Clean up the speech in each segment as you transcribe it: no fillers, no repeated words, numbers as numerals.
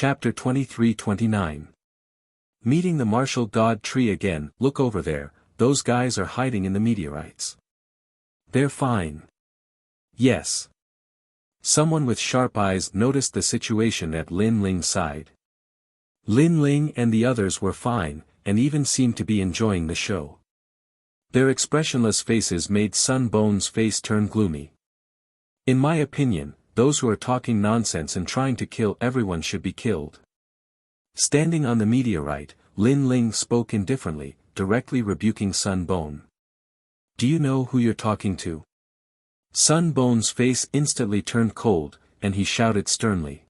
Chapter 23-29. Meeting the martial god tree again. Look over there, those guys are hiding in the meteorites. They're fine. Yes. Someone with sharp eyes noticed the situation at Lin Ling's side. Lin Ling and the others were fine, and even seemed to be enjoying the show. Their expressionless faces made Sun Bone's face turn gloomy. In my opinion, those who are talking nonsense and trying to kill everyone should be killed. Standing on the meteorite, Lin Ling spoke indifferently, directly rebuking Sun Bone. Do you know who you're talking to? Sun Bone's face instantly turned cold, and he shouted sternly.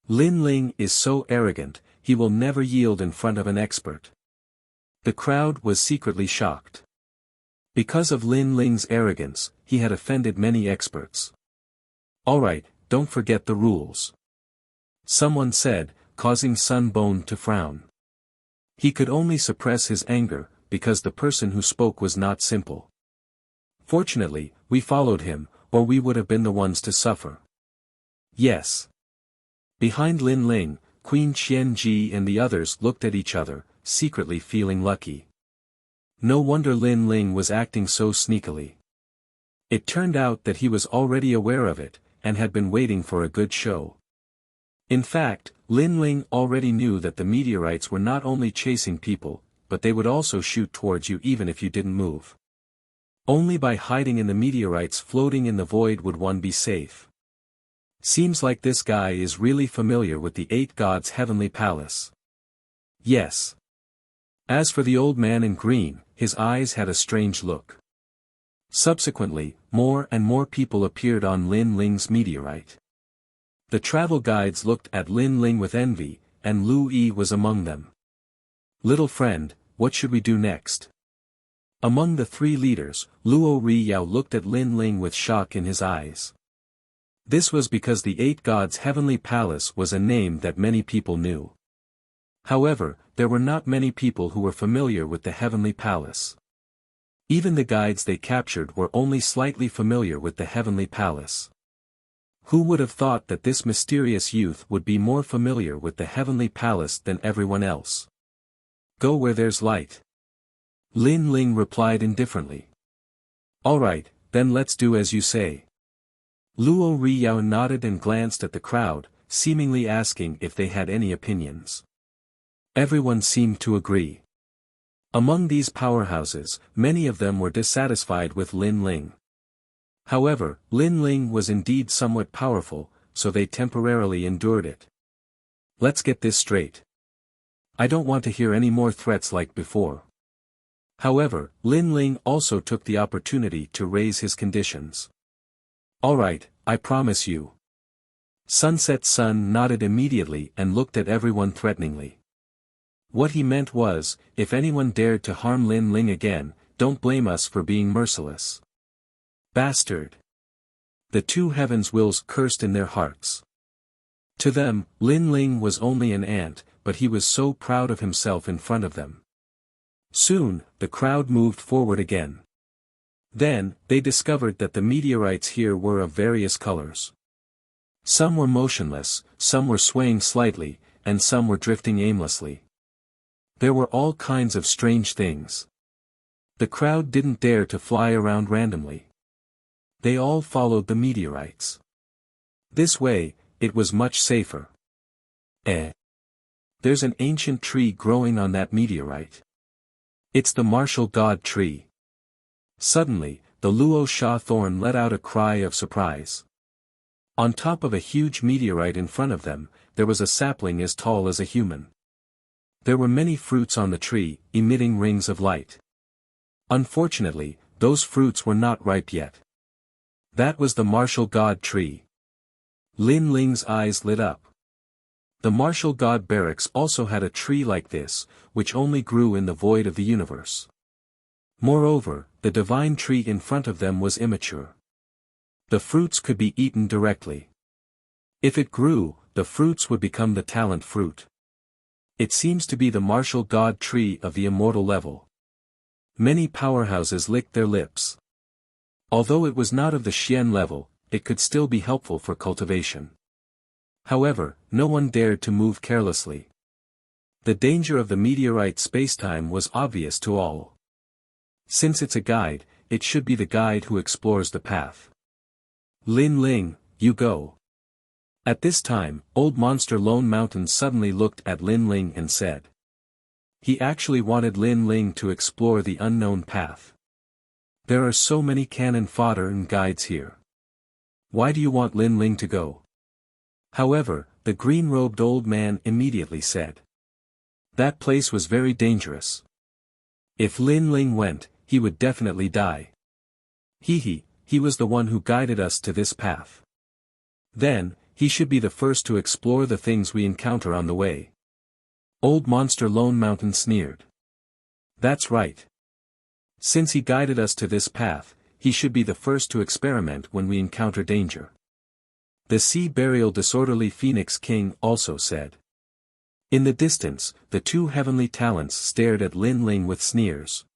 Lin Ling is so arrogant, he will never yield in front of an expert. The crowd was secretly shocked. Because of Lin Ling's arrogance, he had offended many experts. Alright, don't forget the rules. Someone said, causing Sun Bone to frown. He could only suppress his anger, because the person who spoke was not simple. Fortunately, we followed him, or we would have been the ones to suffer. Yes. Behind Lin Ling, Queen Qian Ji and the others looked at each other, secretly feeling lucky. No wonder Lin Ling was acting so sneakily. It turned out that he was already aware of it, and had been waiting for a good show. In fact, Lin Ling already knew that the meteorites were not only chasing people, but they would also shoot towards you even if you didn't move. Only by hiding in the meteorites floating in the void would one be safe. Seems like this guy is really familiar with the 8 gods' heavenly palace. Yes. As for the old man in green, his eyes had a strange look. Subsequently, more and more people appeared on Lin Ling's meteorite. The travel guides looked at Lin Ling with envy, and Lu Yi was among them. Little friend, what should we do next? Among the 3 leaders, Luo Riyao looked at Lin Ling with shock in his eyes. This was because the 8 gods' heavenly palace was a name that many people knew. However, there were not many people who were familiar with the heavenly palace. Even the guides they captured were only slightly familiar with the heavenly palace. Who would have thought that this mysterious youth would be more familiar with the heavenly palace than everyone else? Go where there's light. Lin Ling replied indifferently. Alright, then let's do as you say. Luo Riyao nodded and glanced at the crowd, seemingly asking if they had any opinions. Everyone seemed to agree. Among these powerhouses, many of them were dissatisfied with Lin Ling. However, Lin Ling was indeed somewhat powerful, so they temporarily endured it. Let's get this straight. I don't want to hear any more threats like before. However, Lin Ling also took the opportunity to raise his conditions. Alright, I promise you. Sunset Sun nodded immediately and looked at everyone threateningly. What he meant was, if anyone dared to harm Lin Ling again, don't blame us for being merciless. Bastard. The 2 heavens wills cursed in their hearts. To them, Lin Ling was only an ant, but he was so proud of himself in front of them. Soon, the crowd moved forward again. Then, they discovered that the meteorites here were of various colors. Some were motionless, some were swaying slightly, and some were drifting aimlessly. There were all kinds of strange things. The crowd didn't dare to fly around randomly. They all followed the meteorites. This way, it was much safer. There's an ancient tree growing on that meteorite. It's the martial god tree. Suddenly, the Luo Sha thorn let out a cry of surprise. On top of a huge meteorite in front of them, there was a sapling as tall as a human. There were many fruits on the tree, emitting rings of light. Unfortunately, those fruits were not ripe yet. That was the martial god tree. Lin Ling's eyes lit up. The martial god barracks also had a tree like this, which only grew in the void of the universe. Moreover, the divine tree in front of them was immature. The fruits could be eaten directly. If it grew, the fruits would become the talent fruit. It seems to be the martial god tree of the immortal level. Many powerhouses licked their lips. Although it was not of the Xian level, it could still be helpful for cultivation. However, no one dared to move carelessly. The danger of the meteorite spacetime was obvious to all. Since it's a guide, it should be the guide who explores the path. Lin Ling, you go. At this time, Old Monster Lone Mountain suddenly looked at Lin Ling and said. He actually wanted Lin Ling to explore the unknown path. There are so many cannon fodder and guides here. Why do you want Lin Ling to go? However, the green-robed old man immediately said. That place was very dangerous. If Lin Ling went, he would definitely die. He was the one who guided us to this path. Then, he should be the first to explore the things we encounter on the way. Old Monster Lone Mountain sneered. That's right. Since he guided us to this path, he should be the first to experiment when we encounter danger. The Sea Burial Disorderly Phoenix King also said. In the distance, the two heavenly talents stared at Lin Ling with sneers.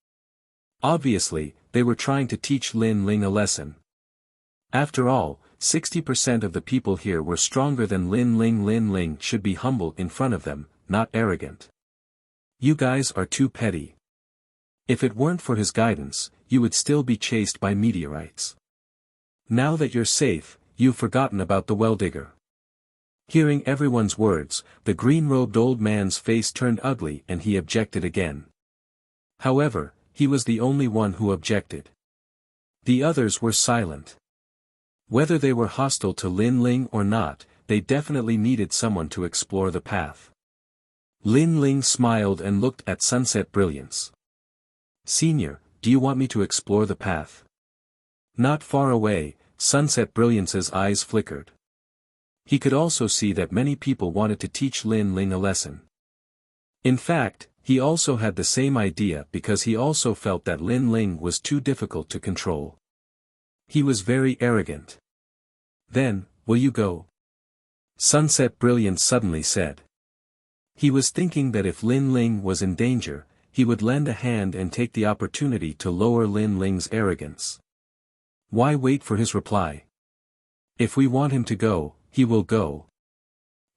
Obviously, they were trying to teach Lin Ling a lesson. After all, 60% of the people here were stronger than Lin Ling. Lin Ling should be humble in front of them, not arrogant. You guys are too petty. If it weren't for his guidance, you would still be chased by meteorites. Now that you're safe, you've forgotten about the well-digger. Hearing everyone's words, the green-robed old man's face turned ugly and he objected again. However, he was the only one who objected. The others were silent. Whether they were hostile to Lin Ling or not, they definitely needed someone to explore the path. Lin Ling smiled and looked at Sunset Brilliance. Senior, do you want me to explore the path? Not far away, Sunset Brilliance's eyes flickered. He could also see that many people wanted to teach Lin Ling a lesson. In fact, he also had the same idea because he also felt that Lin Ling was too difficult to control. He was very arrogant. Then, will you go? Sunset Brilliance suddenly said. He was thinking that if Lin Ling was in danger, he would lend a hand and take the opportunity to lower Lin Ling's arrogance. Why wait for his reply? If we want him to go, he will go.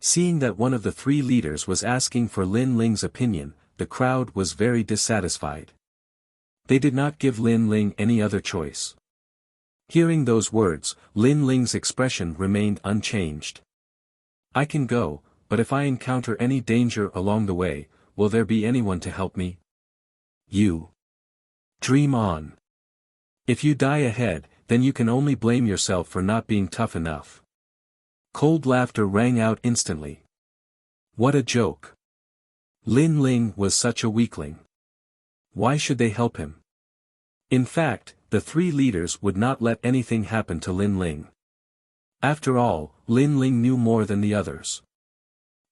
Seeing that one of the three leaders was asking for Lin Ling's opinion, the crowd was very dissatisfied. They did not give Lin Ling any other choice. Hearing those words, Lin Ling's expression remained unchanged. I can go, but if I encounter any danger along the way, will there be anyone to help me? You. Dream on. If you die ahead, then you can only blame yourself for not being tough enough. Cold laughter rang out instantly. What a joke. Lin Ling was such a weakling. Why should they help him? In fact, the three leaders would not let anything happen to Lin Ling. After all, Lin Ling knew more than the others.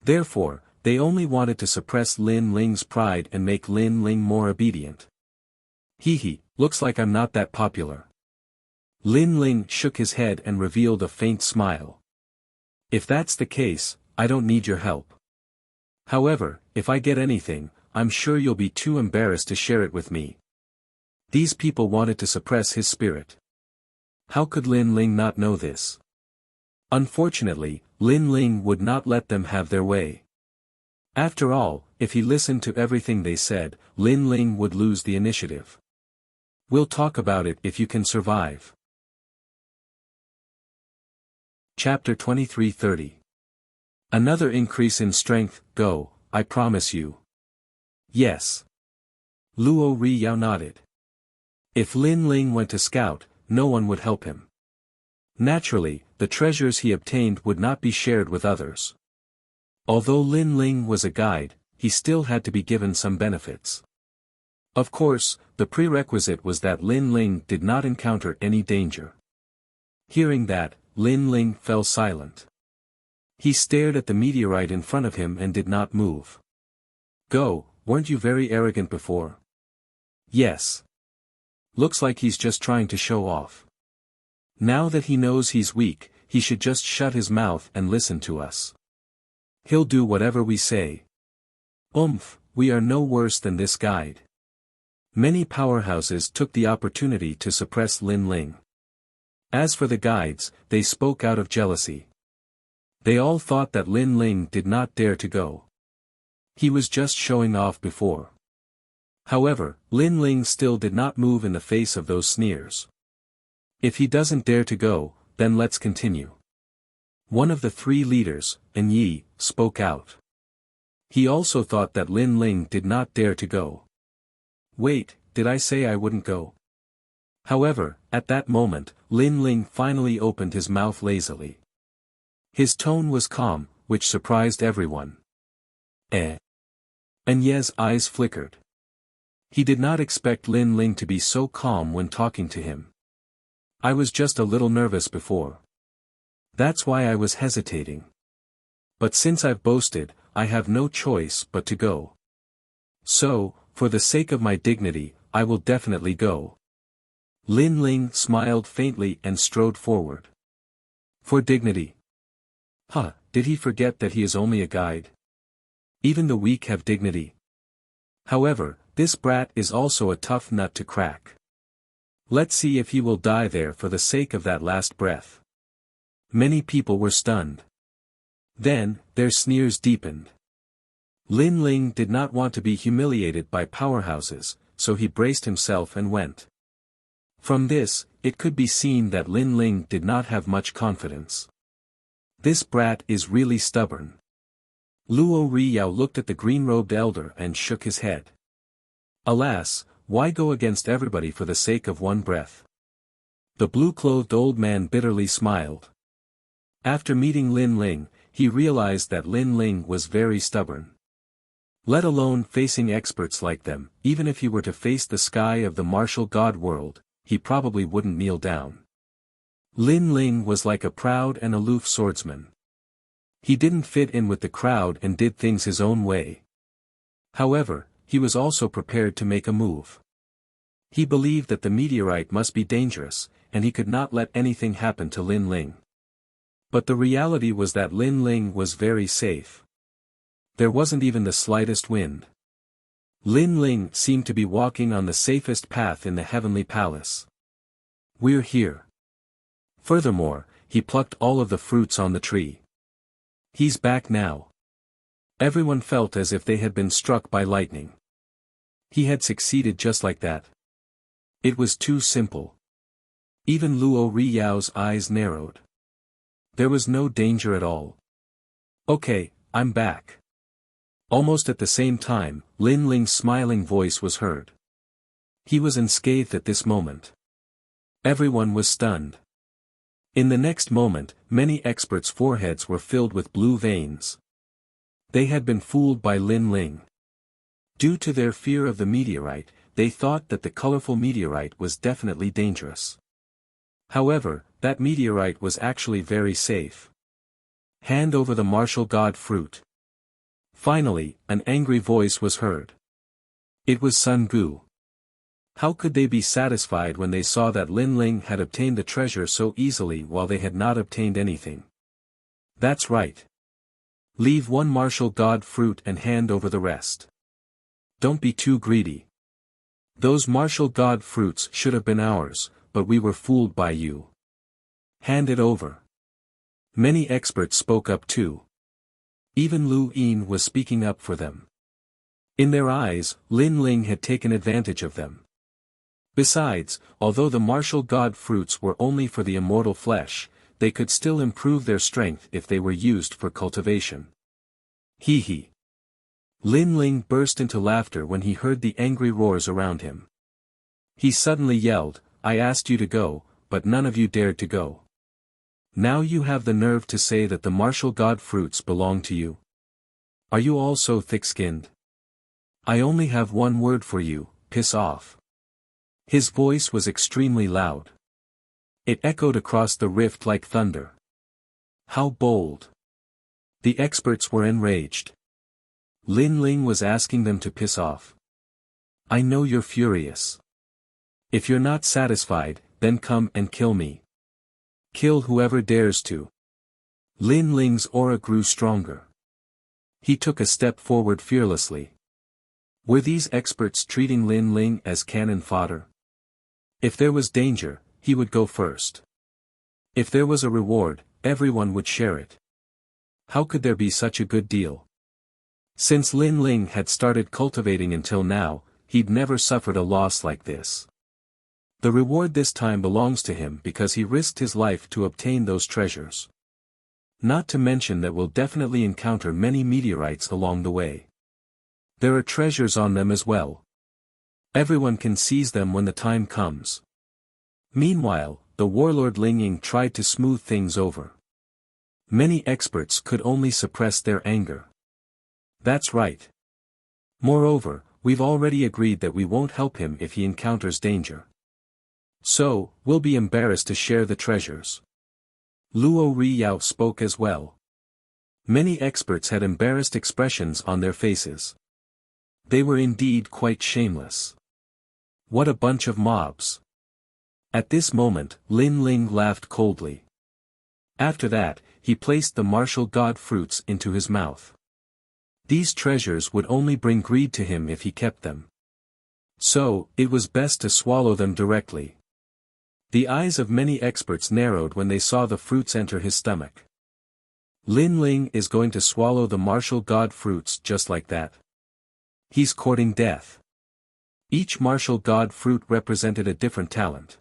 Therefore, they only wanted to suppress Lin Ling's pride and make Lin Ling more obedient. Looks like I'm not that popular. Lin Ling shook his head and revealed a faint smile. If that's the case, I don't need your help. However, if I get anything, I'm sure you'll be too embarrassed to share it with me. These people wanted to suppress his spirit. How could Lin Ling not know this? Unfortunately, Lin Ling would not let them have their way. After all, if he listened to everything they said, Lin Ling would lose the initiative. We'll talk about it if you can survive. Chapter 23:30. Another increase in strength, go, I promise you. Yes. Luo Riyao nodded. If Lin Ling went to scout, no one would help him. Naturally, the treasures he obtained would not be shared with others. Although Lin Ling was a guide, he still had to be given some benefits. Of course, the prerequisite was that Lin Ling did not encounter any danger. Hearing that, Lin Ling fell silent. He stared at the meteorite in front of him and did not move. Go, weren't you very arrogant before? Yes. Looks like he's just trying to show off. Now that he knows he's weak, he should just shut his mouth and listen to us. He'll do whatever we say. We are no worse than this guide. Many powerhouses took the opportunity to suppress Lin Ling. As for the guides, they spoke out of jealousy. They all thought that Lin Ling did not dare to go. He was just showing off before. However, Lin Ling still did not move in the face of those sneers. If he doesn't dare to go, then let's continue. One of the three leaders, An Yi, spoke out. He also thought that Lin Ling did not dare to go. Wait, did I say I wouldn't go? However, at that moment, Lin Ling finally opened his mouth lazily. His tone was calm, which surprised everyone. An Ye's eyes flickered. He did not expect Lin Ling to be so calm when talking to him. I was just a little nervous before. That's why I was hesitating. But since I've boasted, I have no choice but to go. So, for the sake of my dignity, I will definitely go. Lin Ling smiled faintly and strode forward. For dignity? Huh, did he forget that he is only a guide? Even the weak have dignity. However, this brat is also a tough nut to crack. Let's see if he will die there for the sake of that last breath. Many people were stunned. Then, their sneers deepened. Lin Ling did not want to be humiliated by powerhouses, so he braced himself and went. From this, it could be seen that Lin Ling did not have much confidence. This brat is really stubborn. Luo Riyao looked at the green-robed elder and shook his head. Alas, why go against everybody for the sake of one breath? The blue-clothed old man bitterly smiled. After meeting Lin Ling, he realized that Lin Ling was very stubborn. Let alone facing experts like them, even if he were to face the sky of the martial god world, he probably wouldn't kneel down. Lin Ling was like a proud and aloof swordsman. He didn't fit in with the crowd and did things his own way. However, he was also prepared to make a move. He believed that the meteorite must be dangerous, and he could not let anything happen to Lin Ling. But the reality was that Lin Ling was very safe. There wasn't even the slightest wind. Lin Ling seemed to be walking on the safest path in the heavenly palace. We're here. Furthermore, he plucked all of the fruits on the tree. He's back now. Everyone felt as if they had been struck by lightning. He had succeeded just like that. It was too simple. Even Luo Riyao's eyes narrowed. There was no danger at all. Okay, I'm back. Almost at the same time, Lin Ling's smiling voice was heard. He was unscathed at this moment. Everyone was stunned. In the next moment, many experts' foreheads were filled with blue veins. They had been fooled by Lin Ling. Due to their fear of the meteorite, they thought that the colorful meteorite was definitely dangerous. However, that meteorite was actually very safe. Hand over the martial god fruit. Finally, an angry voice was heard. It was Sun Gu. How could they be satisfied when they saw that Lin Ling had obtained the treasure so easily while they had not obtained anything? That's right. Leave one martial god fruit and hand over the rest. Don't be too greedy. Those martial god fruits should have been ours, but we were fooled by you. Hand it over. Many experts spoke up too. Even Lu Yin was speaking up for them. In their eyes, Lin Ling had taken advantage of them. Besides, although the martial god fruits were only for the immortal flesh, they could still improve their strength if they were used for cultivation. Hee hee. Lin Ling burst into laughter when he heard the angry roars around him. He suddenly yelled, I asked you to go, but none of you dared to go. Now you have the nerve to say that the martial god fruits belong to you. Are you all so thick-skinned? I only have one word for you, piss off. His voice was extremely loud. It echoed across the rift like thunder. How bold! The experts were enraged. Lin Ling was asking them to piss off. I know you're furious. If you're not satisfied, then come and kill me. Kill whoever dares to. Lin Ling's aura grew stronger. He took a step forward fearlessly. Were these experts treating Lin Ling as cannon fodder? If there was danger, he would go first. If there was a reward, everyone would share it. How could there be such a good deal? Since Lin Ling had started cultivating until now, he'd never suffered a loss like this. The reward this time belongs to him because he risked his life to obtain those treasures. Not to mention that we'll definitely encounter many meteorites along the way. There are treasures on them as well. Everyone can seize them when the time comes. Meanwhile, the warlord Ling Ying tried to smooth things over. Many experts could only suppress their anger. That's right. Moreover, we've already agreed that we won't help him if he encounters danger. So, we'll be embarrassed to share the treasures. Luo Riyao spoke as well. Many experts had embarrassed expressions on their faces. They were indeed quite shameless. What a bunch of mobs. At this moment, Lin Ling laughed coldly. After that, he placed the martial god fruits into his mouth. These treasures would only bring greed to him if he kept them. So, it was best to swallow them directly. The eyes of many experts narrowed when they saw the fruits enter his stomach. Lin Ling is going to swallow the martial god fruits just like that. He's courting death. Each martial god fruit represented a different talent.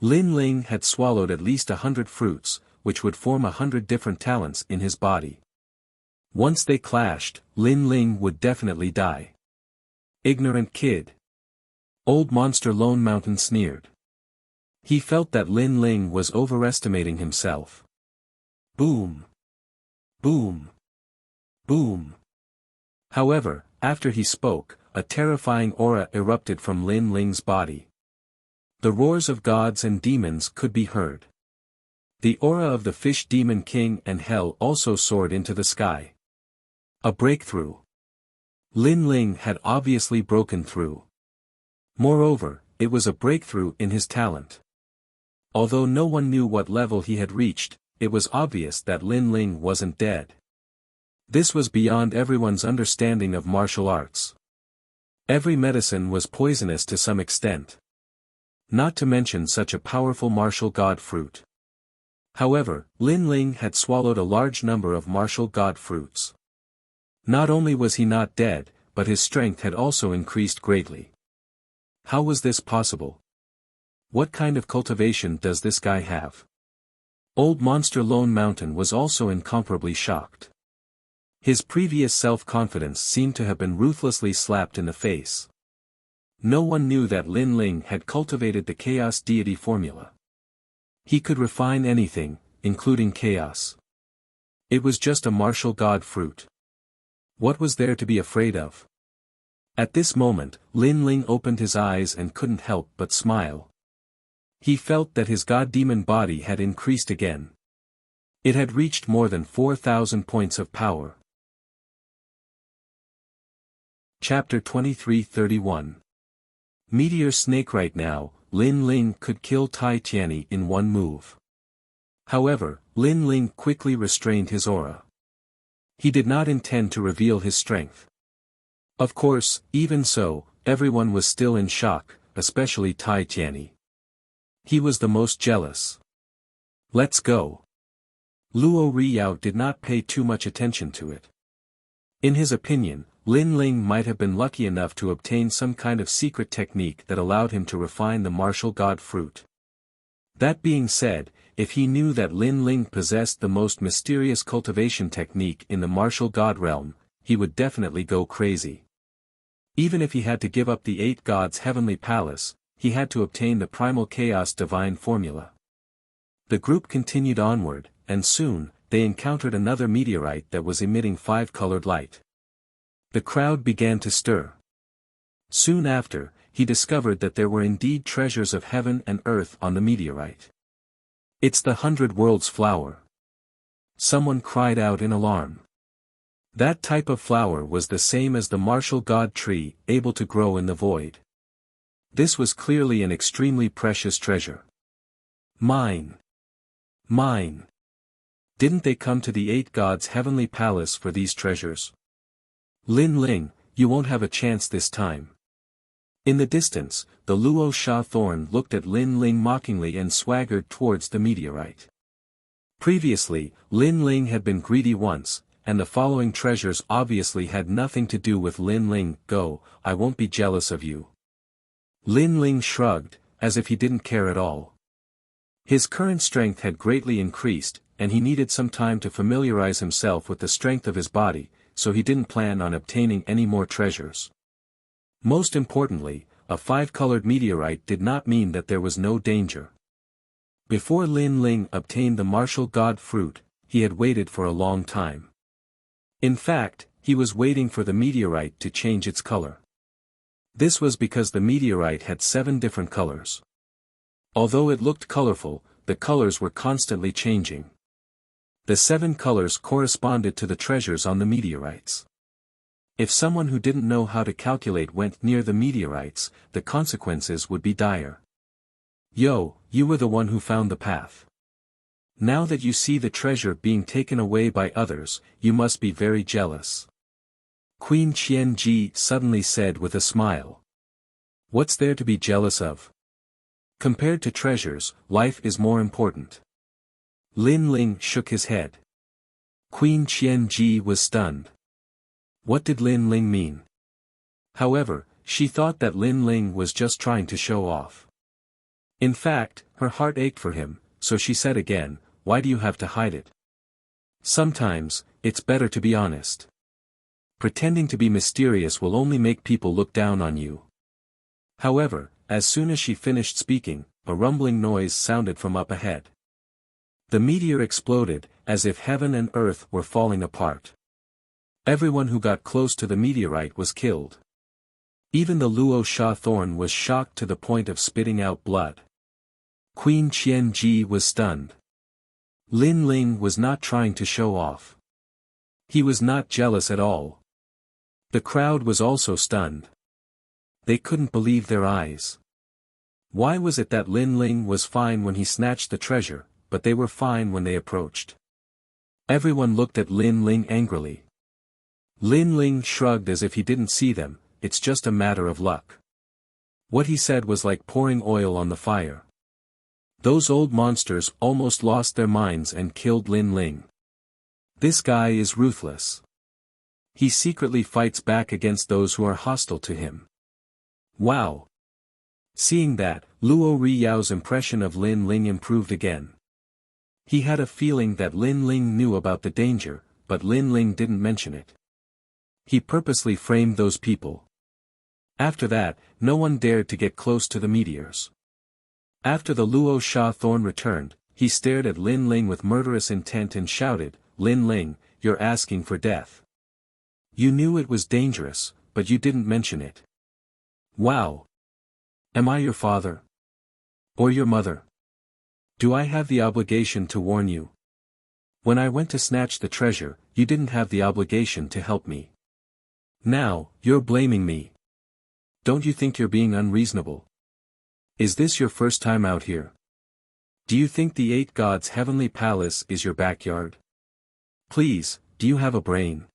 Lin Ling had swallowed at least 100 fruits, which would form 100 different talents in his body. Once they clashed, Lin Ling would definitely die. Ignorant kid. Old Monster Lone Mountain sneered. He felt that Lin Ling was overestimating himself. Boom. Boom. Boom. However, after he spoke, a terrifying aura erupted from Lin Ling's body. The roars of gods and demons could be heard. The aura of the Fish Demon King and Hell also soared into the sky. A breakthrough. Lin Ling had obviously broken through. Moreover, it was a breakthrough in his talent. Although no one knew what level he had reached, it was obvious that Lin Ling wasn't dead. This was beyond everyone's understanding of martial arts. Every medicine was poisonous to some extent. Not to mention such a powerful martial god fruit. However, Lin Ling had swallowed a large number of martial god fruits. Not only was he not dead, but his strength had also increased greatly. How was this possible? What kind of cultivation does this guy have? Old Monster Lone Mountain was also incomparably shocked. His previous self-confidence seemed to have been ruthlessly slapped in the face. No one knew that Lin Ling had cultivated the Chaos Deity formula. He could refine anything, including chaos. It was just a martial god fruit. What was there to be afraid of? At this moment, Lin Ling opened his eyes and couldn't help but smile. He felt that his god-demon body had increased again. It had reached more than 4,000 points of power. Chapter 23:31. Meteor Snake. Right now, Lin Ling could kill Tai Tianyi in one move. However, Lin Ling quickly restrained his aura. He did not intend to reveal his strength. Of course, even so, everyone was still in shock, especially Tai Tianyi. He was the most jealous. Let's go. Luo Riyao did not pay too much attention to it. In his opinion, Lin Ling might have been lucky enough to obtain some kind of secret technique that allowed him to refine the martial god fruit. That being said, if he knew that Lin Ling possessed the most mysterious cultivation technique in the martial god realm, he would definitely go crazy. Even if he had to give up the 8 gods' heavenly palace, he had to obtain the primal chaos divine formula. The group continued onward, and soon, they encountered another meteorite that was emitting 5-colored light. The crowd began to stir. Soon after, he discovered that there were indeed treasures of heaven and earth on the meteorite. It's the 100 Worlds flower. Someone cried out in alarm. That type of flower was the same as the martial god tree, able to grow in the void. This was clearly an extremely precious treasure. Mine. Mine. Didn't they come to the 8 gods' heavenly palace for these treasures? Lin Ling, you won't have a chance this time. In the distance, the Luo Sha Thorn looked at Lin Ling mockingly and swaggered towards the meteorite. Previously, Lin Ling had been greedy once, and the following treasures obviously had nothing to do with Lin Ling. Go, I won't be jealous of you. Lin Ling shrugged, as if he didn't care at all. His current strength had greatly increased, and he needed some time to familiarize himself with the strength of his body, so he didn't plan on obtaining any more treasures. Most importantly, a 5-colored meteorite did not mean that there was no danger. Before Lin Ling obtained the martial god fruit, he had waited for a long time. In fact, he was waiting for the meteorite to change its color. This was because the meteorite had 7 different colors. Although it looked colorful, the colors were constantly changing. The 7 colors corresponded to the treasures on the meteorites. If someone who didn't know how to calculate went near the meteorites, the consequences would be dire. Yo, you were the one who found the path. Now that you see the treasure being taken away by others, you must be very jealous. Queen Qianji suddenly said with a smile. What's there to be jealous of? Compared to treasures, life is more important. Lin Ling shook his head. Queen Qianji was stunned. What did Lin Ling mean? However, she thought that Lin Ling was just trying to show off. In fact, her heart ached for him, so she said again, why do you have to hide it? Sometimes, it's better to be honest. Pretending to be mysterious will only make people look down on you. However, as soon as she finished speaking, a rumbling noise sounded from up ahead. The meteor exploded, as if heaven and earth were falling apart. Everyone who got close to the meteorite was killed. Even the Luo Sha thorn was shocked to the point of spitting out blood. Queen Qianji was stunned. Lin Ling was not trying to show off. He was not jealous at all. The crowd was also stunned. They couldn't believe their eyes. Why was it that Lin Ling was fine when he snatched the treasure, but they were fine when they approached? Everyone looked at Lin Ling angrily. Lin Ling shrugged as if he didn't see them, it's just a matter of luck. What he said was like pouring oil on the fire. Those old monsters almost lost their minds and killed Lin Ling. This guy is ruthless. He secretly fights back against those who are hostile to him. Wow! Seeing that, Luo Riyao's impression of Lin Ling improved again. He had a feeling that Lin Ling knew about the danger, but Lin Ling didn't mention it. He purposely framed those people. After that, no one dared to get close to the meteors. After the Luo Sha thorn returned, he stared at Lin Ling with murderous intent and shouted, Lin Ling, you're asking for death. You knew it was dangerous, but you didn't mention it. Wow! Am I your father? Or your mother? Do I have the obligation to warn you? When I went to snatch the treasure, you didn't have the obligation to help me. Now, you're blaming me. Don't you think you're being unreasonable? Is this your first time out here? Do you think the 8 gods' heavenly palace is your backyard? Please, do you have a brain?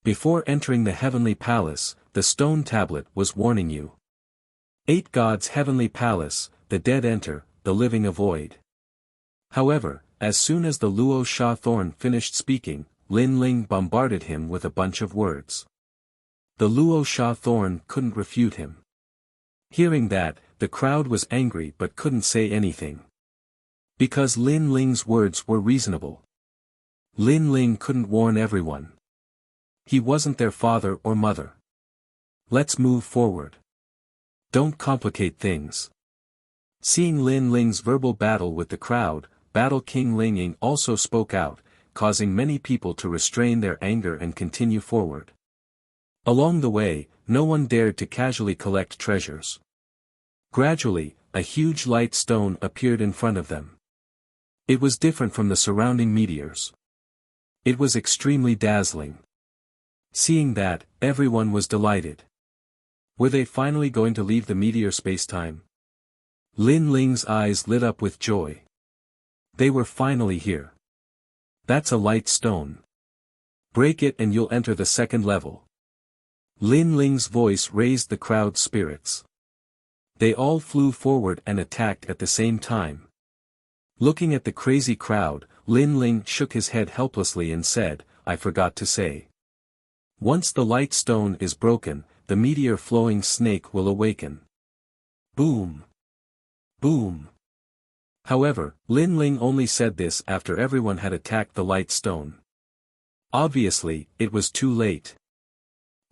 Before entering the heavenly palace, the stone tablet was warning you. 8 gods' heavenly palace, the dead enter, the living avoid. However, as soon as the Luo Sha thorn finished speaking, Lin Ling bombarded him with a bunch of words. The Luo Sha thorn couldn't refute him. Hearing that, the crowd was angry but couldn't say anything. Because Lin Ling's words were reasonable. Lin Ling couldn't warn everyone. He wasn't their father or mother. Let's move forward. Don't complicate things. Seeing Lin Ling's verbal battle with the crowd, Battle King Ling Ying also spoke out, causing many people to restrain their anger and continue forward. Along the way, no one dared to casually collect treasures. Gradually, a huge light stone appeared in front of them. It was different from the surrounding meteors. It was extremely dazzling. Seeing that, everyone was delighted. Were they finally going to leave the meteor spacetime? Lin Ling's eyes lit up with joy. They were finally here. That's a light stone. Break it and you'll enter the second level. Lin Ling's voice raised the crowd's spirits. They all flew forward and attacked at the same time. Looking at the crazy crowd, Lin Ling shook his head helplessly and said, "I forgot to say. Once the light stone is broken, the meteor-flowing snake will awaken." Boom! Boom! However, Lin Ling only said this after everyone had attacked the light stone. Obviously, it was too late.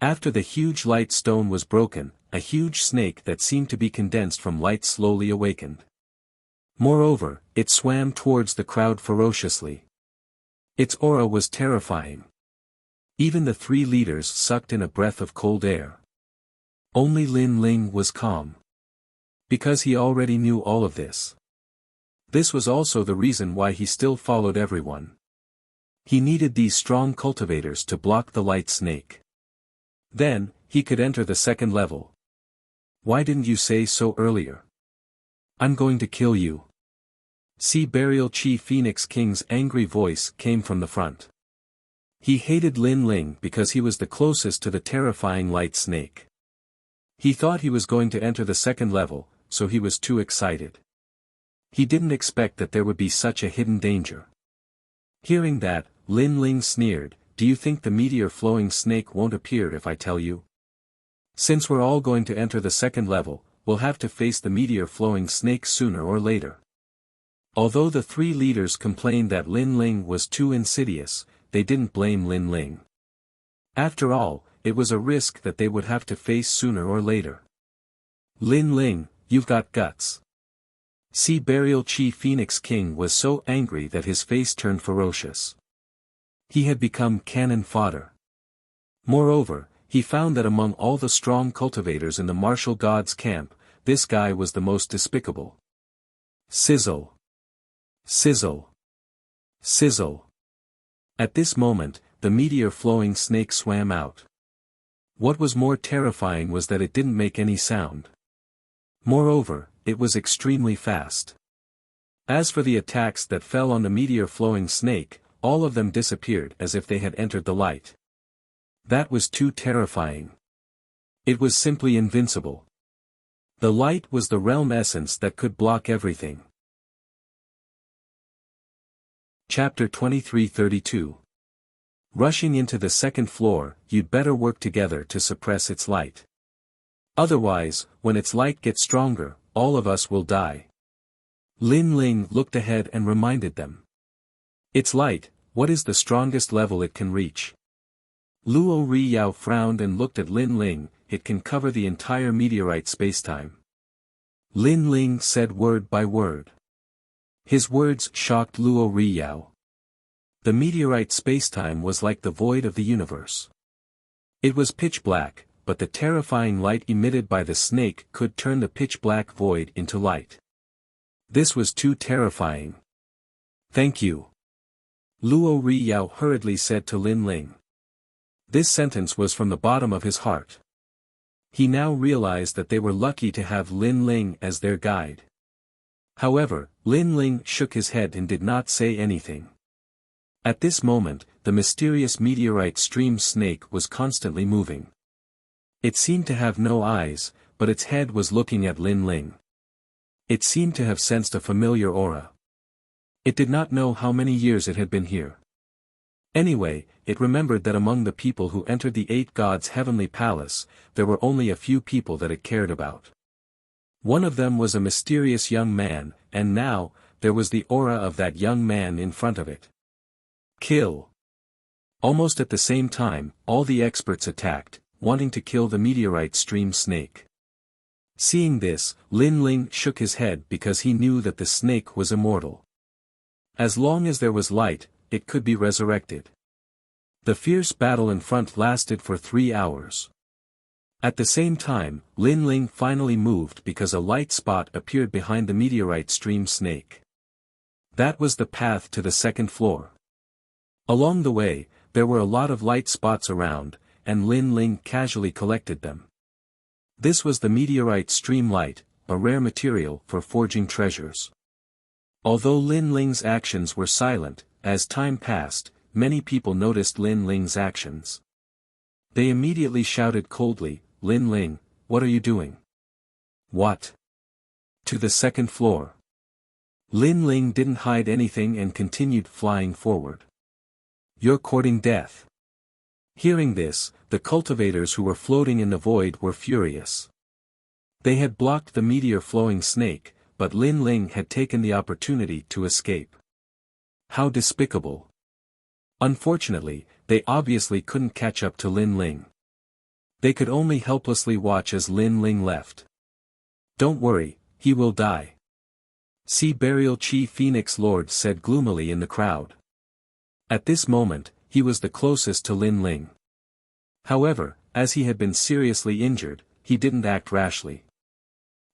After the huge light stone was broken, a huge snake that seemed to be condensed from light slowly awakened. Moreover, it swam towards the crowd ferociously. Its aura was terrifying. Even the three leaders sucked in a breath of cold air. Only Lin Ling was calm. Because he already knew all of this. This was also the reason why he still followed everyone. He needed these strong cultivators to block the light snake. Then, he could enter the second level. "Why didn't you say so earlier? I'm going to kill you." See Burial Chi Phoenix King's angry voice came from the front. He hated Lin Ling because he was the closest to the terrifying light snake. He thought he was going to enter the second level, so he was too excited. He didn't expect that there would be such a hidden danger. Hearing that, Lin Ling sneered, "Do you think the meteor-flowing snake won't appear if I tell you? Since we're all going to enter the second level, we'll have to face the meteor-flowing snake sooner or later." Although the three leaders complained that Lin Ling was too insidious, they didn't blame Lin Ling. After all, it was a risk that they would have to face sooner or later. "Lin Ling, you've got guts." See Burial Chi Phoenix King was so angry that his face turned ferocious. He had become cannon fodder. Moreover, he found that among all the strong cultivators in the martial gods' camp, this guy was the most despicable. Sizzle! Sizzle! Sizzle! At this moment, the meteor-flowing snake swam out. What was more terrifying was that it didn't make any sound. Moreover, it was extremely fast. As for the attacks that fell on the meteor-flowing snake, all of them disappeared as if they had entered the light. That was too terrifying. It was simply invincible. The light was the realm essence that could block everything. Chapter 23-32. Rushing into the second floor, you'd better work together to suppress its light. Otherwise, when its light gets stronger, all of us will die. Lin Ling looked ahead and reminded them. "Its light, what is the strongest level it can reach?" Luo Riyao frowned and looked at Lin Ling. "It can cover the entire meteorite spacetime." Lin Ling said word by word. His words shocked Luo Riyao. The meteorite spacetime was like the void of the universe. It was pitch black, but the terrifying light emitted by the snake could turn the pitch-black void into light. This was too terrifying. "Thank you," Luo Riyao hurriedly said to Lin Ling. This sentence was from the bottom of his heart. He now realized that they were lucky to have Lin Ling as their guide. However, Lin Ling shook his head and did not say anything. At this moment, the mysterious meteorite stream snake was constantly moving. It seemed to have no eyes, but its head was looking at Lin Ling. It seemed to have sensed a familiar aura. It did not know how many years it had been here. Anyway, it remembered that among the people who entered the Eight Gods' heavenly palace, there were only a few people that it cared about. One of them was a mysterious young man, and now, there was the aura of that young man in front of it. Kill! Almost at the same time, all the experts attacked, wanting to kill the meteorite stream snake. Seeing this, Lin Ling shook his head because he knew that the snake was immortal. As long as there was light, it could be resurrected. The fierce battle in front lasted for 3 hours. At the same time, Lin Ling finally moved because a light spot appeared behind the meteorite stream snake. That was the path to the second floor. Along the way, there were a lot of light spots around, and Lin Ling casually collected them. This was the meteorite stream light, a rare material for forging treasures. Although Lin Ling's actions were silent, as time passed, many people noticed Lin Ling's actions. They immediately shouted coldly, "Lin Ling, what are you doing?" "What?" "To the second floor." Lin Ling didn't hide anything and continued flying forward. "You're courting death." Hearing this, the cultivators who were floating in the void were furious. They had blocked the meteor-flowing snake, but Lin Ling had taken the opportunity to escape. How despicable. Unfortunately, they obviously couldn't catch up to Lin Ling. They could only helplessly watch as Lin Ling left. "Don't worry, he will die," Sea Burial Chi Phoenix Lord said gloomily in the crowd. At this moment, he was the closest to Lin Ling. However, as he had been seriously injured, he didn't act rashly.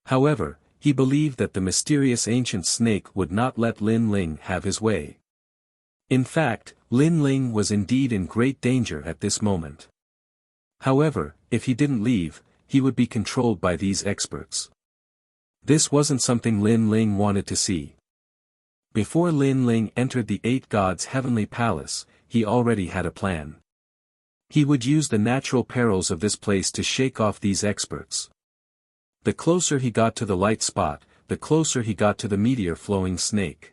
However, he believed that the mysterious ancient snake would not let Lin Ling have his way. In fact, Lin Ling was indeed in great danger at this moment. However, if he didn't leave, he would be controlled by these experts. This wasn't something Lin Ling wanted to see. Before Lin Ling entered the Eight Gods' heavenly palace, he already had a plan. He would use the natural perils of this place to shake off these experts. The closer he got to the light spot, the closer he got to the meteor-flowing snake.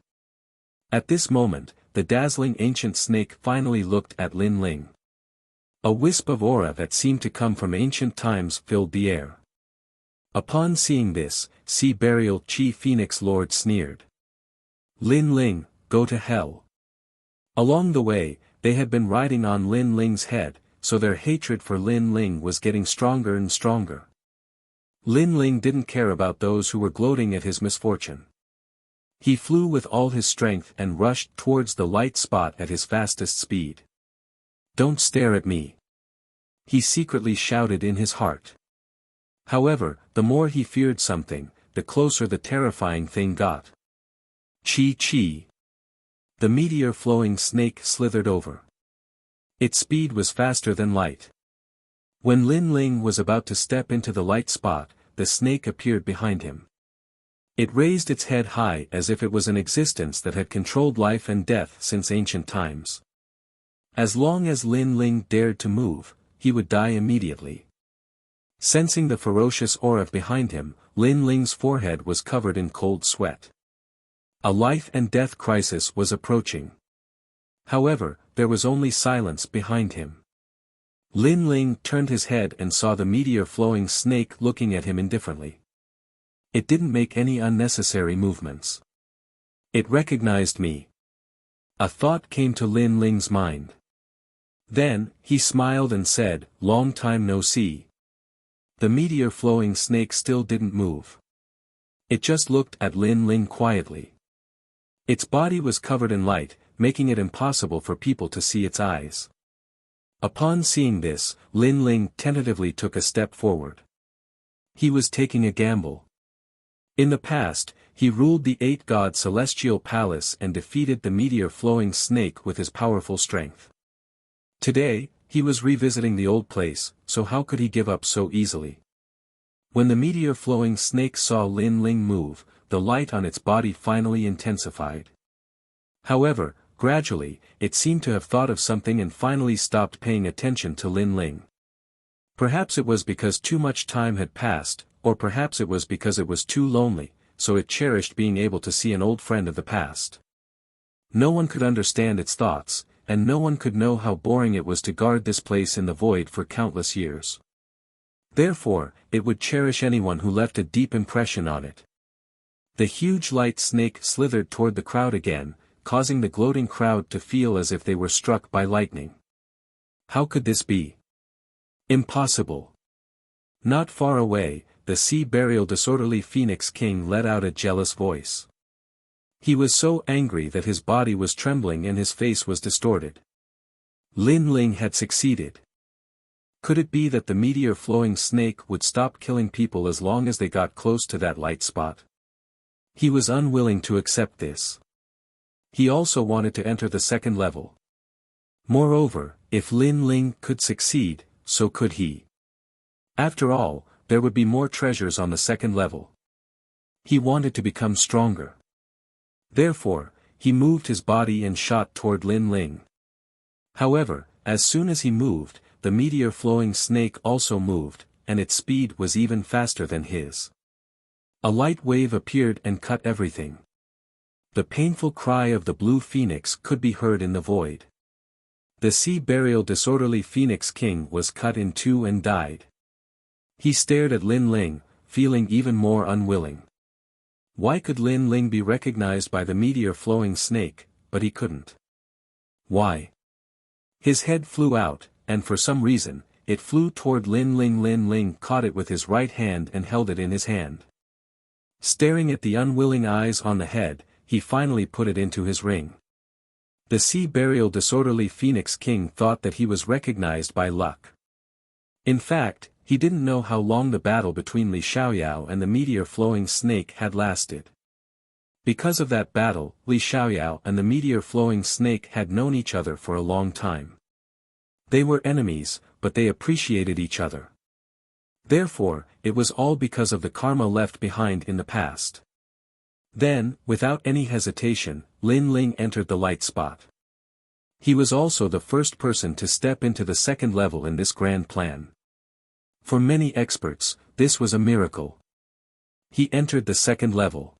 At this moment, the dazzling ancient snake finally looked at Lin Ling. A wisp of aura that seemed to come from ancient times filled the air. Upon seeing this, Sea Burial Chi Phoenix Lord sneered. "Lin Ling, go to hell." Along the way, they had been riding on Lin Ling's head, so their hatred for Lin Ling was getting stronger and stronger. Lin Ling didn't care about those who were gloating at his misfortune. He flew with all his strength and rushed towards the light spot at his fastest speed. "Don't stare at me," he secretly shouted in his heart. However, the more he feared something, the closer the terrifying thing got. Chi. The meteor-flowing snake slithered over. Its speed was faster than light. When Lin Ling was about to step into the light spot, the snake appeared behind him. It raised its head high as if it was an existence that had controlled life and death since ancient times. As long as Lin Ling dared to move, he would die immediately. Sensing the ferocious aura behind him, Lin Ling's forehead was covered in cold sweat. A life and death crisis was approaching. However, there was only silence behind him. Lin Ling turned his head and saw the meteor-flowing snake looking at him indifferently. It didn't make any unnecessary movements. It recognized me. A thought came to Lin Ling's mind. Then, he smiled and said, "Long time no see." The meteor-flowing snake still didn't move. It just looked at Lin Ling quietly. Its body was covered in light, making it impossible for people to see its eyes. Upon seeing this, Lin Ling tentatively took a step forward. He was taking a gamble. In the past, he ruled the Eight God Celestial Palace and defeated the meteor-flowing snake with his powerful strength. Today, he was revisiting the old place, so how could he give up so easily? When the meteor-flowing snake saw Lin Ling move, the light on its body finally intensified. However, gradually, it seemed to have thought of something and finally stopped paying attention to Lin Ling. Perhaps it was because too much time had passed, or perhaps it was because it was too lonely, so it cherished being able to see an old friend of the past. No one could understand its thoughts, and no one could know how boring it was to guard this place in the void for countless years. Therefore, it would cherish anyone who left a deep impression on it. The huge light snake slithered toward the crowd again, causing the gloating crowd to feel as if they were struck by lightning. How could this be? Impossible. Not far away, the Sea Burial Disorderly Phoenix King let out a jealous voice. He was so angry that his body was trembling and his face was distorted. Lin Ling had succeeded. Could it be that the meteor-flowing snake would stop killing people as long as they got close to that light spot? He was unwilling to accept this. He also wanted to enter the second level. Moreover, if Lin Ling could succeed, so could he. After all, there would be more treasures on the second level. He wanted to become stronger. Therefore, he moved his body and shot toward Lin Ling. However, as soon as he moved, the meteor-flowing snake also moved, and its speed was even faster than his. A light wave appeared and cut everything. The painful cry of the blue phoenix could be heard in the void. The sea-burial disorderly phoenix king was cut in two and died. He stared at Lin Ling, feeling even more unwilling. Why could Lin Ling be recognized by the meteor-flowing snake, but he couldn't? Why? His head flew out, and for some reason, it flew toward Lin Ling. Lin Ling caught it with his right hand and held it in his hand. Staring at the unwilling eyes on the head, he finally put it into his ring. The sea-burial disorderly phoenix king thought that he was recognized by luck. In fact, he didn't know how long the battle between Li Xiaoyao and the meteor-flowing snake had lasted. Because of that battle, Li Xiaoyao and the meteor-flowing snake had known each other for a long time. They were enemies, but they appreciated each other. Therefore, it was all because of the karma left behind in the past. Then, without any hesitation, Lin Ling entered the light spot. He was also the first person to step into the second level in this grand plan. For many experts, this was a miracle. He entered the second level.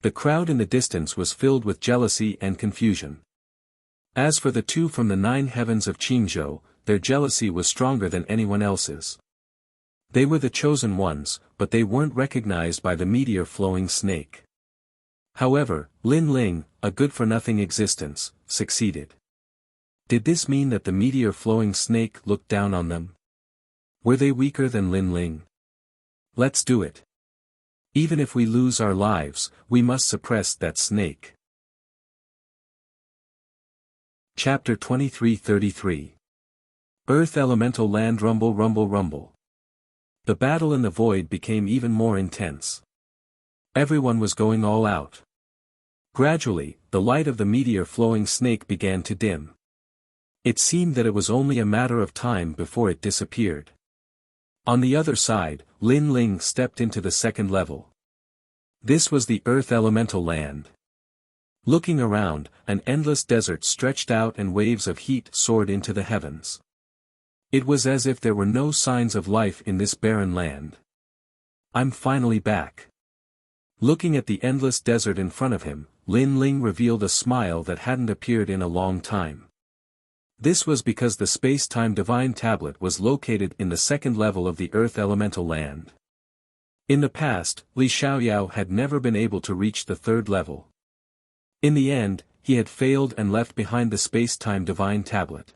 The crowd in the distance was filled with jealousy and confusion. As for the two from the 9 heavens of Qingzhou, their jealousy was stronger than anyone else's. They were the chosen ones, but they weren't recognized by the meteor-flowing snake. However, Lin Ling, a good-for-nothing existence, succeeded. Did this mean that the meteor-flowing snake looked down on them? Were they weaker than Lin Ling? Let's do it. Even if we lose our lives, we must suppress that snake. Chapter 23:33. Earth Elemental Land. Rumble, rumble, rumble. The battle in the void became even more intense. Everyone was going all out. Gradually, the light of the meteor-flowing snake began to dim. It seemed that it was only a matter of time before it disappeared. On the other side, Lin Ling stepped into the second level. This was the Earth Elemental Land. Looking around, an endless desert stretched out and waves of heat soared into the heavens. It was as if there were no signs of life in this barren land. I'm finally back. Looking at the endless desert in front of him, Lin Ling revealed a smile that hadn't appeared in a long time. This was because the space-time divine tablet was located in the second level of the Earth Elemental Land. In the past, Li Xiaoyao had never been able to reach the third level. In the end, he had failed and left behind the space-time divine tablet.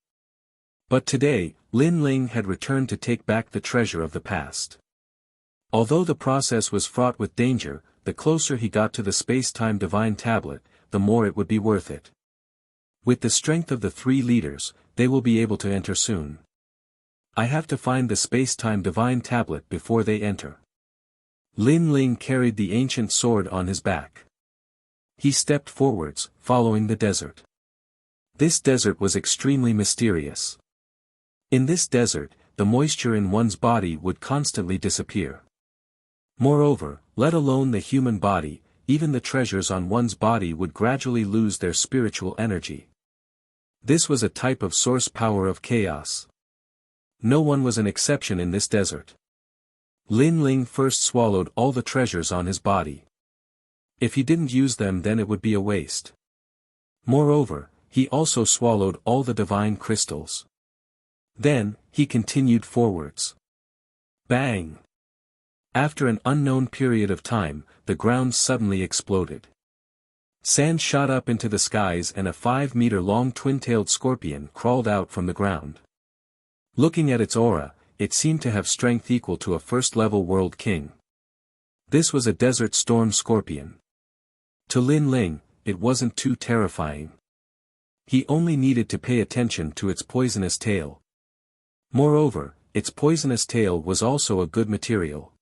But today, Lin Ling had returned to take back the treasure of the past. Although the process was fraught with danger, the closer he got to the space-time divine tablet, the more it would be worth it. With the strength of the 3 leaders, they will be able to enter soon. I have to find the space-time divine tablet before they enter. Lin Ling carried the ancient sword on his back. He stepped forwards, following the desert. This desert was extremely mysterious. In this desert, the moisture in one's body would constantly disappear. Moreover, let alone the human body, even the treasures on one's body would gradually lose their spiritual energy. This was a type of source power of chaos. No one was an exception in this desert. Lin Ling first swallowed all the treasures on his body. If he didn't use them, then it would be a waste. Moreover, he also swallowed all the divine crystals. Then, he continued forwards. Bang! After an unknown period of time, the ground suddenly exploded. Sand shot up into the skies and a 5-meter-long twin-tailed scorpion crawled out from the ground. Looking at its aura, it seemed to have strength equal to a first-level world king. This was a desert storm scorpion. To Lin Ling, it wasn't too terrifying. He only needed to pay attention to its poisonous tail. Moreover, its poisonous tail was also a good material.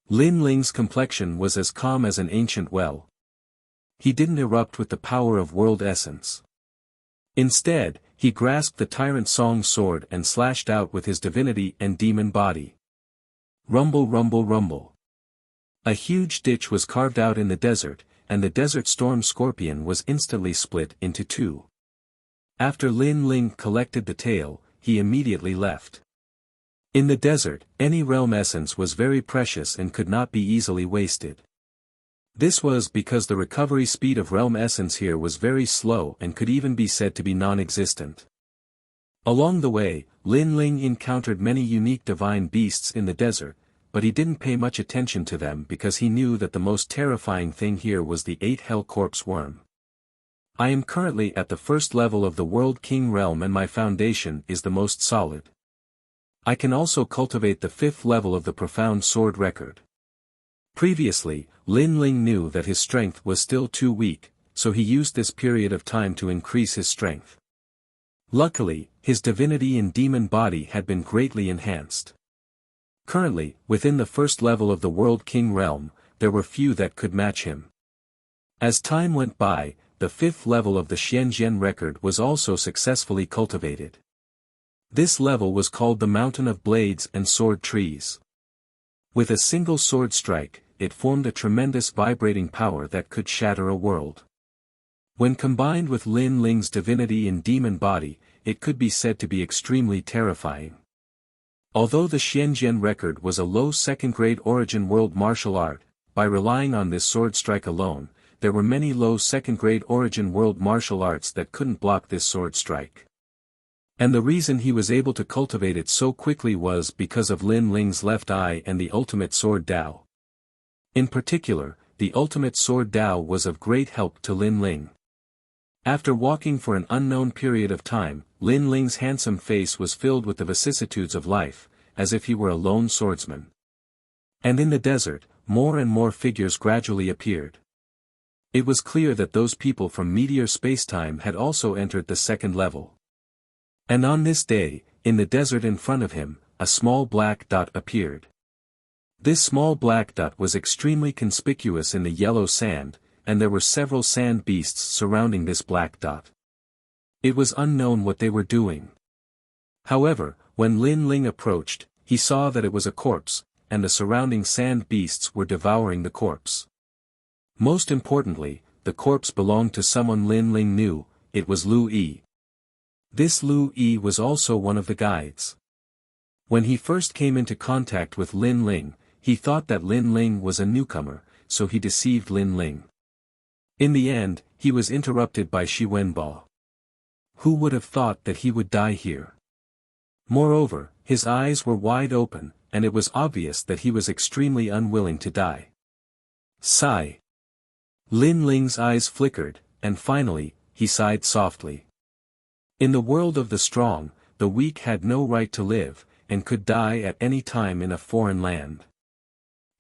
Lin Ling's complexion was as calm as an ancient well. He didn't erupt with the power of world essence. Instead, he grasped the Tyrant Song sword and slashed out with his divinity and demon body. Rumble, rumble, rumble. A huge ditch was carved out in the desert, and the desert storm scorpion was instantly split into 2. After Lin Ling collected the tail, he immediately left. In the desert, any realm essence was very precious and could not be easily wasted. This was because the recovery speed of realm essence here was very slow and could even be said to be non-existent. Along the way, Lin Ling encountered many unique divine beasts in the desert, but he didn't pay much attention to them because he knew that the most terrifying thing here was the 8 Hell Corpse worm. I am currently at the first level of the World King realm and my foundation is the most solid. I can also cultivate the 5th level of the Profound Sword Record. Previously, Lin Ling knew that his strength was still too weak, so he used this period of time to increase his strength. Luckily, his divinity and demon body had been greatly enhanced. Currently, within the first level of the World King realm, there were few that could match him. As time went by, the 5th level of the Xianjian record was also successfully cultivated. This level was called the Mountain of Blades and Sword Trees. With a single sword strike, it formed a tremendous vibrating power that could shatter a world. When combined with Lin Ling's divinity and demon body, it could be said to be extremely terrifying. Although the Xianjian record was a low second-grade origin world martial art, by relying on this sword strike alone, there were many low second-grade origin world martial arts that couldn't block this sword strike. And the reason he was able to cultivate it so quickly was because of Lin Ling's left eye and the ultimate sword Dao. In particular, the ultimate sword Dao was of great help to Lin Ling. After walking for an unknown period of time, Lin Ling's handsome face was filled with the vicissitudes of life, as if he were a lone swordsman. And in the desert, more and more figures gradually appeared. It was clear that those people from Meteor Spacetime had also entered the 2nd level. And on this day, in the desert in front of him, a small black dot appeared. This small black dot was extremely conspicuous in the yellow sand, and there were several sand beasts surrounding this black dot. It was unknown what they were doing. However, when Lin Ling approached, he saw that it was a corpse, and the surrounding sand beasts were devouring the corpse. Most importantly, the corpse belonged to someone Lin Ling knew, it was Lu Yi. This Lu Yi was also one of the guides. When he first came into contact with Lin Ling, he thought that Lin Ling was a newcomer, so he deceived Lin Ling. In the end, he was interrupted by Shi Wenbo. Who would have thought that he would die here? Moreover, his eyes were wide open, and it was obvious that he was extremely unwilling to die. Sigh. Lin Ling's eyes flickered, and finally, he sighed softly. In the world of the strong, the weak had no right to live, and could die at any time in a foreign land.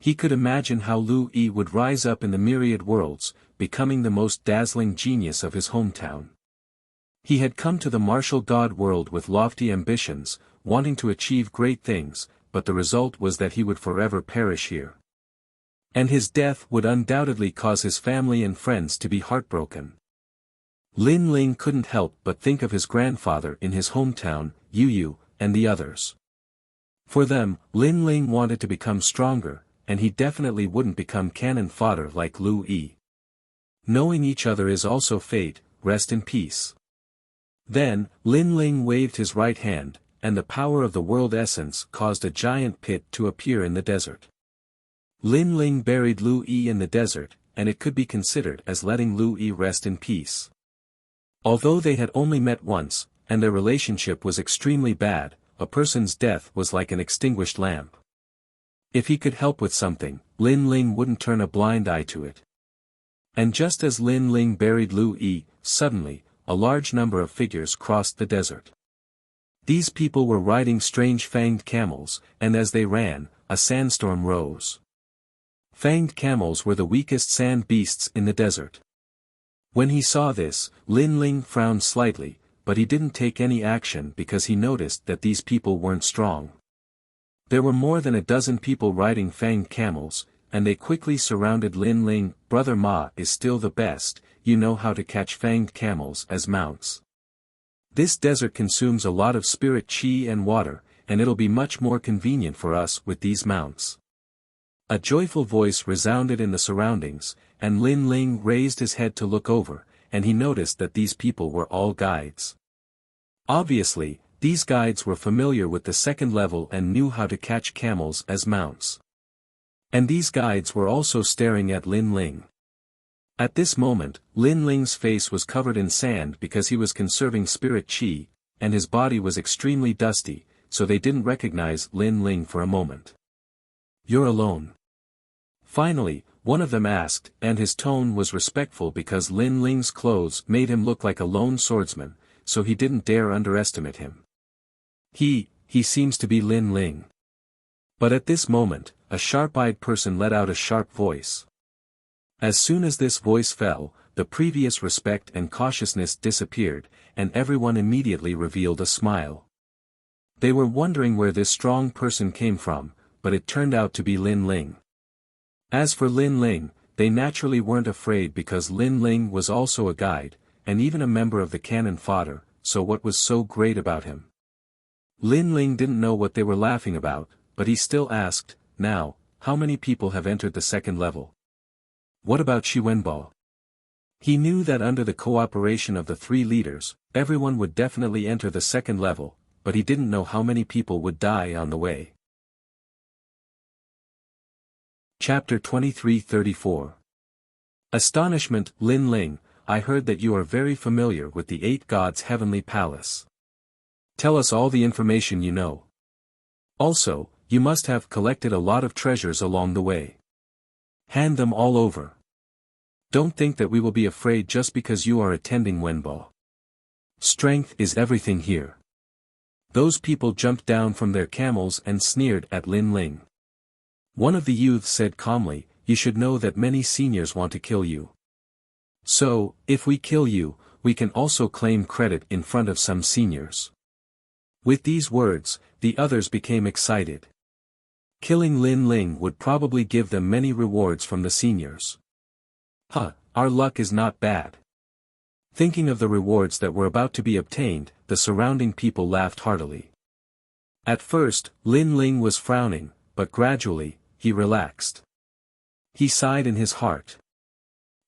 He could imagine how Lu Yi would rise up in the myriad worlds, becoming the most dazzling genius of his hometown. He had come to the martial god world with lofty ambitions, wanting to achieve great things, but the result was that he would forever perish here. And his death would undoubtedly cause his family and friends to be heartbroken. Lin Ling couldn't help but think of his grandfather in his hometown, Yu Yu, and the others. For them, Lin Ling wanted to become stronger, and he definitely wouldn't become cannon fodder like Lu Yi. Knowing each other is also fate, rest in peace. Then, Lin Ling waved his right hand, and the power of the world essence caused a giant pit to appear in the desert. Lin Ling buried Lu Yi in the desert, and it could be considered as letting Lu Yi rest in peace. Although they had only met once, and their relationship was extremely bad, a person's death was like an extinguished lamp. If he could help with something, Lin Ling wouldn't turn a blind eye to it. And just as Lin Ling buried Lu Yi, suddenly, a large number of figures crossed the desert. These people were riding strange fanged camels, and as they ran, a sandstorm rose. Fanged camels were the weakest sand beasts in the desert. When he saw this, Lin Ling frowned slightly, but he didn't take any action because he noticed that these people weren't strong. There were more than a dozen people riding fanged camels, and they quickly surrounded Lin Ling. Brother Ma is still the best, you know how to catch fanged camels as mounts. This desert consumes a lot of spirit chi and water, and it'll be much more convenient for us with these mounts. A joyful voice resounded in the surroundings, and Lin Ling raised his head to look over, and he noticed that these people were all guides. Obviously, these guides were familiar with the 2nd level and knew how to catch camels as mounts. And these guides were also staring at Lin Ling. At this moment, Lin Ling's face was covered in sand because he was conserving spirit qi, and his body was extremely dusty, so they didn't recognize Lin Ling for a moment. "You're alone?" Finally, one of them asked, and his tone was respectful because Lin Ling's clothes made him look like a lone swordsman, so he didn't dare underestimate him. He seems to be Lin Ling. But at this moment, a sharp-eyed person let out a sharp voice. As soon as this voice fell, the previous respect and cautiousness disappeared, and everyone immediately revealed a smile. They were wondering where this strong person came from, but it turned out to be Lin Ling. As for Lin Ling, they naturally weren't afraid because Lin Ling was also a guide, and even a member of the cannon fodder, so what was so great about him? Lin Ling didn't know what they were laughing about, but he still asked, "Now, how many people have entered the second level? What about Shi Wenbo?" He knew that under the cooperation of the three leaders, everyone would definitely enter the second level, but he didn't know how many people would die on the way. Chapter 23-34. Astonishment. Lin Ling, I heard that you are very familiar with the 8 gods' heavenly palace. Tell us all the information you know. Also, you must have collected a lot of treasures along the way. Hand them all over. Don't think that we will be afraid just because you are attending Wenbo. Strength is everything here. Those people jumped down from their camels and sneered at Lin Ling. One of the youths said calmly, "You should know that many seniors want to kill you. So, if we kill you, we can also claim credit in front of some seniors." With these words, the others became excited. Killing Lin Ling would probably give them many rewards from the seniors. Our luck is not bad. Thinking of the rewards that were about to be obtained, the surrounding people laughed heartily. At first, Lin Ling was frowning, but gradually, he relaxed. He sighed in his heart.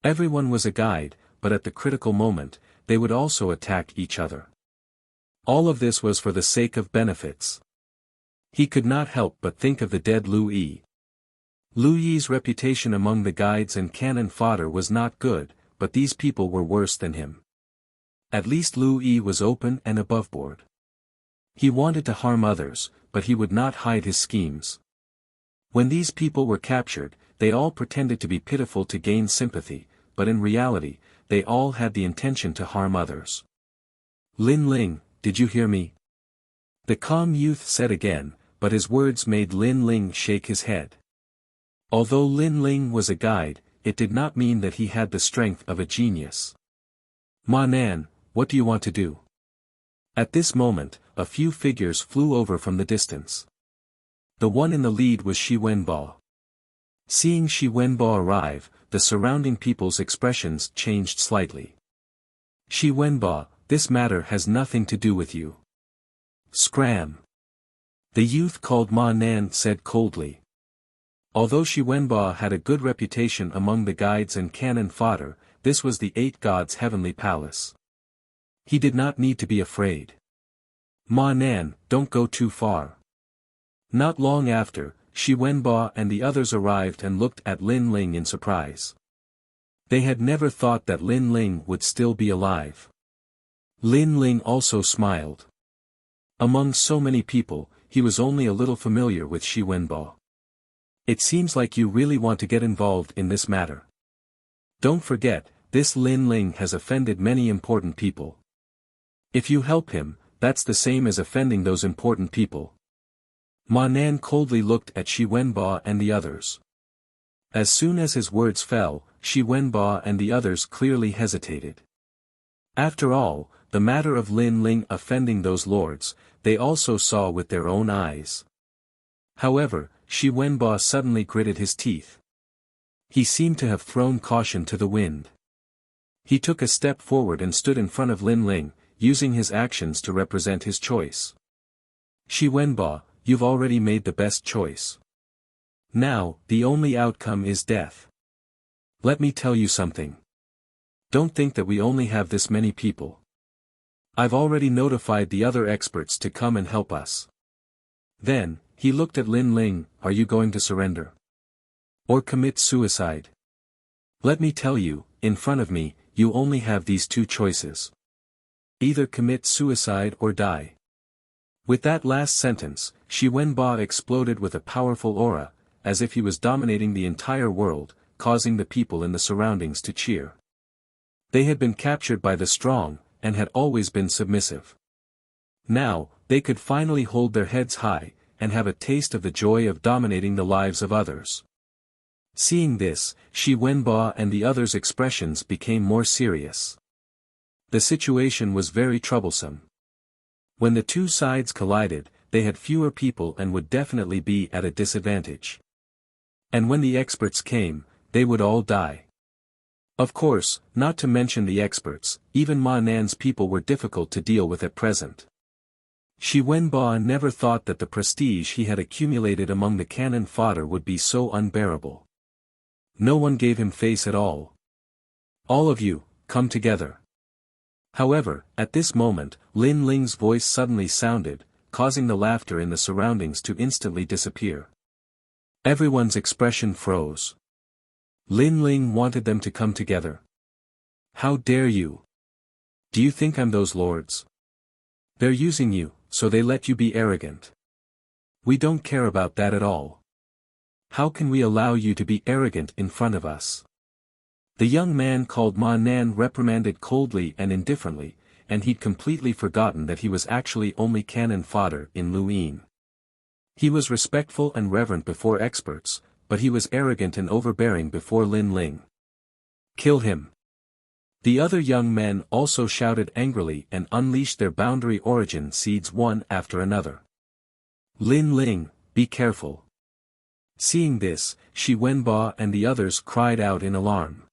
Everyone was a guide, but at the critical moment, they would also attack each other. All of this was for the sake of benefits. He could not help but think of the dead Lu Yi. Lu Yi's reputation among the guides and cannon fodder was not good, but these people were worse than him. At least Lu Yi was open and aboveboard. He wanted to harm others, but he would not hide his schemes. When these people were captured, they all pretended to be pitiful to gain sympathy, but in reality, they all had the intention to harm others. "Lin Ling, did you hear me?" The calm youth said again, but his words made Lin Ling shake his head. Although Lin Ling was a guide, it did not mean that he had the strength of a genius. "Ma Nan, what do you want to do?" At this moment, a few figures flew over from the distance. The one in the lead was Shi Wenbo. Seeing Shi Wenbo arrive, the surrounding people's expressions changed slightly. "Shi Wenbo, this matter has nothing to do with you." "Scram!" The youth called Ma Nan said coldly. Although Shi Wenbo had a good reputation among the guides and cannon fodder, this was the 8 gods' heavenly palace. He did not need to be afraid. "Ma Nan, don't go too far." Not long after, Shi Wenbo and the others arrived and looked at Lin Ling in surprise. They had never thought that Lin Ling would still be alive. Lin Ling also smiled. Among so many people, he was only a little familiar with Shi Wenbo. "It seems like you really want to get involved in this matter. Don't forget, this Lin Ling has offended many important people. If you help him, that's the same as offending those important people." Ma Nan coldly looked at Shi Wenbo and the others. As soon as his words fell, Shi Wenbo and the others clearly hesitated. After all, the matter of Lin Ling offending those lords, they also saw with their own eyes. However, Shi Wenbo suddenly gritted his teeth. He seemed to have thrown caution to the wind. He took a step forward and stood in front of Lin Ling, using his actions to represent his choice. "Shi Wenbo, you've already made the best choice. Now, the only outcome is death. Let me tell you something. Don't think that we only have this many people. I've already notified the other experts to come and help us." Then, he looked at Lin Ling, "Are you going to surrender?" Or commit suicide. Let me tell you, in front of me, you only have these two choices. Either commit suicide or die. With that last sentence, Shi Wenba exploded with a powerful aura, as if he was dominating the entire world, causing the people in the surroundings to cheer. They had been captured by the strong, and had always been submissive. Now, they could finally hold their heads high, and have a taste of the joy of dominating the lives of others. Seeing this, Shi Wenba and the others' expressions became more serious. The situation was very troublesome. When the two sides collided, they had fewer people and would definitely be at a disadvantage. And when the experts came, they would all die. Of course, not to mention the experts, even Ma Nan's people were difficult to deal with at present. Shi Wenba never thought that the prestige he had accumulated among the cannon fodder would be so unbearable. No one gave him face at all. All of you, come together. However, at this moment, Lin Ling's voice suddenly sounded, causing the laughter in the surroundings to instantly disappear. Everyone's expression froze. Lin Ling wanted them to come together. How dare you? Do you think I'm those lords? They're using you, so they let you be arrogant. We don't care about that at all. How can we allow you to be arrogant in front of us? The young man called Ma Nan reprimanded coldly and indifferently, and he'd completely forgotten that he was actually only cannon fodder in Luyin. He was respectful and reverent before experts, but he was arrogant and overbearing before Lin Ling. Kill him. The other young men also shouted angrily and unleashed their boundary origin seeds one after another. Lin Ling, be careful. Seeing this, Shi Wenba and the others cried out in alarm.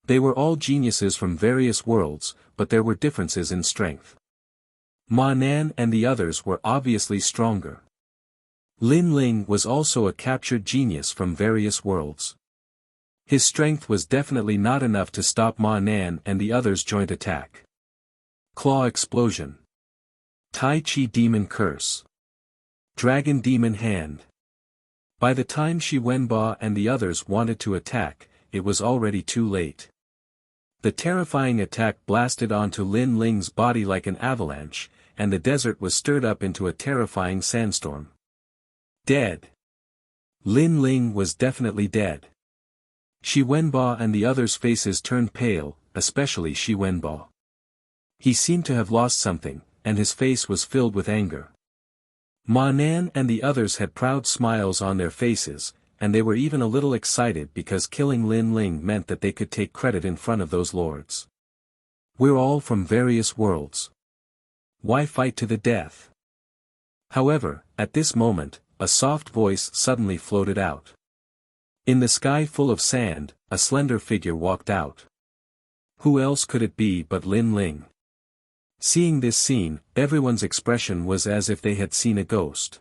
They were all geniuses from various worlds, but there were differences in strength. Ma Nan and the others were obviously stronger. Lin Ling was also a captured genius from various worlds. His strength was definitely not enough to stop Ma Nan and the others' joint attack. Claw Explosion. Tai Chi Demon Curse. Dragon Demon Hand. By the time Shi Wenba and the others wanted to attack, it was already too late. The terrifying attack blasted onto Lin Ling's body like an avalanche, and the desert was stirred up into a terrifying sandstorm. Dead. Lin Ling was definitely dead. Shi Wenba and the others' faces turned pale, especially Shi Wenba. He seemed to have lost something, and his face was filled with anger. Ma Nan and the others had proud smiles on their faces, and they were even a little excited because killing Lin Ling meant that they could take credit in front of those lords. We're all from various worlds. Why fight to the death? However, at this moment, a soft voice suddenly floated out. In the sky full of sand, a slender figure walked out. Who else could it be but Lin Ling? Seeing this scene, everyone's expression was as if they had seen a ghost.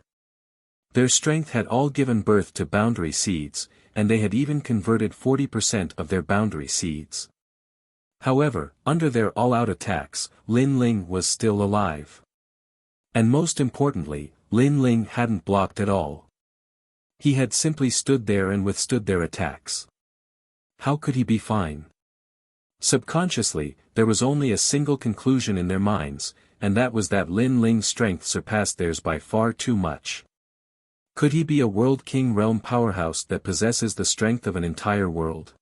Their strength had all given birth to boundary seeds, and they had even converted 40% of their boundary seeds. However, under their all-out attacks, Lin Ling was still alive. And most importantly, Lin Ling hadn't blocked at all. He had simply stood there and withstood their attacks. How could he be fine? Subconsciously, there was only a single conclusion in their minds, and that was that Lin Ling's strength surpassed theirs by far too much. Could he be a World King realm powerhouse that possesses the strength of an entire world?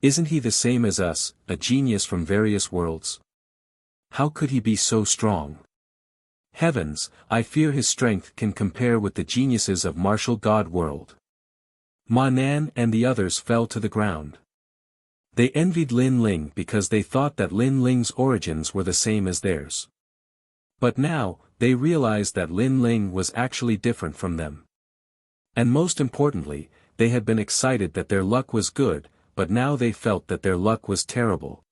Isn't he the same as us, a genius from various worlds? How could he be so strong? Heavens, I fear his strength can compare with the geniuses of martial god world. Ma Nan and the others fell to the ground. They envied Lin Ling because they thought that Lin Ling's origins were the same as theirs. But now, they realized that Lin Ling was actually different from them. And most importantly, they had been excited that their luck was good, but now they felt that their luck was terrible.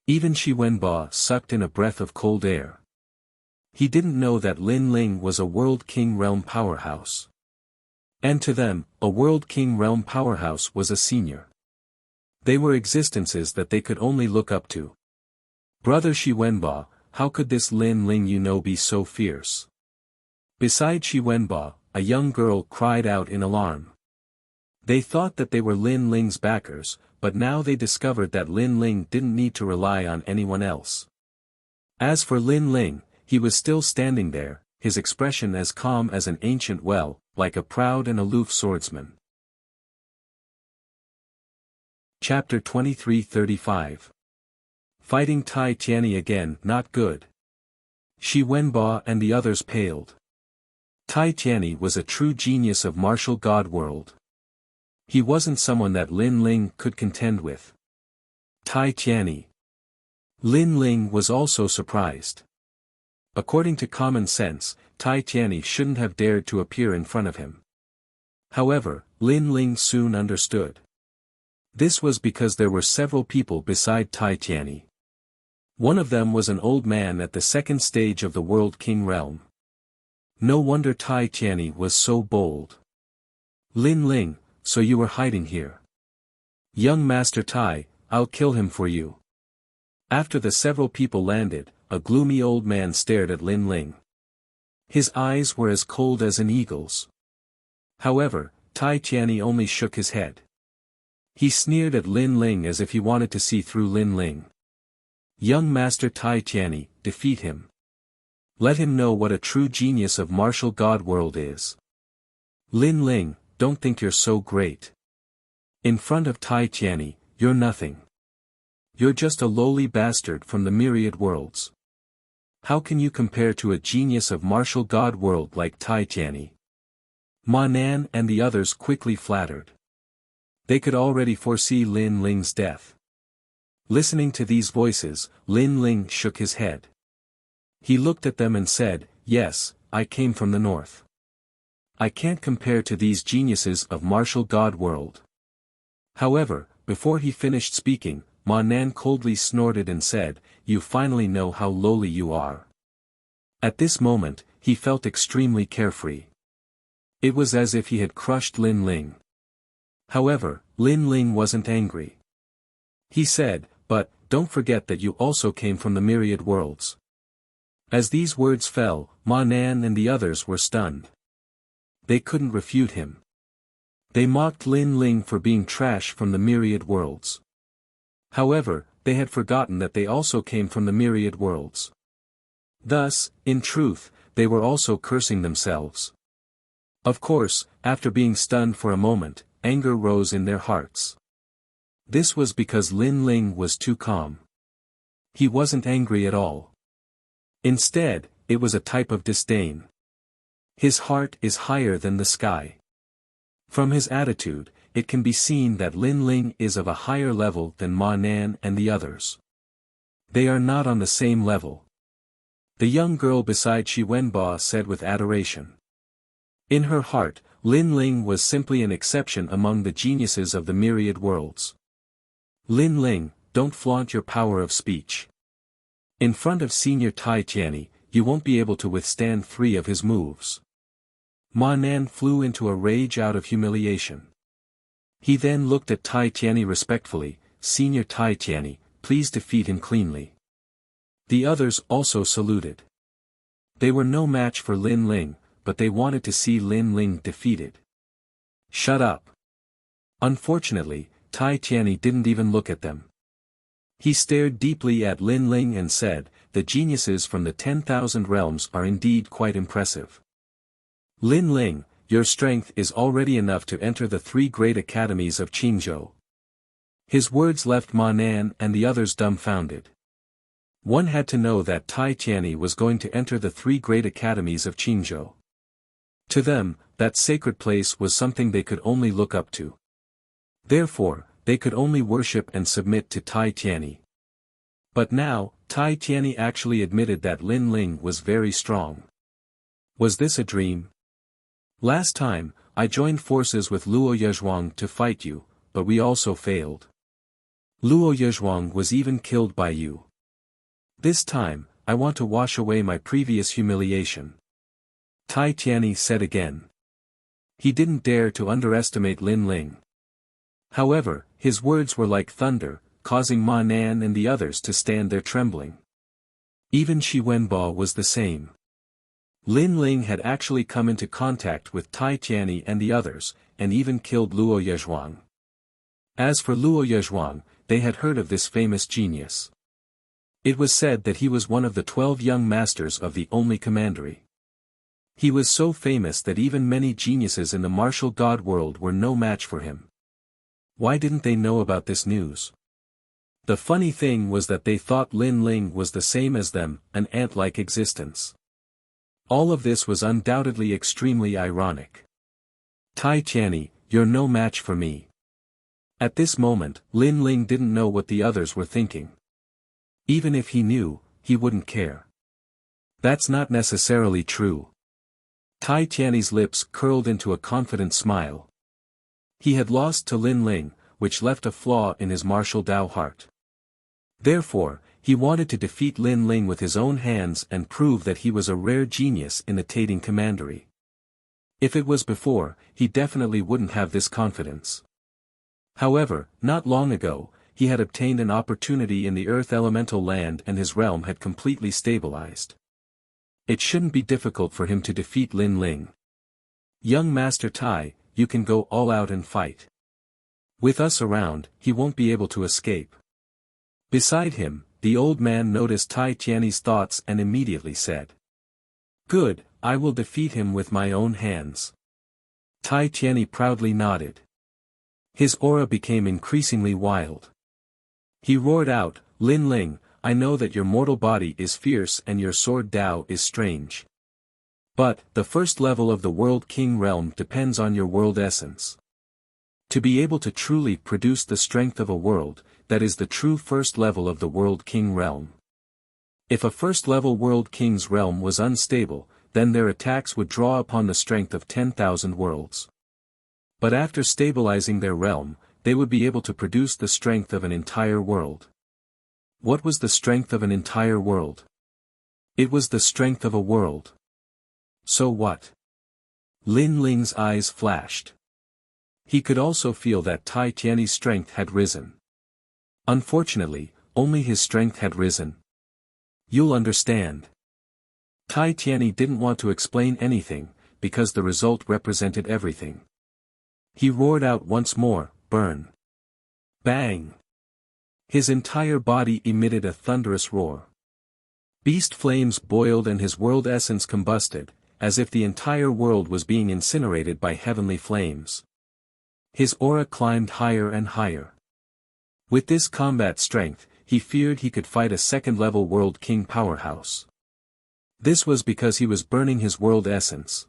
Even Shi Wenba sucked in a breath of cold air. He didn't know that Lin Ling was a World King realm powerhouse. And to them, a World King realm powerhouse was a senior. They were existences that they could only look up to. Brother Shi Wenba, how could this Lin Ling be so fierce? Beside Shi Wenba, a young girl cried out in alarm. They thought that they were Lin Ling's backers, but now they discovered that Lin Ling didn't need to rely on anyone else. As for Lin Ling, he was still standing there, his expression as calm as an ancient well, like a proud and aloof swordsman. Chapter 23:35. Fighting Tai Tianyi again, not good. Shi Wenbo and the others paled. Tai Tianyi was a true genius of martial god world. He wasn't someone that Lin Ling could contend with. Tai Tianyi. Lin Ling was also surprised. According to common sense, Tai Tianyi shouldn't have dared to appear in front of him. However, Lin Ling soon understood. This was because there were several people beside Tai Tianyi. One of them was an old man at the second stage of the World King realm. No wonder Tai Tianyi was so bold. Lin Ling, so you were hiding here. Young Master Tai, I'll kill him for you. After the several people landed, a gloomy old man stared at Lin Ling. His eyes were as cold as an eagle's. However, Tai Tianyi only shook his head. He sneered at Lin Ling as if he wanted to see through Lin Ling. Young Master Tai Tianyi, defeat him. Let him know what a true genius of martial god world is. Lin Ling, don't think you're so great. In front of Tai Tianyi, you're nothing. You're just a lowly bastard from the myriad worlds. How can you compare to a genius of martial god world like Tai Tianyi? Ma Nan and the others quickly flattered. They could already foresee Lin Ling's death. Listening to these voices, Lin Ling shook his head. He looked at them and said, yes, I came from the north. I can't compare to these geniuses of martial god world. However, before he finished speaking, Ma Nan coldly snorted and said, you finally know how lowly you are. At this moment, he felt extremely carefree. It was as if he had crushed Lin Ling. However, Lin Ling wasn't angry. He said, but, don't forget that you also came from the myriad worlds. As these words fell, Ma Nan and the others were stunned. They couldn't refute him. They mocked Lin Ling for being trash from the myriad worlds. However, they had forgotten that they also came from the myriad worlds. Thus, in truth, they were also cursing themselves. Of course, after being stunned for a moment, anger rose in their hearts. This was because Lin Ling was too calm. He wasn't angry at all. Instead, it was a type of disdain. His heart is higher than the sky. From his attitude, it can be seen that Lin Ling is of a higher level than Ma Nan and the others. They are not on the same level. The young girl beside Shi Wenbo said with adoration. In her heart, Lin Ling was simply an exception among the geniuses of the myriad worlds. Lin Ling, don't flaunt your power of speech. In front of Senior Tai Tianyi, you won't be able to withstand 3 of his moves. Ma Nan flew into a rage out of humiliation. He then looked at Tai Tianyi respectfully, Senior Tai Tianyi, please defeat him cleanly. The others also saluted. They were no match for Lin Ling, but they wanted to see Lin Ling defeated. Shut up. Unfortunately, Tai Tianyi didn't even look at them. He stared deeply at Lin Ling and said, the geniuses from the 10,000 realms are indeed quite impressive. Lin Ling, your strength is already enough to enter the 3 great academies of Qingzhou. His words left Ma Nan and the others dumbfounded. One had to know that Tai Tianyi was going to enter the 3 great academies of Qingzhou. To them, that sacred place was something they could only look up to. Therefore, they could only worship and submit to Tai Tianyi. But now, Tai Tianyi actually admitted that Lin Ling was very strong. Was this a dream? Last time, I joined forces with Luo Yezhuang to fight you, but we also failed. Luo Yezhuang was even killed by you. This time, I want to wash away my previous humiliation. Tai Tianyi said again. He didn't dare to underestimate Lin Ling. However, his words were like thunder, causing Ma Nan and the others to stand there trembling. Even Shi Wenbo was the same. Lin Ling had actually come into contact with Tai Tianyi and the others, and even killed Luo Yezhuang. As for Luo Yezhuang, they had heard of this famous genius. It was said that he was one of the 12 young masters of the only commandery. He was so famous that even many geniuses in the martial god world were no match for him. Why didn't they know about this news? The funny thing was that they thought Lin Ling was the same as them, an ant-like existence. All of this was undoubtedly extremely ironic. Tai Tianyi, you're no match for me. At this moment, Lin Ling didn't know what the others were thinking. Even if he knew, he wouldn't care. That's not necessarily true. Tai Tianyi's lips curled into a confident smile. He had lost to Lin Ling, which left a flaw in his martial Dao heart. Therefore, he wanted to defeat Lin Ling with his own hands and prove that he was a rare genius in the Tating commandery. If it was before, he definitely wouldn't have this confidence. However, not long ago, he had obtained an opportunity in the earth elemental land and his realm had completely stabilized. It shouldn't be difficult for him to defeat Lin Ling. Young Master Tai, you can go all out and fight. With us around, he won't be able to escape. Beside him, the old man noticed Tai Tianyi's thoughts and immediately said. Good, I will defeat him with my own hands. Tai Tianyi proudly nodded. His aura became increasingly wild. He roared out, Lin Ling, I know that your mortal body is fierce and your sword Dao is strange. But, the first level of the World King realm depends on your world essence. To be able to truly produce the strength of a world, that is the true first level of the World King realm. If a first level World King's realm was unstable, then their attacks would draw upon the strength of 10,000 worlds. But after stabilizing their realm, they would be able to produce the strength of an entire world. What was the strength of an entire world? It was the strength of a world. So what? Lin Ling's eyes flashed. He could also feel that Tai Tianyi's strength had risen. Unfortunately, only his strength had risen. You'll understand. Tai Tianyi didn't want to explain anything, because the result represented everything. He roared out once more, burn. Bang! His entire body emitted a thunderous roar. Beast flames boiled and his world essence combusted, as if the entire world was being incinerated by heavenly flames. His aura climbed higher and higher. With this combat strength, he feared he could fight a second-level World King powerhouse. This was because he was burning his world essence.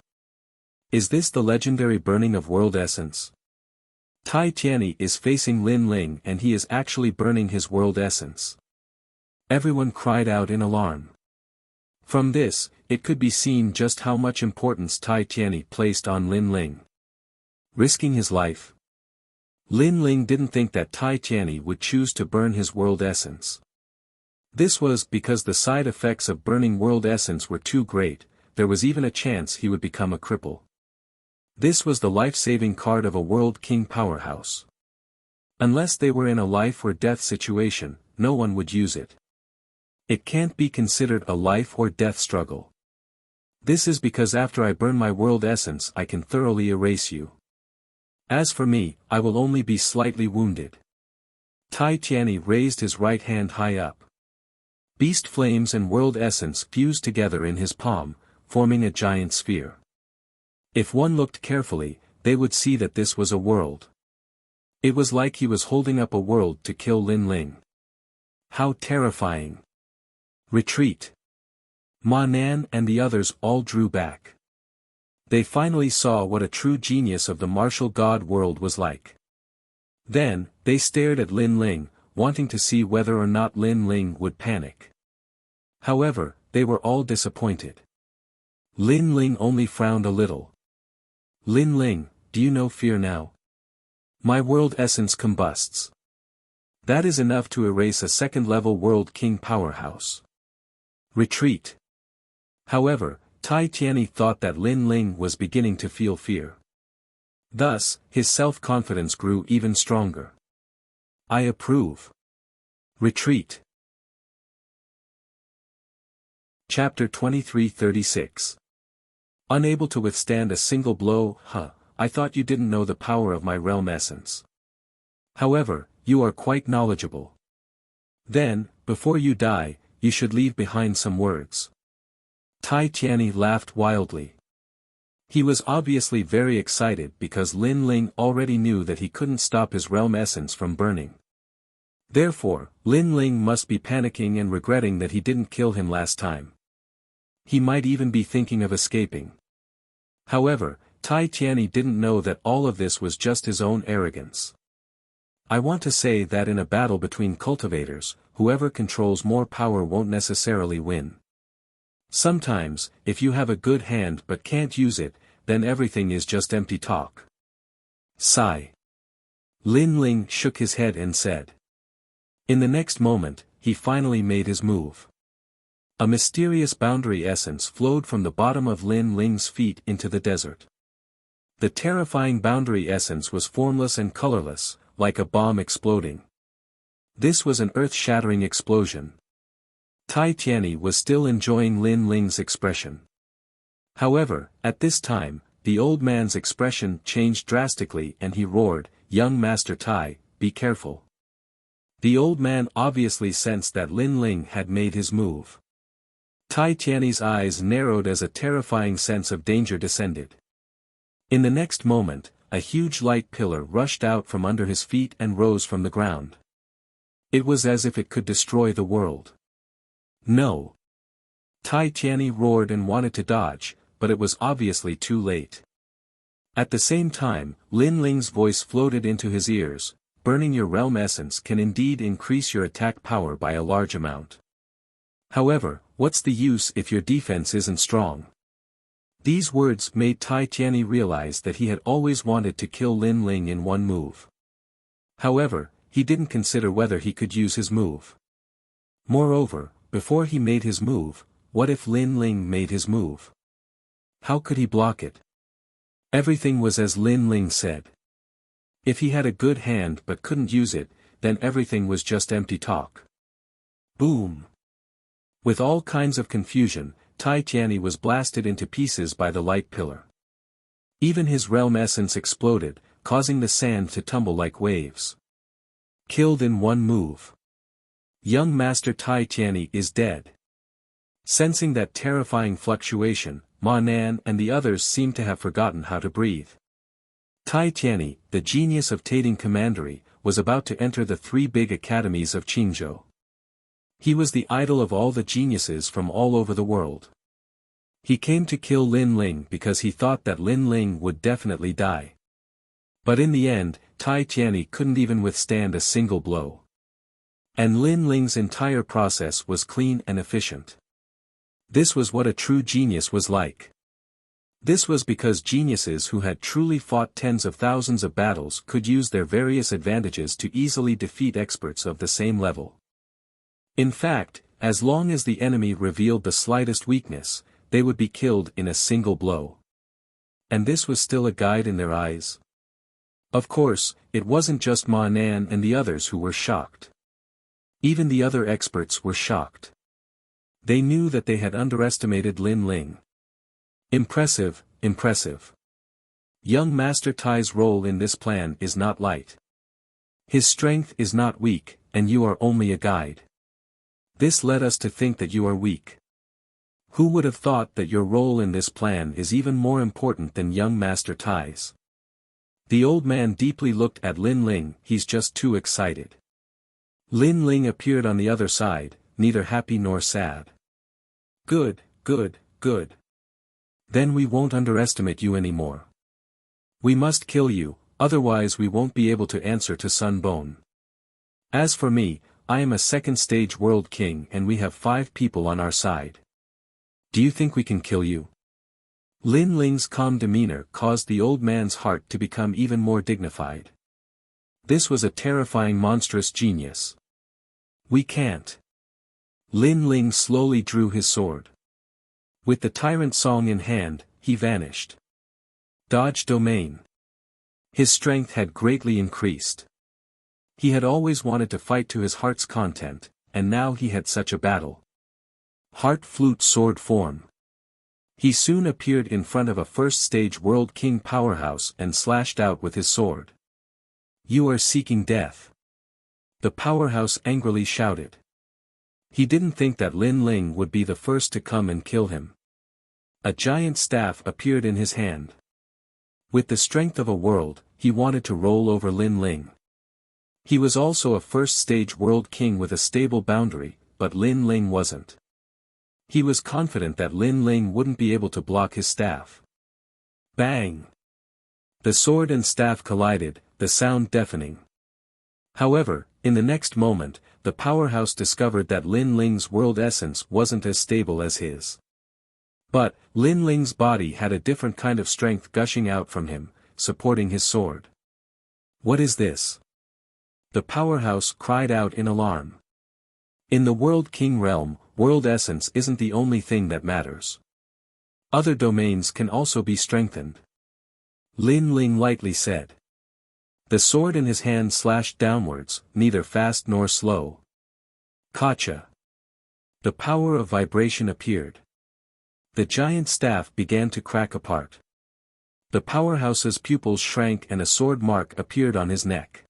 Is this the legendary burning of world essence? Tai Tianyi is facing Lin Ling and he is actually burning his world essence. Everyone cried out in alarm. From this, it could be seen just how much importance Tai Tianyi placed on Lin Ling. Risking his life? Lin Ling didn't think that Tai Tianyi would choose to burn his world essence. This was because the side effects of burning world essence were too great, there was even a chance he would become a cripple. This was the life-saving card of a World King powerhouse. Unless they were in a life or death situation, no one would use it. It can't be considered a life or death struggle. This is because after I burn my world essence I can thoroughly erase you. As for me, I will only be slightly wounded. Tai Tianyi raised his right hand high up. Beast flames and world essence fused together in his palm, forming a giant sphere. If one looked carefully, they would see that this was a world. It was like he was holding up a world to kill Lin Ling. How terrifying! Retreat! Ma Nan and the others all drew back. They finally saw what a true genius of the martial god world was like. Then, they stared at Lin Ling, wanting to see whether or not Lin Ling would panic. However, they were all disappointed. Lin Ling only frowned a little. Lin Ling, do you know fear now? My world essence combusts. That is enough to erase a second-level World King powerhouse. Retreat. However, Tai Tianyi thought that Lin Ling was beginning to feel fear. Thus, his self-confidence grew even stronger. I approve. Retreat. Chapter 2336. Unable to withstand a single blow, I thought you didn't know the power of my realm essence. However, you are quite knowledgeable. Then, before you die, you should leave behind some words." Tai Tianyi laughed wildly. He was obviously very excited because Lin Ling already knew that he couldn't stop his realm essence from burning. Therefore, Lin Ling must be panicking and regretting that he didn't kill him last time. He might even be thinking of escaping. However, Tai Tianyi didn't know that all of this was just his own arrogance. I want to say that in a battle between cultivators, whoever controls more power won't necessarily win. Sometimes, if you have a good hand but can't use it, then everything is just empty talk. Sigh. Lin Ling shook his head and said. In the next moment, he finally made his move. A mysterious boundary essence flowed from the bottom of Lin Ling's feet into the desert. The terrifying boundary essence was formless and colorless, like a bomb exploding. This was an earth-shattering explosion. Tai Tianyi was still enjoying Lin Ling's expression. However, at this time, the old man's expression changed drastically and he roared, "Young Master Tai, be careful." The old man obviously sensed that Lin Ling had made his move. Tai Tianyi's eyes narrowed as a terrifying sense of danger descended. In the next moment, a huge light pillar rushed out from under his feet and rose from the ground. It was as if it could destroy the world. No! Tai Tianyi roared and wanted to dodge, but it was obviously too late. At the same time, Lin Ling's voice floated into his ears, "Burning your realm essence can indeed increase your attack power by a large amount. However, what's the use if your defense isn't strong?" These words made Tai Tianyi realize that he had always wanted to kill Lin Ling in one move. However, he didn't consider whether he could use his move. Moreover, before he made his move, what if Lin Ling made his move? How could he block it? Everything was as Lin Ling said. If he had a good hand but couldn't use it, then everything was just empty talk. Boom! With all kinds of confusion, Tai Tianyi was blasted into pieces by the light pillar. Even his realm essence exploded, causing the sand to tumble like waves. Killed in one move. Young Master Tai Tianyi is dead. Sensing that terrifying fluctuation, Ma Nan and the others seemed to have forgotten how to breathe. Tai Tianyi, the genius of Taiding Commandery, was about to enter the 3 big academies of Qingzhou. He was the idol of all the geniuses from all over the world. He came to kill Lin Ling because he thought that Lin Ling would definitely die. But in the end, Tai Tianyi couldn't even withstand a single blow. And Lin Ling's entire process was clean and efficient. This was what a true genius was like. This was because geniuses who had truly fought tens of thousands of battles could use their various advantages to easily defeat experts of the same level. In fact, as long as the enemy revealed the slightest weakness, they would be killed in a single blow. And this was still a guide in their eyes. Of course, it wasn't just Ma Nan and the others who were shocked. Even the other experts were shocked. They knew that they had underestimated Lin Ling. Impressive, impressive. Young Master Tai's role in this plan is not light. His strength is not weak, and you are only a guide. This led us to think that you are weak. Who would have thought that your role in this plan is even more important than young Master Tai's? The old man deeply looked at Lin Ling. He's just too excited. Lin Ling appeared on the other side, neither happy nor sad. Good, good, good. Then we won't underestimate you anymore. We must kill you, otherwise we won't be able to answer to Sun Bone. As for me, I am a second-stage world king and we have 5 people on our side. Do you think we can kill you? Lin Ling's calm demeanor caused the old man's heart to become even more dignified. This was a terrifying monstrous genius. We can't. Lin Ling slowly drew his sword. With the tyrant song in hand, he vanished. Dodge domain. His strength had greatly increased. He had always wanted to fight to his heart's content, and now he had such a battle. Heart flute sword form. He soon appeared in front of a first-stage World King powerhouse and slashed out with his sword. "You are seeking death," the powerhouse angrily shouted. He didn't think that Lin Ling would be the first to come and kill him. A giant staff appeared in his hand. With the strength of a world, he wanted to roll over Lin Ling. He was also a first-stage World King with a stable boundary, but Lin Ling wasn't. He was confident that Lin Ling wouldn't be able to block his staff. Bang! The sword and staff collided, the sound deafening. However, in the next moment, the powerhouse discovered that Lin Ling's world essence wasn't as stable as his. But, Lin Ling's body had a different kind of strength gushing out from him, supporting his sword. "What is this?" the powerhouse cried out in alarm. In the World King realm, world essence isn't the only thing that matters. Other domains can also be strengthened. Lin Ling lightly said. The sword in his hand slashed downwards, neither fast nor slow. Gotcha! The power of vibration appeared. The giant staff began to crack apart. The powerhouse's pupils shrank and a sword mark appeared on his neck.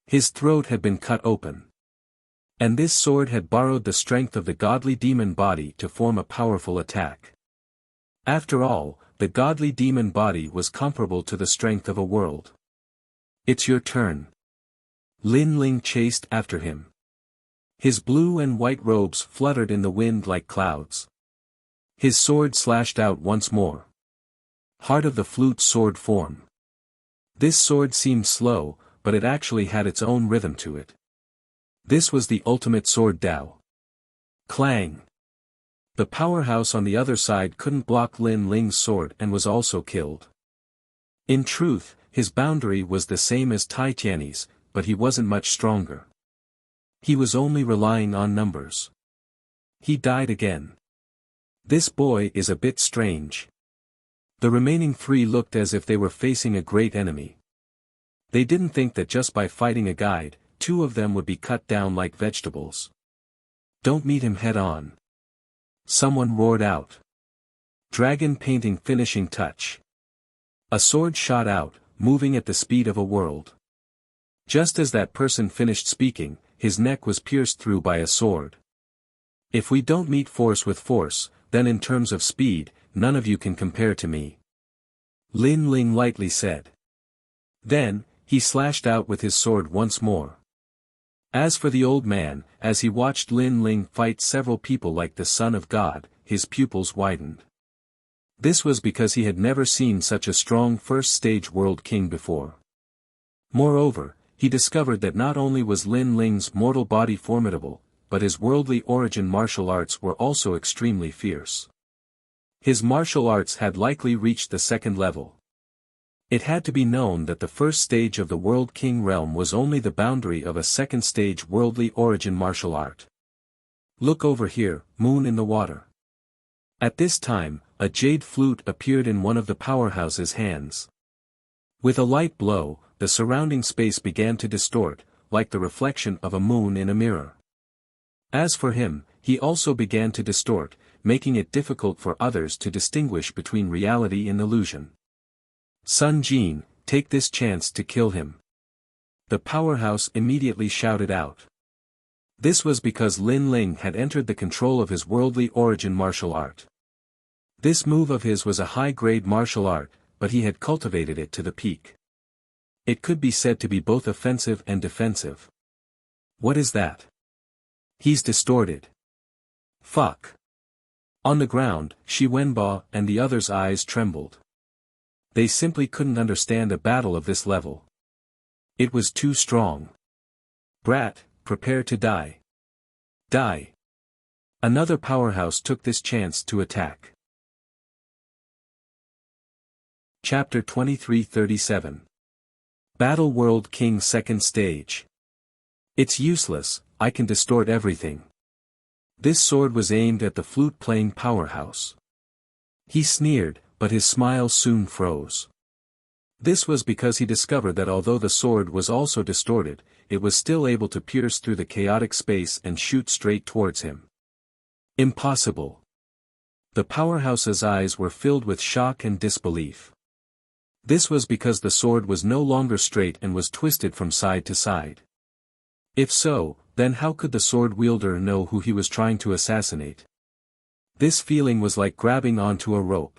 His throat had been cut open. And this sword had borrowed the strength of the godly demon body to form a powerful attack. After all, the godly demon body was comparable to the strength of a world. "It's your turn." Lin Ling chased after him. His blue and white robes fluttered in the wind like clouds. His sword slashed out once more. Heart of the flute sword form. This sword seemed slow, but it actually had its own rhythm to it. This was the ultimate sword Dao. Clang! The powerhouse on the other side couldn't block Lin Ling's sword and was also killed. In truth, his boundary was the same as Tai Tianyi's, but he wasn't much stronger. He was only relying on numbers. He died again. This boy is a bit strange. The remaining three looked as if they were facing a great enemy. They didn't think that just by fighting a guide, two of them would be cut down like vegetables. "Don't meet him head-on," someone roared out. Dragon painting finishing touch. A sword shot out, moving at the speed of a world. Just as that person finished speaking, his neck was pierced through by a sword. "If we don't meet force with force, then in terms of speed, none of you can compare to me," Lin Ling lightly said. Then, he slashed out with his sword once more. As for the old man, as he watched Lin Ling fight several people like the Son of God, his pupils widened. This was because he had never seen such a strong first-stage World King before. Moreover, he discovered that not only was Lin Ling's mortal body formidable, but his worldly origin martial arts were also extremely fierce. His martial arts had likely reached the second level. It had to be known that the first stage of the World King realm was only the boundary of a second stage worldly origin martial art. "Look over here, moon in the water." At this time, a jade flute appeared in one of the powerhouse's hands. With a light blow, the surrounding space began to distort, like the reflection of a moon in a mirror. As for him, he also began to distort, making it difficult for others to distinguish between reality and illusion. "Sun Jin, take this chance to kill him." The powerhouse immediately shouted out. This was because Lin Ling had entered the control of his worldly origin martial art. This move of his was a high-grade martial art, but he had cultivated it to the peak. It could be said to be both offensive and defensive. "What is that?" "He's distorted." "Fuck." On the ground, Shi Wenba and the others' eyes trembled. They simply couldn't understand a battle of this level. It was too strong. "Brat, prepare to die." "Die." Another powerhouse took this chance to attack. Chapter 2337. Battle World King Second Stage. "It's useless, I can distort everything." This sword was aimed at the flute-playing powerhouse. He sneered, but his smile soon froze. This was because he discovered that although the sword was also distorted, it was still able to pierce through the chaotic space and shoot straight towards him. "Impossible." The powerhouse's eyes were filled with shock and disbelief. This was because the sword was no longer straight and was twisted from side to side. If so, then how could the sword wielder know who he was trying to assassinate? This feeling was like grabbing onto a rope.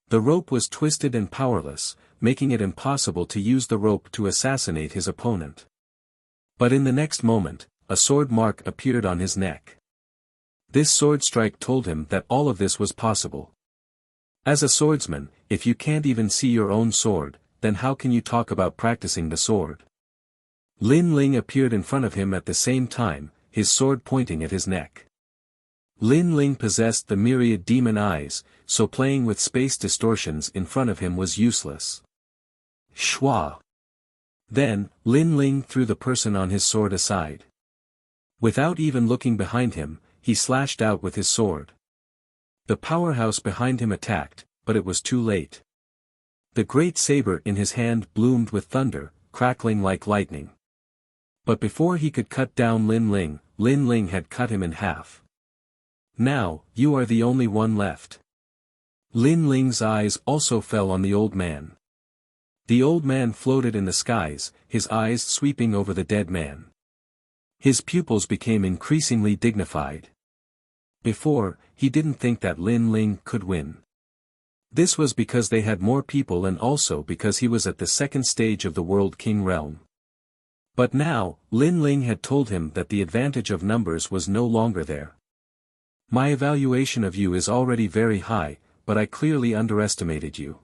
The rope was twisted and powerless, making it impossible to use the rope to assassinate his opponent. But in the next moment, a sword mark appeared on his neck. This sword strike told him that all of this was possible. As a swordsman, if you can't even see your own sword, then how can you talk about practicing the sword? Lin Ling appeared in front of him at the same time, his sword pointing at his neck. Lin Ling possessed the myriad demon eyes, so playing with space distortions in front of him was useless. Shwa! Then, Lin Ling threw the person on his sword aside. Without even looking behind him, he slashed out with his sword. The powerhouse behind him attacked, but it was too late. The great saber in his hand bloomed with thunder, crackling like lightning. But before he could cut down Lin Ling had cut him in half. Now, you are the only one left. Lin Ling's eyes also fell on the old man. The old man floated in the skies, his eyes sweeping over the dead man. His pupils became increasingly dignified. Before, he didn't think that Lin Ling could win. This was because they had more people and also because he was at the second stage of the World King realm. But now, Lin Ling had told him that the advantage of numbers was no longer there. My evaluation of you is already very high, but I clearly underestimated you.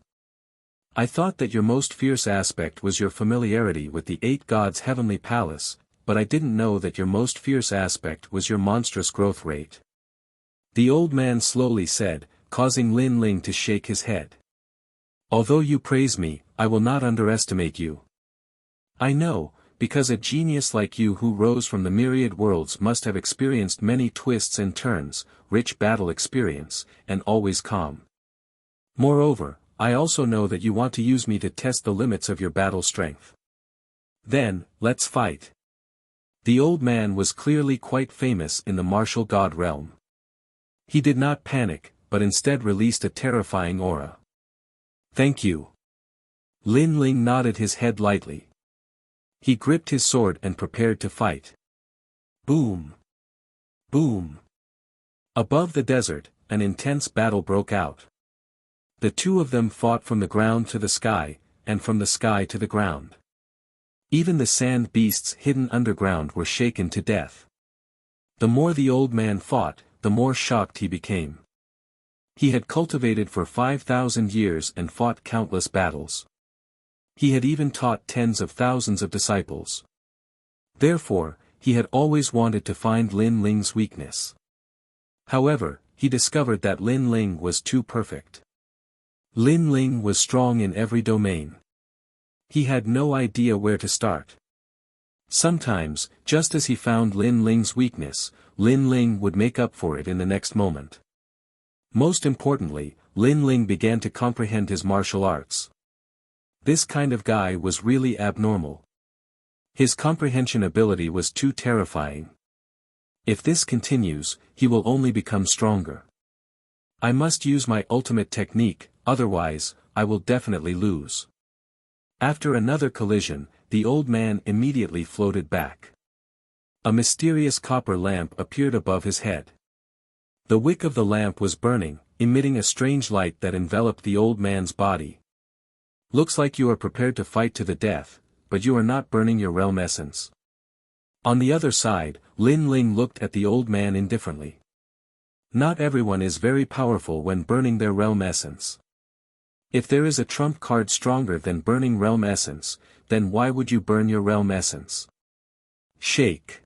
I thought that your most fierce aspect was your familiarity with the 8 gods' heavenly palace, but I didn't know that your most fierce aspect was your monstrous growth rate. The old man slowly said, causing Lin Ling to shake his head. Although you praise me, I will not underestimate you. I know, because a genius like you who rose from the myriad worlds must have experienced many twists and turns, rich battle experience, and always calm. Moreover, I also know that you want to use me to test the limits of your battle strength. Then, let's fight. The old man was clearly quite famous in the martial god realm. He did not panic, but instead released a terrifying aura. Thank you. Lin Ling nodded his head lightly. He gripped his sword and prepared to fight. Boom! Boom! Above the desert, an intense battle broke out. The two of them fought from the ground to the sky, and from the sky to the ground. Even the sand beasts hidden underground were shaken to death. The more the old man fought, the more shocked he became. He had cultivated for 5,000 years and fought countless battles. He had even taught tens of thousands of disciples. Therefore, he had always wanted to find Lin Ling's weakness. However, he discovered that Lin Ling was too perfect. Lin Ling was strong in every domain. He had no idea where to start. Sometimes, just as he found Lin Ling's weakness, Lin Ling would make up for it in the next moment. Most importantly, Lin Ling began to comprehend his martial arts. This kind of guy was really abnormal. His comprehension ability was too terrifying. If this continues, he will only become stronger. I must use my ultimate technique, otherwise, I will definitely lose. After another collision, the old man immediately floated back. A mysterious copper lamp appeared above his head. The wick of the lamp was burning, emitting a strange light that enveloped the old man's body. Looks like you are prepared to fight to the death, but you are not burning your realm essence. On the other side, Lin Ling looked at the old man indifferently. Not everyone is very powerful when burning their realm essence. If there is a trump card stronger than burning realm essence, then why would you burn your realm essence? Shake.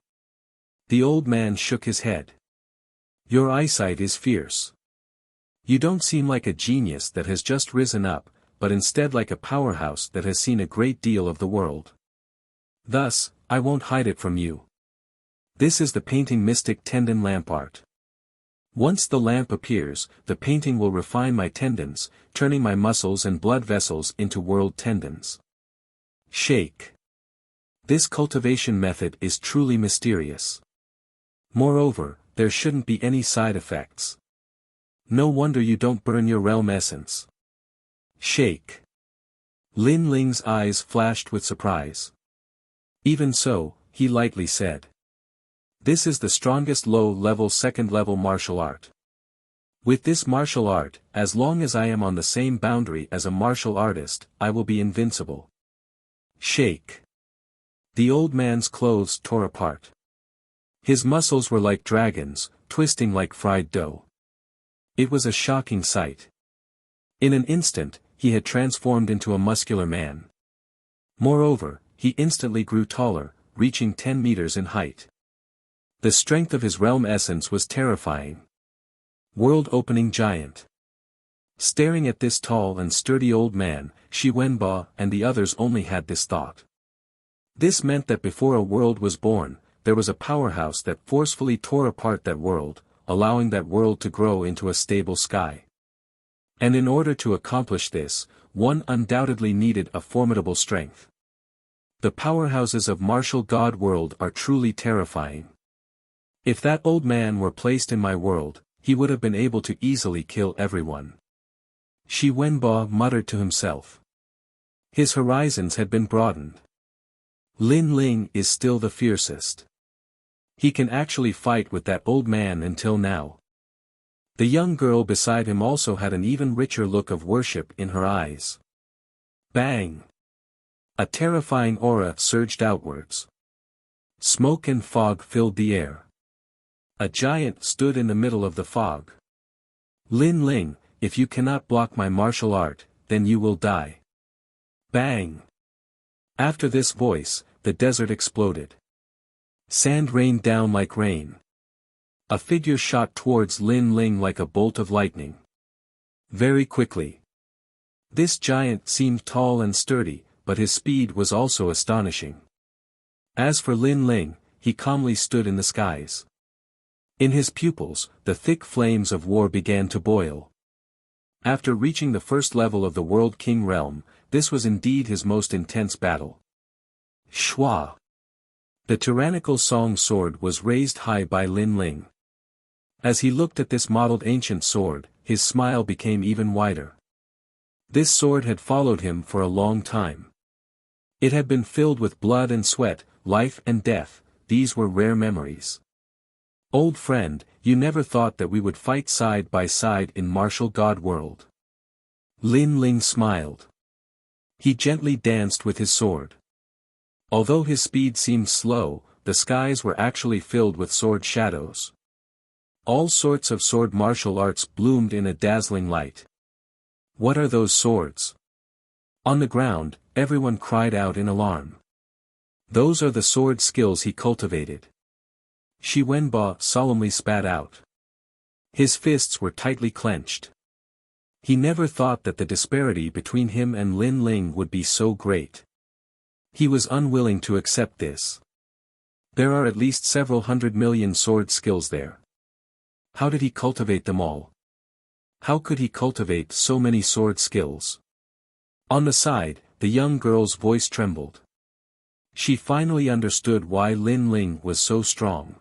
The old man shook his head. Your eyesight is fierce. You don't seem like a genius that has just risen up, but instead like a powerhouse that has seen a great deal of the world. Thus, I won't hide it from you. This is the painting mystic tendon lamp art. Once the lamp appears, the painting will refine my tendons, turning my muscles and blood vessels into world tendons. Shake. This cultivation method is truly mysterious. Moreover, there shouldn't be any side effects. No wonder you don't burn your realm essence. Shake. Lin Ling's eyes flashed with surprise. Even so, he lightly said. This is the strongest low-level second-level martial art. With this martial art, as long as I am on the same boundary as a martial artist, I will be invincible. Shake. The old man's clothes tore apart. His muscles were like dragons, twisting like fried dough. It was a shocking sight. In an instant, he had transformed into a muscular man. Moreover, he instantly grew taller, reaching 10 meters in height. The strength of his realm essence was terrifying. World-opening giant. Staring at this tall and sturdy old man, Shi Wenba and the others only had this thought. This meant that before a world was born, there was a powerhouse that forcefully tore apart that world, allowing that world to grow into a stable sky. And in order to accomplish this, one undoubtedly needed a formidable strength. The powerhouses of martial god world are truly terrifying. If that old man were placed in my world, he would have been able to easily kill everyone. Shi Wenba muttered to himself. His horizons had been broadened. Lin Ling is still the fiercest. He can actually fight with that old man until now. The young girl beside him also had an even richer look of worship in her eyes. Bang! A terrifying aura surged outwards. Smoke and fog filled the air. A giant stood in the middle of the fog. Lin Ling, if you cannot block my martial art, then you will die. Bang! After this voice, the desert exploded. Sand rained down like rain. A figure shot towards Lin Ling like a bolt of lightning. Very quickly. This giant seemed tall and sturdy, but his speed was also astonishing. As for Lin Ling, he calmly stood in the skies. In his pupils, the thick flames of war began to boil. After reaching the first level of the World King realm, this was indeed his most intense battle. Shwa! The tyrannical song sword was raised high by Lin Ling. As he looked at this modeled ancient sword, his smile became even wider. This sword had followed him for a long time. It had been filled with blood and sweat, life and death. These were rare memories. Old friend, you never thought that we would fight side by side in martial god world. Lin Ling smiled. He gently danced with his sword. Although his speed seemed slow, the skies were actually filled with sword shadows. All sorts of sword martial arts bloomed in a dazzling light. What are those swords? On the ground, everyone cried out in alarm. Those are the sword skills he cultivated. Shi Wenba solemnly spat out. His fists were tightly clenched. He never thought that the disparity between him and Lin Ling would be so great. He was unwilling to accept this. There are at least several 100 million sword skills there. How did he cultivate them all? How could he cultivate so many sword skills? On the side, the young girl's voice trembled. She finally understood why Lin Ling was so strong.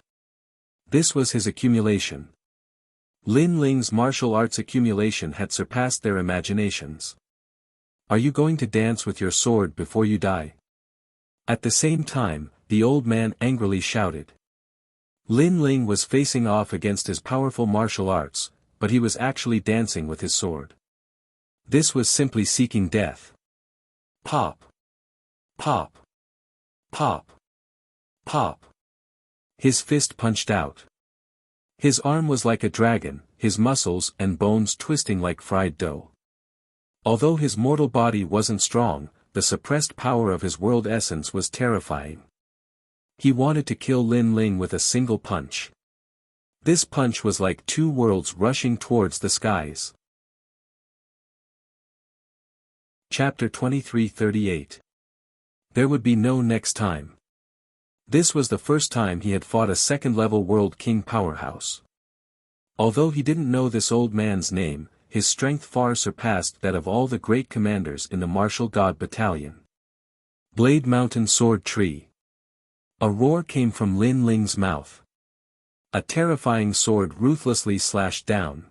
This was his accumulation. Lin Ling's martial arts accumulation had surpassed their imaginations. Are you going to dance with your sword before you die? At the same time, the old man angrily shouted. Lin Ling was facing off against his powerful martial arts, but he was actually dancing with his sword. This was simply seeking death. Pop! Pop! Pop! Pop! His fist punched out. His arm was like a dragon, his muscles and bones twisting like fried dough. Although his mortal body wasn't strong, the suppressed power of his world essence was terrifying. He wanted to kill Lin Ling with a single punch. This punch was like two worlds rushing towards the skies. Chapter 23:38. There would be no next time. This was the first time he had fought a second-level World King powerhouse. Although he didn't know this old man's name, his strength far surpassed that of all the great commanders in the martial god battalion. Blade Mountain Sword Tree. A roar came from Lin Ling's mouth. A terrifying sword ruthlessly slashed down.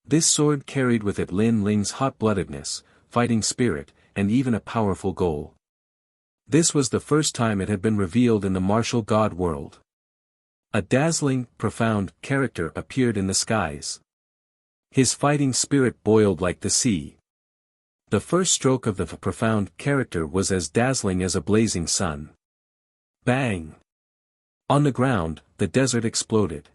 This sword carried with it Lin Ling's hot-bloodedness, fighting spirit, and even a powerful goal. This was the first time it had been revealed in the martial god world. A dazzling, profound character appeared in the skies. His fighting spirit boiled like the sea. The first stroke of the profound character was as dazzling as a blazing sun. Bang! On the ground, the desert exploded.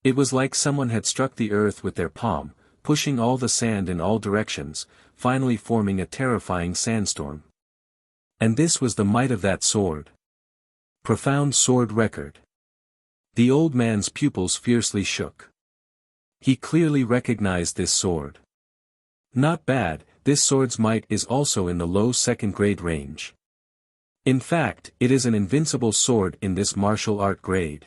It was like someone had struck the earth with their palm, pushing all the sand in all directions, finally forming a terrifying sandstorm. And this was the might of that sword. Profound sword record. The old man's pupils fiercely shook. He clearly recognized this sword. Not bad, this sword's might is also in the low second grade range. In fact, it is an invincible sword in this martial art grade.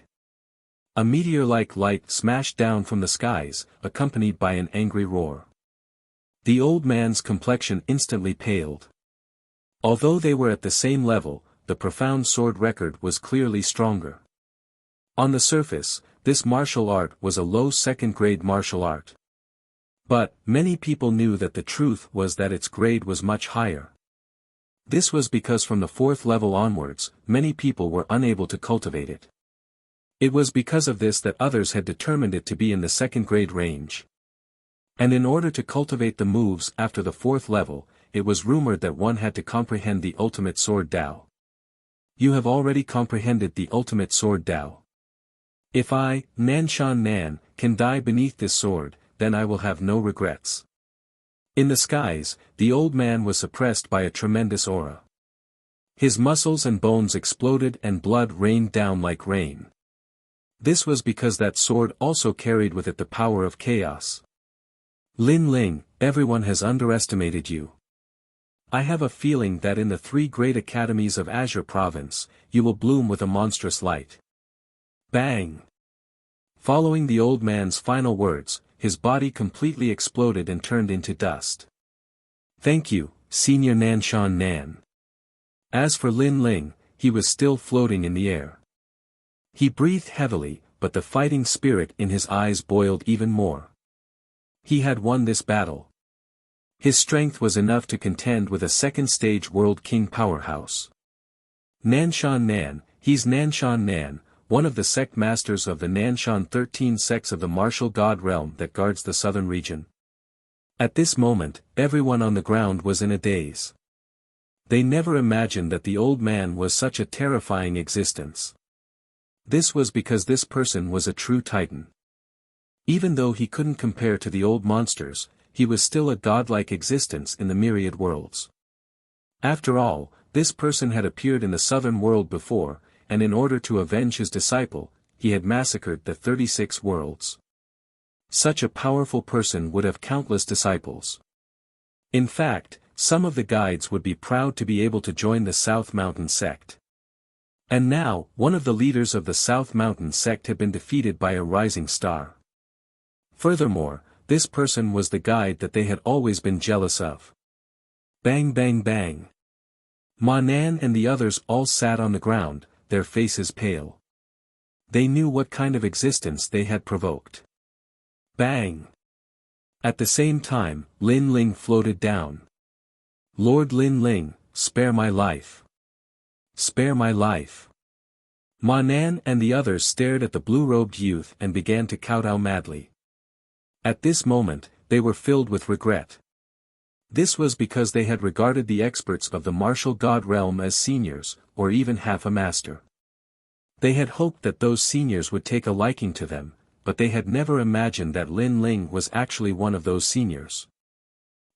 A meteor-like light smashed down from the skies, accompanied by an angry roar. The old man's complexion instantly paled. Although they were at the same level, the profound sword record was clearly stronger. On the surface, this martial art was a low second-grade martial art. But, many people knew that the truth was that its grade was much higher. This was because from the fourth level onwards, many people were unable to cultivate it. It was because of this that others had determined it to be in the second-grade range. And in order to cultivate the moves after the fourth level, it was rumored that one had to comprehend the ultimate sword Dao. You have already comprehended the ultimate sword Dao. If I, Nanshan Nan, can die beneath this sword, then I will have no regrets. In the skies, the old man was suppressed by a tremendous aura. His muscles and bones exploded and blood rained down like rain. This was because that sword also carried with it the power of chaos. Lin Ling, everyone has underestimated you. I have a feeling that in the 3 great academies of Azure Province, you will bloom with a monstrous light. Bang! Following the old man's final words, his body completely exploded and turned into dust. Thank you, Senior Nanshan Nan. As for Lin Ling, he was still floating in the air. He breathed heavily, but the fighting spirit in his eyes boiled even more. He had won this battle. His strength was enough to contend with a second-stage World King powerhouse. Nanshan Nan, he's Nanshan Nan, one of the sect masters of the Nanshan 13 sects of the martial god realm that guards the southern region. At this moment, everyone on the ground was in a daze. They never imagined that the old man was such a terrifying existence. This was because this person was a true titan. Even though he couldn't compare to the old monsters, he was still a godlike existence in the myriad worlds. After all, this person had appeared in the southern world before, and in order to avenge his disciple, he had massacred the 36 worlds. Such a powerful person would have countless disciples. In fact, some of the guides would be proud to be able to join the South Mountain sect. And now, one of the leaders of the South Mountain sect had been defeated by a rising star. Furthermore, this person was the guide that they had always been jealous of. Bang bang bang. Ma Nan and the others all sat on the ground, their faces pale. They knew what kind of existence they had provoked. Bang! At the same time, Lin Ling floated down. Lord Lin Ling, spare my life. Spare my life. Ma Nan and the others stared at the blue-robed youth and began to kowtow madly. At this moment, they were filled with regret. This was because they had regarded the experts of the martial god realm as seniors, or even half a master. They had hoped that those seniors would take a liking to them, but they had never imagined that Lin Ling was actually one of those seniors.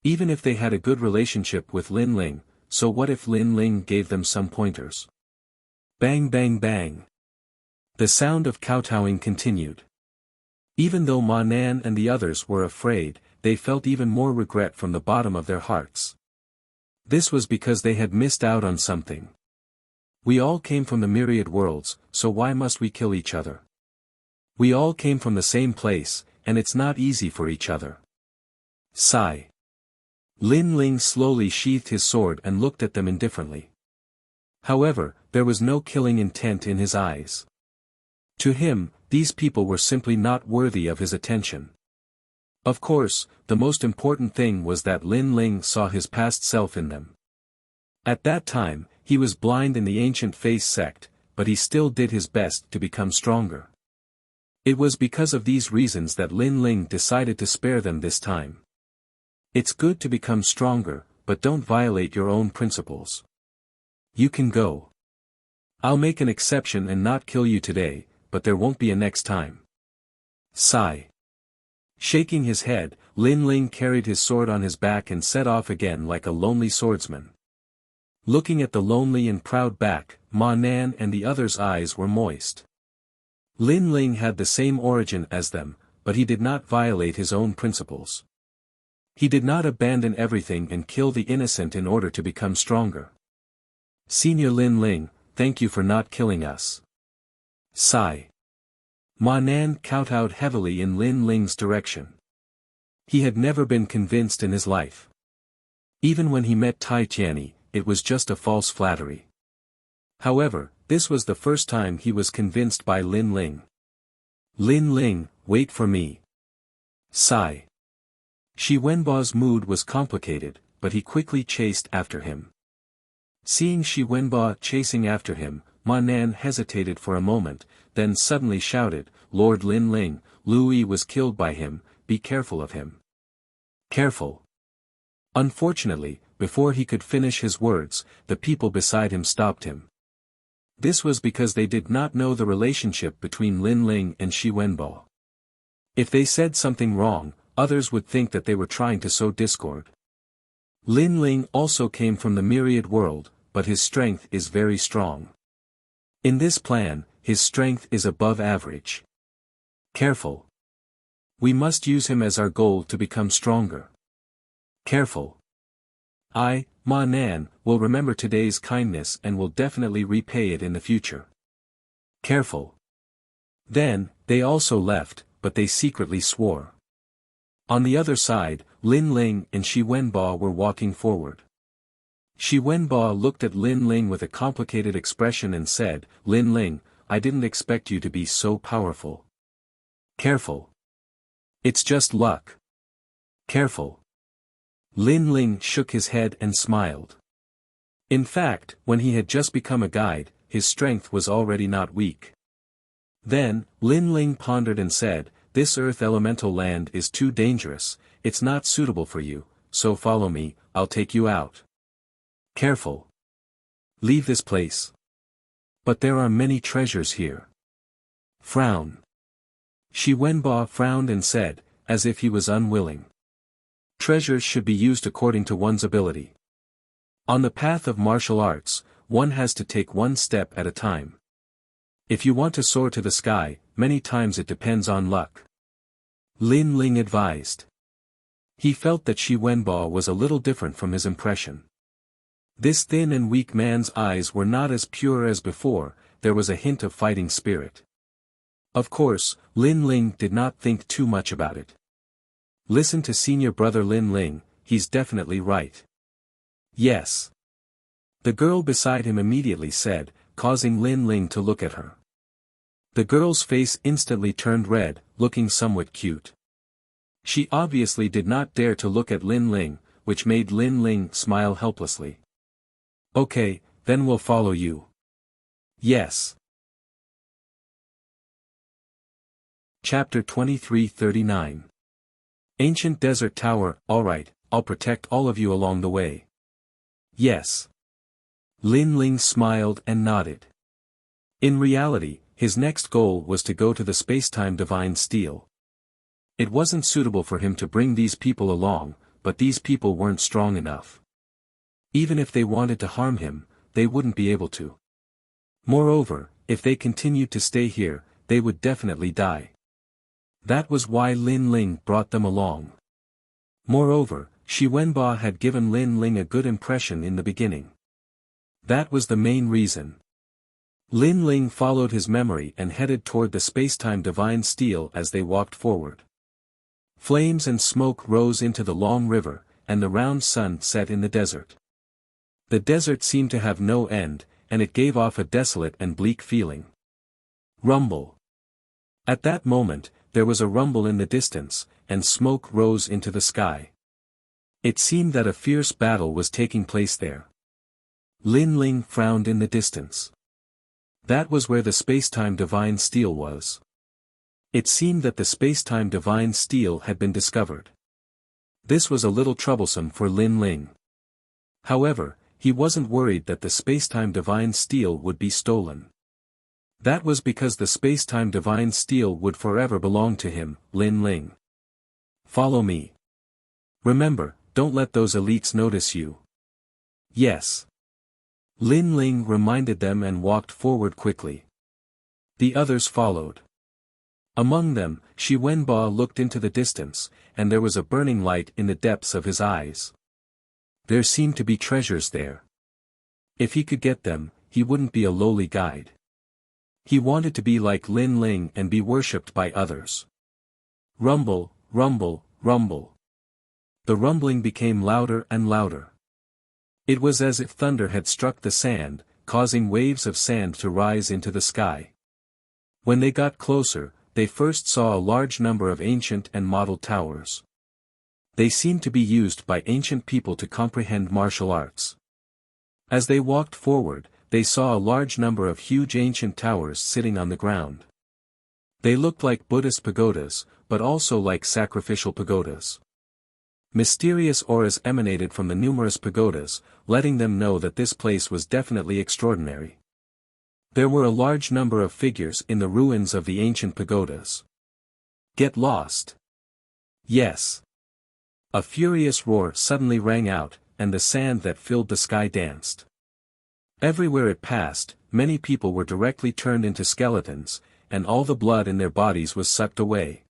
Even if they had a good relationship with Lin Ling, so what if Lin Ling gave them some pointers? Bang bang bang. The sound of kowtowing continued. Even though Ma Nan and the others were afraid, they felt even more regret from the bottom of their hearts. This was because they had missed out on something. We all came from the myriad worlds, so why must we kill each other? We all came from the same place, and it's not easy for each other. Sigh. Lin Ling slowly sheathed his sword and looked at them indifferently. However, there was no killing intent in his eyes. To him, these people were simply not worthy of his attention. Of course, the most important thing was that Lin Ling saw his past self in them. At that time, he was blind in the ancient face sect, but he still did his best to become stronger. It was because of these reasons that Lin Ling decided to spare them this time. It's good to become stronger, but don't violate your own principles. You can go. I'll make an exception and not kill you today, but there won't be a next time. Sigh. Shaking his head, Lin Ling carried his sword on his back and set off again like a lonely swordsman. Looking at the lonely and proud back, Ma Nan and the others' eyes were moist. Lin Ling had the same origin as them, but he did not violate his own principles. He did not abandon everything and kill the innocent in order to become stronger. Senior Lin Ling, thank you for not killing us. Sigh. Ma Nan kowtowed heavily in Lin Ling's direction. He had never been convinced in his life. Even when he met Tai Tianyi, it was just a false flattery. However, this was the first time he was convinced by Lin Ling. Lin Ling, wait for me. Sigh. Shi Wenba's mood was complicated, but he quickly chased after him. Seeing Shi Wenba chasing after him, Ma Nan hesitated for a moment, then suddenly shouted, Lord Lin Ling, Lu Yi was killed by him, be careful of him. Careful. Unfortunately, before he could finish his words, the people beside him stopped him. This was because they did not know the relationship between Lin Ling and Shi Wenba. If they said something wrong, others would think that they were trying to sow discord. Lin Ling also came from the myriad world, but his strength is very strong. In this plan, his strength is above average. Careful. We must use him as our goal to become stronger. Careful. I, Ma Nan, will remember today's kindness and will definitely repay it in the future. Careful. Then, they also left, but they secretly swore. On the other side, Lin Ling and Shi Wenba were walking forward. Shi Wenba looked at Lin Ling with a complicated expression and said, Lin Ling, I didn't expect you to be so powerful. Careful. It's just luck. Careful. Lin Ling shook his head and smiled. In fact, when he had just become a guide, his strength was already not weak. Then, Lin Ling pondered and said, this earth elemental land is too dangerous, it's not suitable for you, so follow me, I'll take you out. Careful. Leave this place. But there are many treasures here. Frown. Shi Wenba frowned and said, as if he was unwilling. Treasures should be used according to one's ability. On the path of martial arts, one has to take one step at a time. If you want to soar to the sky, many times it depends on luck. Lin Ling advised. He felt that Shi Wenba was a little different from his impression. This thin and weak man's eyes were not as pure as before, there was a hint of fighting spirit. Of course, Lin Ling did not think too much about it. Listen to senior brother Lin Ling, he's definitely right. Yes. The girl beside him immediately said, causing Lin Ling to look at her. The girl's face instantly turned red, looking somewhat cute. She obviously did not dare to look at Lin Ling, which made Lin Ling smile helplessly. Okay, then we'll follow you. Yes. Chapter 2339. Ancient Desert Tower, alright, I'll protect all of you along the way. Yes. Lin Ling smiled and nodded. In reality, his next goal was to go to the spacetime divine steel. It wasn't suitable for him to bring these people along, but these people weren't strong enough. Even if they wanted to harm him, they wouldn't be able to. Moreover, if they continued to stay here, they would definitely die. That was why Lin Ling brought them along. Moreover, Shi Wenba had given Lin Ling a good impression in the beginning. That was the main reason. Lin Ling followed his memory and headed toward the spacetime divine steel as they walked forward. Flames and smoke rose into the long river, and the round sun set in the desert. The desert seemed to have no end, and it gave off a desolate and bleak feeling. Rumble. At that moment, there was a rumble in the distance, and smoke rose into the sky. It seemed that a fierce battle was taking place there. Lin Ling frowned in the distance. That was where the space-time divine steel was. It seemed that the space-time divine steel had been discovered. This was a little troublesome for Lin Ling. However, he wasn't worried that the space-time divine steel would be stolen. That was because the space-time divine steel would forever belong to him, Lin Ling. Follow me. Remember, don't let those elites notice you. Yes. Lin Ling reminded them and walked forward quickly. The others followed. Among them, Shi Wenba looked into the distance, and there was a burning light in the depths of his eyes. There seemed to be treasures there. If he could get them, he wouldn't be a lowly guide. He wanted to be like Lin Ling and be worshipped by others. Rumble, rumble, rumble. The rumbling became louder and louder. It was as if thunder had struck the sand, causing waves of sand to rise into the sky. When they got closer, they first saw a large number of ancient and modeled towers. They seemed to be used by ancient people to comprehend martial arts. As they walked forward, they saw a large number of huge ancient towers sitting on the ground. They looked like Buddhist pagodas, but also like sacrificial pagodas. Mysterious auras emanated from the numerous pagodas, letting them know that this place was definitely extraordinary. There were a large number of figures in the ruins of the ancient pagodas. Get lost. Yes. A furious roar suddenly rang out, and the sand that filled the sky danced. Everywhere it passed, many people were directly turned into skeletons, and all the blood in their bodies was sucked away.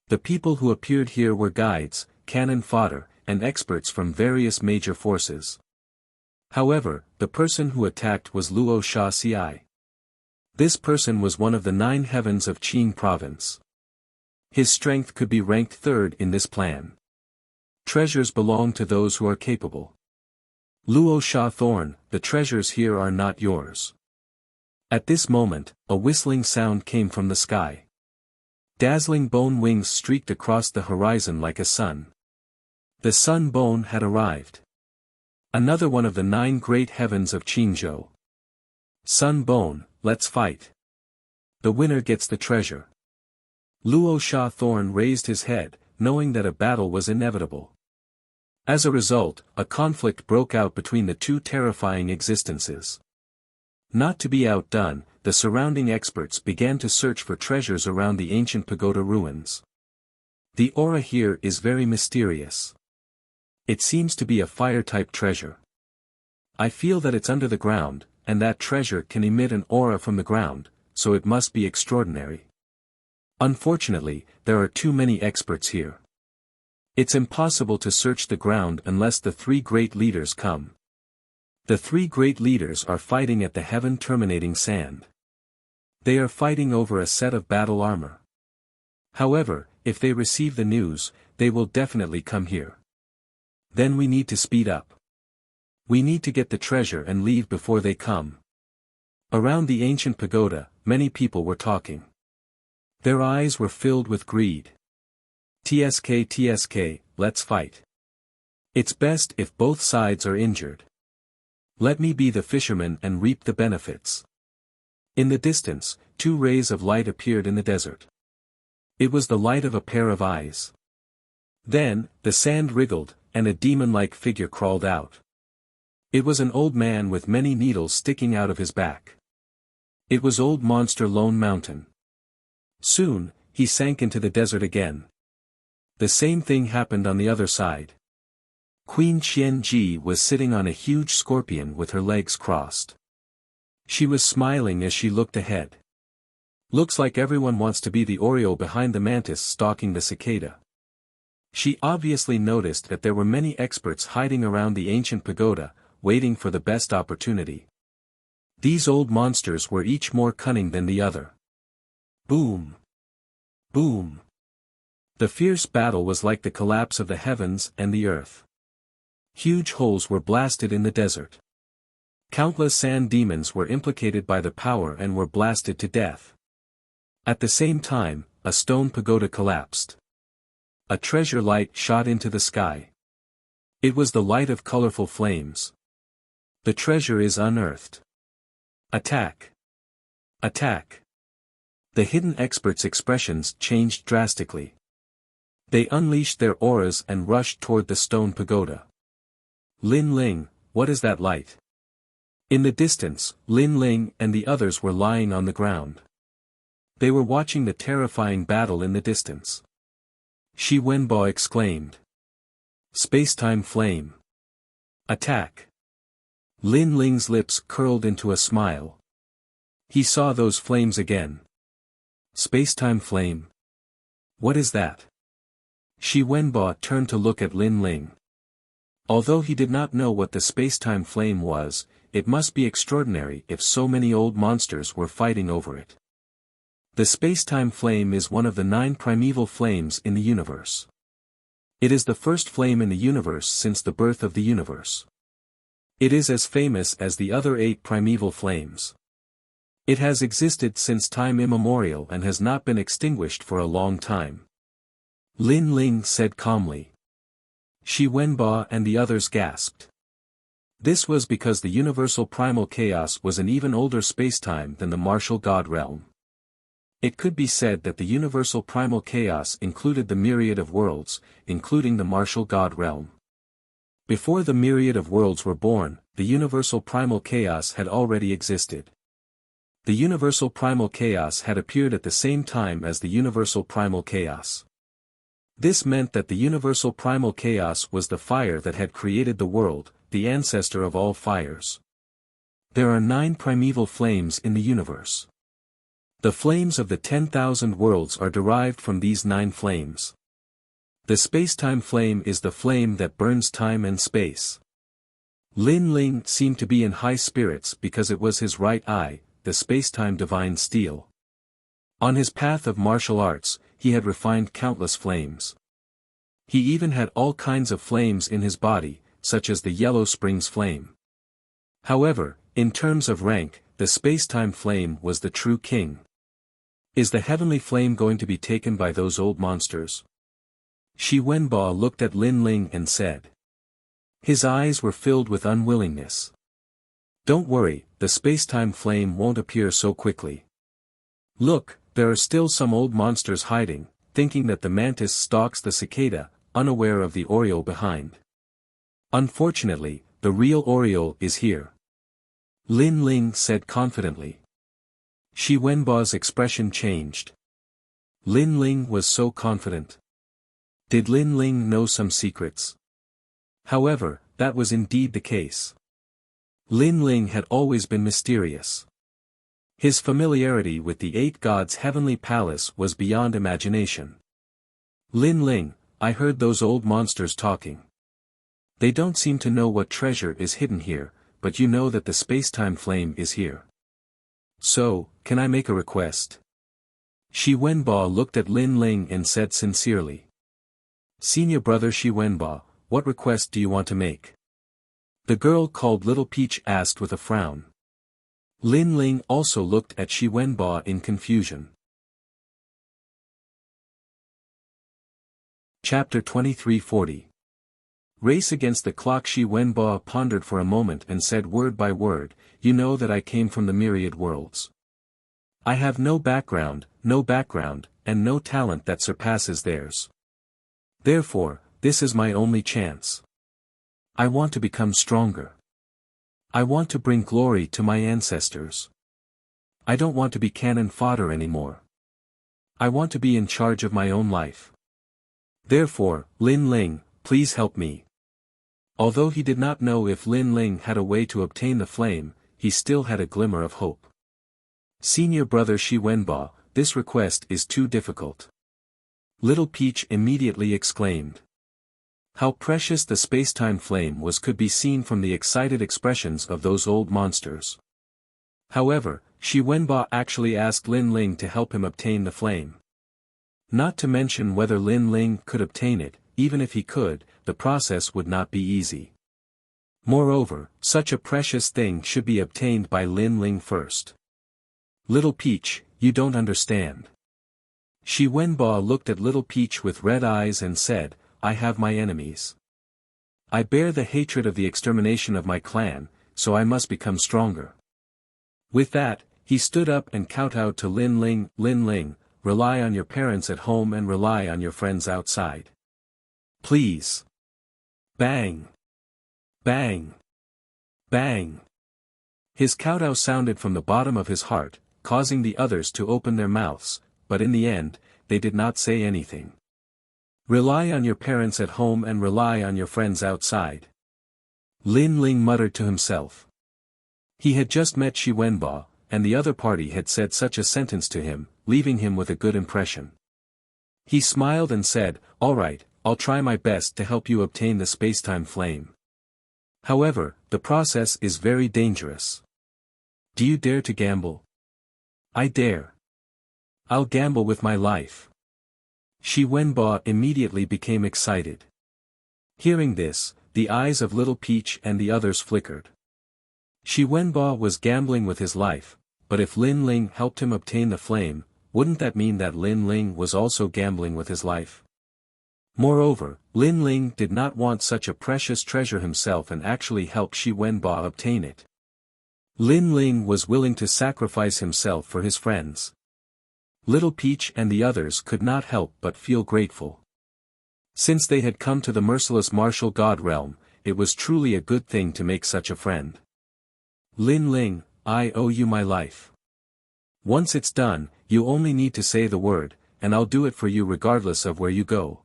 The people who appeared here were guides, cannon fodder, and experts from various major forces. However, the person who attacked was Luo Sha Ci. This person was one of the 9 heavens of Qing province. His strength could be ranked 3rd in this plan. Treasures belong to those who are capable. Luo Sha Thorn, the treasures here are not yours. At this moment, a whistling sound came from the sky. Dazzling bone wings streaked across the horizon like a sun. The sun bone had arrived. Another one of the 9 great heavens of Qingzhou. Sun bone, let's fight. The winner gets the treasure. Luo Sha Thorn raised his head, knowing that a battle was inevitable. As a result, a conflict broke out between the 2 terrifying existences. Not to be outdone, the surrounding experts began to search for treasures around the ancient pagoda ruins. The aura here is very mysterious. It seems to be a fire-type treasure. I feel that it's under the ground, and that treasure can emit an aura from the ground, so it must be extraordinary. Unfortunately, there are too many experts here. It's impossible to search the ground unless the 3 great leaders come. The 3 great leaders are fighting at the heaven-terminating sand. They are fighting over a set of battle armor. However, if they receive the news, they will definitely come here. Then we need to speed up. We need to get the treasure and leave before they come. Around the ancient pagoda, many people were talking. Their eyes were filled with greed. TSK, let's fight. It's best if both sides are injured. Let me be the fisherman and reap the benefits. In the distance, 2 rays of light appeared in the desert. It was the light of a pair of eyes. Then, the sand wriggled, and a demon-like figure crawled out. It was an old man with many needles sticking out of his back. It was Old Monster Lone Mountain. Soon, he sank into the desert again. The same thing happened on the other side. Queen Qianji was sitting on a huge scorpion with her legs crossed. She was smiling as she looked ahead. Looks like everyone wants to be the Oriole behind the mantis stalking the cicada. She obviously noticed that there were many experts hiding around the ancient pagoda, waiting for the best opportunity. These old monsters were each more cunning than the other. Boom! Boom! The fierce battle was like the collapse of the heavens and the earth. Huge holes were blasted in the desert. Countless sand demons were implicated by the power and were blasted to death. At the same time, a stone pagoda collapsed. A treasure light shot into the sky. It was the light of colorful flames. The treasure is unearthed. Attack! Attack! The hidden experts' expressions changed drastically. They unleashed their auras and rushed toward the stone pagoda. Lin Ling, what is that light? In the distance, Lin Ling and the others were lying on the ground. They were watching the terrifying battle in the distance. Shi Wenbo exclaimed. Spacetime flame. Attack. Lin Ling's lips curled into a smile. He saw those flames again. Spacetime flame. What is that? Shi Wenbo turned to look at Lin Ling. Although he did not know what the spacetime flame was, it must be extraordinary if so many old monsters were fighting over it. The spacetime flame is one of the 9 primeval flames in the universe. It is the first flame in the universe since the birth of the universe. It is as famous as the other 8 primeval flames. It has existed since time immemorial and has not been extinguished for a long time. Lin Ling said calmly. Shi Wenbo and the others gasped. This was because the universal primal chaos was an even older spacetime than the martial god realm. It could be said that the universal primal chaos included the myriad of worlds, including the martial god realm. Before the myriad of worlds were born, the universal primal chaos had already existed. The universal primal chaos had appeared at the same time as the universal primal chaos. This meant that the universal primal chaos was the fire that had created the world, the ancestor of all fires. There are 9 primeval flames in the universe. The flames of the 10,000 worlds are derived from these 9 flames. The spacetime flame is the flame that burns time and space. Lin Ling seemed to be in high spirits because it was his right eye, the spacetime divine steel. On his path of martial arts, he had refined countless flames. He even had all kinds of flames in his body, such as the Yellow Springs flame. However, in terms of rank, the spacetime flame was the true king. Is the heavenly flame going to be taken by those old monsters? Shi Wenbo looked at Lin Ling and said. His eyes were filled with unwillingness. Don't worry, the spacetime flame won't appear so quickly. Look, there are still some old monsters hiding, thinking that the mantis stalks the cicada, unaware of the oriole behind. Unfortunately, the real oriole is here. Lin Ling said confidently. Shi Wenbo's expression changed. Lin Ling was so confident. Did Lin Ling know some secrets? However, that was indeed the case. Lin Ling had always been mysterious. His familiarity with the 8 gods' heavenly palace was beyond imagination. Lin Ling, I heard those old monsters talking. They don't seem to know what treasure is hidden here, but you know that the spacetime flame is here. So, can I make a request? Shi Wenbo looked at Lin Ling and said sincerely. Senior brother Shi Wenbo, what request do you want to make? The girl called Little Peach asked with a frown. Lin Ling also looked at Shi Wenbo in confusion. Chapter 2340. Race against the clock. Shi Wenbo pondered for a moment and said word by word, you know that I came from the myriad worlds. I have no background, and no talent that surpasses theirs. Therefore, this is my only chance. I want to become stronger. I want to bring glory to my ancestors. I don't want to be cannon fodder anymore. I want to be in charge of my own life. Therefore, Lin Ling, please help me. Although he did not know if Lin Ling had a way to obtain the flame, he still had a glimmer of hope. Senior brother Shi Wenbo, this request is too difficult. Little Peach immediately exclaimed. How precious the spacetime flame was could be seen from the excited expressions of those old monsters. However, Shi Wenbo actually asked Lin Ling to help him obtain the flame. Not to mention whether Lin Ling could obtain it, even if he could, the process would not be easy. Moreover, such a precious thing should be obtained by Lin Ling first. Little Peach, you don't understand. Shi Wenbo looked at Little Peach with red eyes and said, I have my enemies. I bear the hatred of the extermination of my clan, so I must become stronger. With that, he stood up and kowtowed to Lin Ling, rely on your parents at home and rely on your friends outside. Please. Bang. Bang. Bang. His kowtow sounded from the bottom of his heart, causing the others to open their mouths, but in the end, they did not say anything. Rely on your parents at home and rely on your friends outside. Lin Ling muttered to himself. He had just met Shi Wenbo, and the other party had said such a sentence to him, leaving him with a good impression. He smiled and said, all right, I'll try my best to help you obtain the spacetime flame. However, the process is very dangerous. Do you dare to gamble? I dare. I'll gamble with my life. Shi Wenbo immediately became excited. Hearing this, the eyes of Little Peach and the others flickered. Shi Wenbo was gambling with his life, but if Lin Ling helped him obtain the flame, wouldn't that mean that Lin Ling was also gambling with his life? Moreover, Lin Ling did not want such a precious treasure himself and actually help Shi Wenbo obtain it. Lin Ling was willing to sacrifice himself for his friends. Little Peach and the others could not help but feel grateful. Since they had come to the merciless martial god realm, it was truly a good thing to make such a friend. Lin Ling, I owe you my life. Once it's done, you only need to say the word, and I'll do it for you regardless of where you go.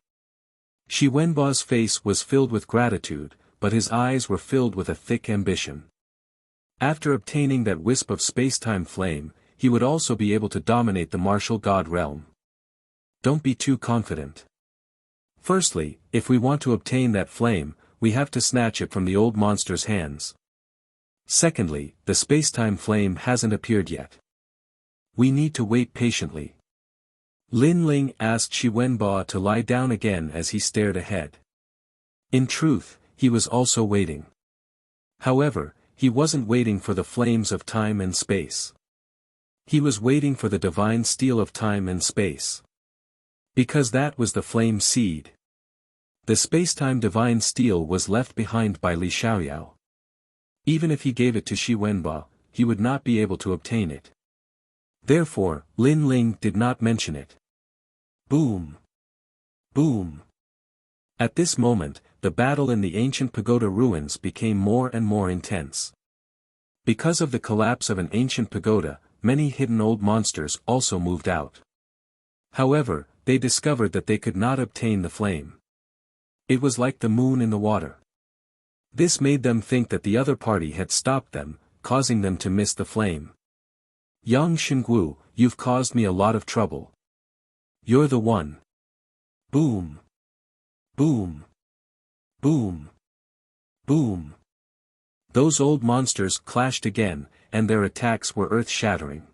Shi Wenbo's face was filled with gratitude, but his eyes were filled with a thick ambition. After obtaining that wisp of spacetime flame, he would also be able to dominate the martial god realm. Don't be too confident. Firstly, if we want to obtain that flame, we have to snatch it from the old monster's hands. Secondly, the spacetime flame hasn't appeared yet. We need to wait patiently. Lin Ling asked Shi Wenbo to lie down again as he stared ahead. In truth, he was also waiting. However, he wasn't waiting for the flames of time and space. He was waiting for the divine steel of time and space. Because that was the flame seed. The spacetime divine steel was left behind by Li Xiaoyao. Even if he gave it to Shi Wenbo, he would not be able to obtain it. Therefore, Lin Ling did not mention it. Boom! Boom! At this moment, the battle in the ancient pagoda ruins became more and more intense. Because of the collapse of an ancient pagoda, many hidden old monsters also moved out. However, they discovered that they could not obtain the flame. It was like the moon in the water. This made them think that the other party had stopped them, causing them to miss the flame. Yang Xinggu, you've caused me a lot of trouble. You're the one. Boom. Boom. Boom. Boom. Those old monsters clashed again, and their attacks were earth-shattering.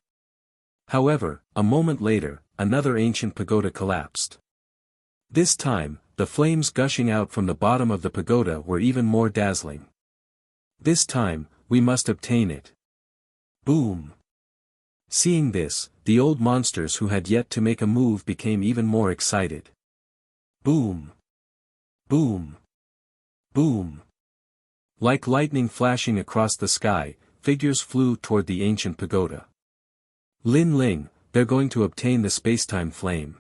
However, a moment later, another ancient pagoda collapsed. This time, the flames gushing out from the bottom of the pagoda were even more dazzling. This time, we must obtain it. Boom. Seeing this, the old monsters who had yet to make a move became even more excited. Boom. Boom. Boom. Like lightning flashing across the sky, figures flew toward the ancient pagoda. Lin Ling, they're going to obtain the spacetime flame.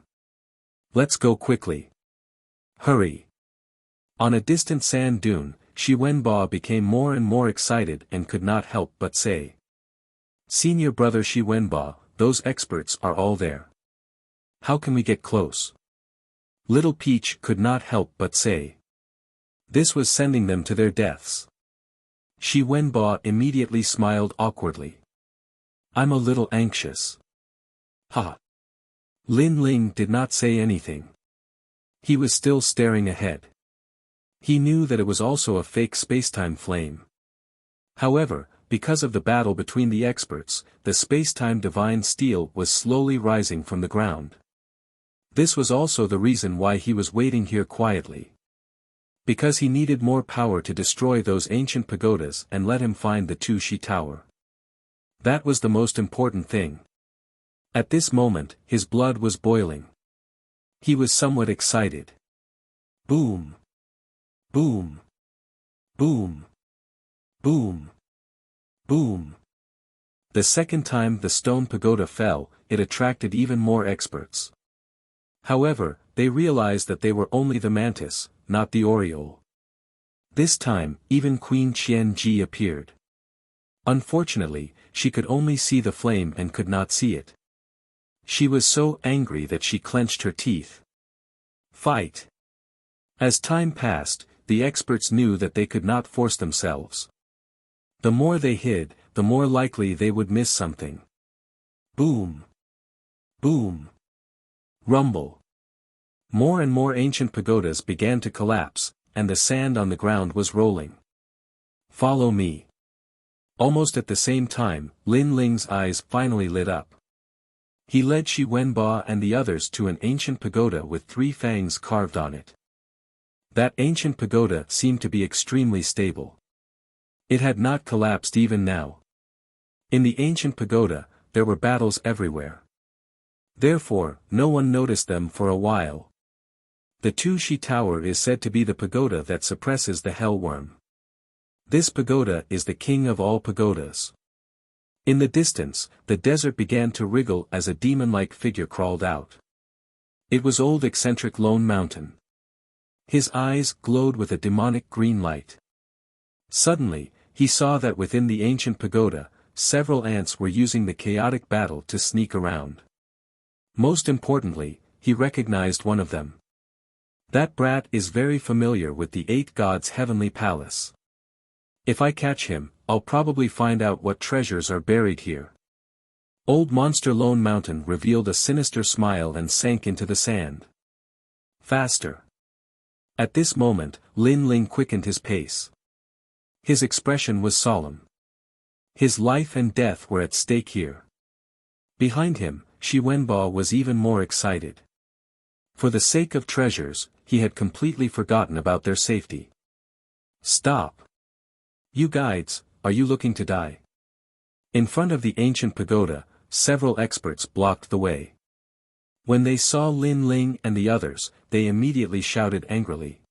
Let's go quickly. Hurry. On a distant sand dune, Shi Wenbo became more and more excited and could not help but say. Senior brother Shi Wenbo, those experts are all there. How can we get close? Little Peach could not help but say. This was sending them to their deaths. Shi Wenbo immediately smiled awkwardly. I'm a little anxious. Ha! Lin Ling did not say anything. He was still staring ahead. He knew that it was also a fake spacetime flame. However, because of the battle between the experts, the spacetime divine steel was slowly rising from the ground. This was also the reason why he was waiting here quietly. Because he needed more power to destroy those ancient pagodas and let him find the Tu Shi Tower. That was the most important thing. At this moment, his blood was boiling. He was somewhat excited. Boom! Boom! Boom! Boom! Boom! The second time the stone pagoda fell, it attracted even more experts. However, they realized that they were only the mantis, not the oriole. This time, even Queen Qian-ji appeared. Unfortunately, she could only see the flame and could not see it. She was so angry that she clenched her teeth. Fight! As time passed, the experts knew that they could not force themselves. The more they hid, the more likely they would miss something. Boom! Boom! Rumble! More and more ancient pagodas began to collapse, and the sand on the ground was rolling. Follow me. Almost at the same time, Lin Ling's eyes finally lit up. He led Shi Wenba and the others to an ancient pagoda with 3 fangs carved on it. That ancient pagoda seemed to be extremely stable. It had not collapsed even now. In the ancient pagoda, there were battles everywhere. Therefore, no one noticed them for a while. The Tu-Shi Tower is said to be the pagoda that suppresses the hellworm. This pagoda is the king of all pagodas. In the distance, the desert began to wriggle as a demon-like figure crawled out. It was old eccentric Lone Mountain. His eyes glowed with a demonic green light. Suddenly, he saw that within the ancient pagoda, several ants were using the chaotic battle to sneak around. Most importantly, he recognized one of them. That brat is very familiar with the 8 gods' heavenly palace. If I catch him, I'll probably find out what treasures are buried here. Old Monster Lone Mountain revealed a sinister smile and sank into the sand. Faster. At this moment, Lin Ling quickened his pace. His expression was solemn. His life and death were at stake here. Behind him, Shi Wenba was even more excited. For the sake of treasures, he had completely forgotten about their safety. Stop! You guides, are you looking to die? In front of the ancient pagoda, several experts blocked the way. When they saw Lin Ling and the others, they immediately shouted angrily.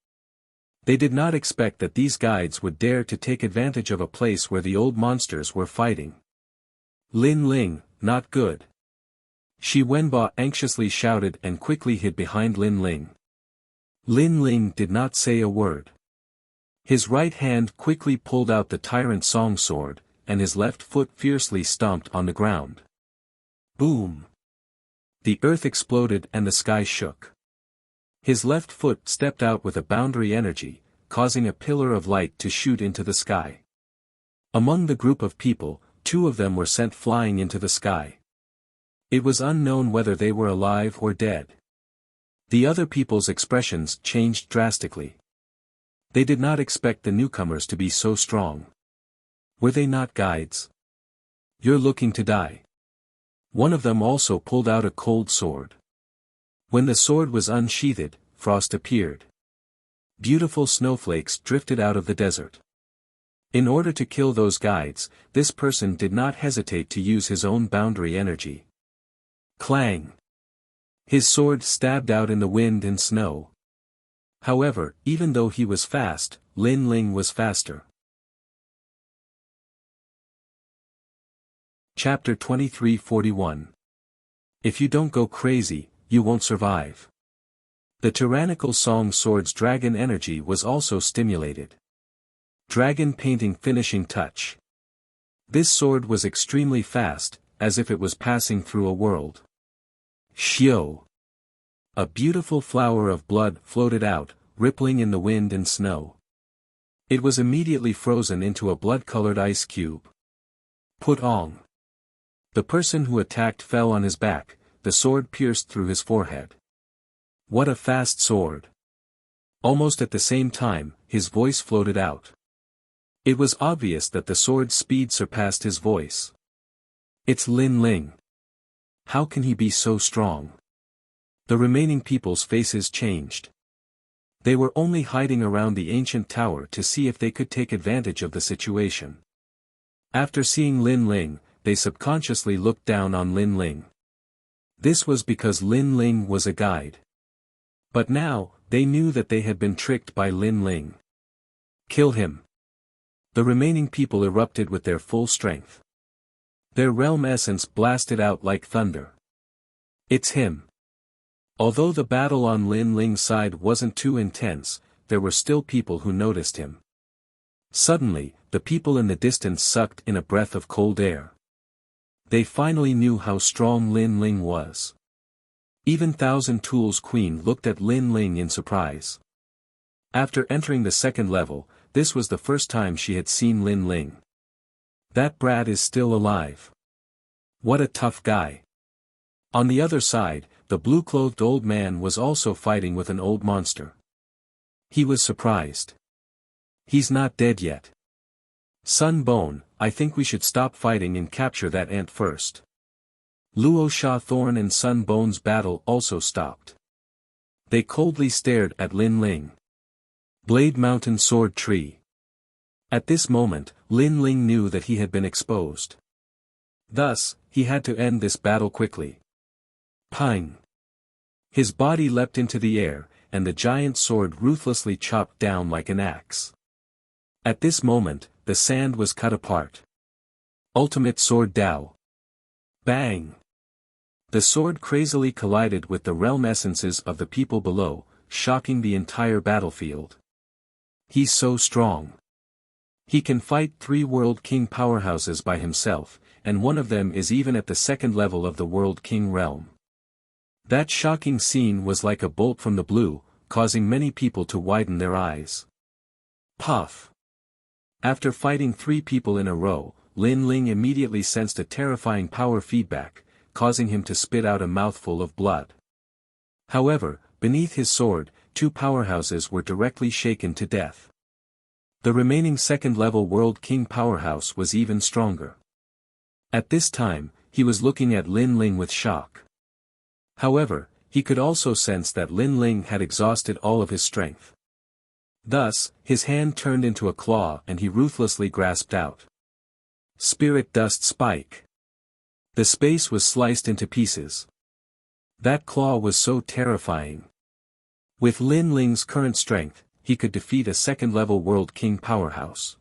They did not expect that these guides would dare to take advantage of a place where the old monsters were fighting. Lin Ling, not good. Shi Wenba anxiously shouted and quickly hid behind Lin Ling. Lin Ling did not say a word. His right hand quickly pulled out the tyrant song sword, and his left foot fiercely stomped on the ground. Boom! The earth exploded and the sky shook. His left foot stepped out with a boundary energy, causing a pillar of light to shoot into the sky. Among the group of people, 2 of them were sent flying into the sky. It was unknown whether they were alive or dead. The other people's expressions changed drastically. They did not expect the newcomers to be so strong. Were they not guides? You're looking to die. One of them also pulled out a cold sword. When the sword was unsheathed, frost appeared. Beautiful snowflakes drifted out of the desert. In order to kill those guides, this person did not hesitate to use his own boundary energy. Clang! His sword stabbed out in the wind and snow. However, even though he was fast, Lin Ling was faster. Chapter 2341. If you don't go crazy, you won't survive. The tyrannical song sword's dragon energy was also stimulated. Dragon painting finishing touch. This sword was extremely fast, as if it was passing through a world. Xiao! A beautiful flower of blood floated out, rippling in the wind and snow. It was immediately frozen into a blood-colored ice cube. Put on. The person who attacked fell on his back, the sword pierced through his forehead. What a fast sword! Almost at the same time, his voice floated out. It was obvious that the sword's speed surpassed his voice. It's Lin Ling. How can he be so strong? The remaining people's faces changed. They were only hiding around the ancient tower to see if they could take advantage of the situation. After seeing Lin Ling, they subconsciously looked down on Lin Ling. This was because Lin Ling was a guide. But now, they knew that they had been tricked by Lin Ling. Kill him. The remaining people erupted with their full strength. Their realm essence blasted out like thunder. It's him. Although the battle on Lin Ling's side wasn't too intense, there were still people who noticed him. Suddenly, the people in the distance sucked in a breath of cold air. They finally knew how strong Lin Ling was. Even Thousand Tools Queen looked at Lin Ling in surprise. After entering the second level, this was the first time she had seen Lin Ling. That brat is still alive. What a tough guy. On the other side, the blue-clothed old man was also fighting with an old monster. He was surprised. He's not dead yet. Sun Bone, I think we should stop fighting and capture that ant first. Luo Sha Thorn and Sun Bone's battle also stopped. They coldly stared at Lin Ling. Blade Mountain Sword Tree. At this moment, Lin Ling knew that he had been exposed. Thus, he had to end this battle quickly. Pine. His body leapt into the air, and the giant sword ruthlessly chopped down like an axe. At this moment, the sand was cut apart. Ultimate Sword Dao. Bang! The sword crazily collided with the realm essences of the people below, shocking the entire battlefield. He's so strong. He can fight 3 World King powerhouses by himself, and one of them is even at the second level of the World King realm. That shocking scene was like a bolt from the blue, causing many people to widen their eyes. Puff! After fighting 3 people in a row, Lin Ling immediately sensed a terrifying power feedback, causing him to spit out a mouthful of blood. However, beneath his sword, 2 powerhouses were directly shaken to death. The remaining second-level World King powerhouse was even stronger. At this time, he was looking at Lin Ling with shock. However, he could also sense that Lin Ling had exhausted all of his strength. Thus, his hand turned into a claw and he ruthlessly grasped out. Spirit Dust Spike. The space was sliced into pieces. That claw was so terrifying. With Lin Ling's current strength, he could defeat a second-level World King powerhouse.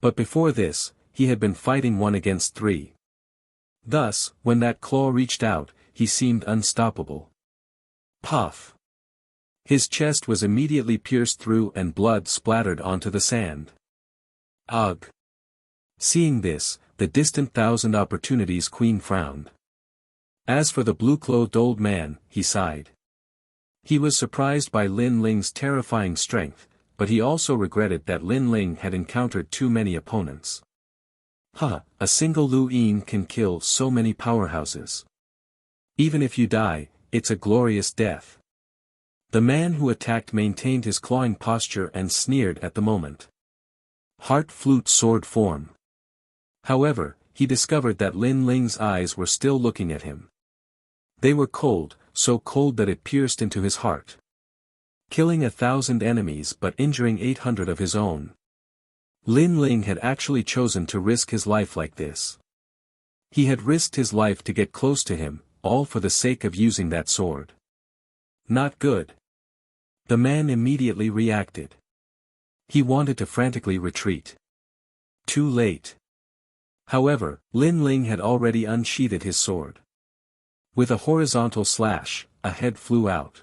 But before this, he had been fighting 1 against 3. Thus, when that claw reached out, he seemed unstoppable. Puff! His chest was immediately pierced through and blood splattered onto the sand. Ugh! Seeing this, the distant Thousand Opportunities Queen frowned. As for the blue-clothed old man, he sighed. He was surprised by Lin Ling's terrifying strength, but he also regretted that Lin Ling had encountered too many opponents. A single Lu Yin can kill so many powerhouses. Even if you die, it's a glorious death. The man who attacked maintained his clawing posture and sneered at the moment. Heart Flute Sword Form. However, he discovered that Lin Ling's eyes were still looking at him. They were cold, so cold that it pierced into his heart. Killing 1,000 enemies but injuring 800 of his own. Lin Ling had actually chosen to risk his life like this. He had risked his life to get close to him, all for the sake of using that sword. Not good. The man immediately reacted. He wanted to frantically retreat. Too late. However, Lin Ling had already unsheathed his sword. With a horizontal slash, a head flew out.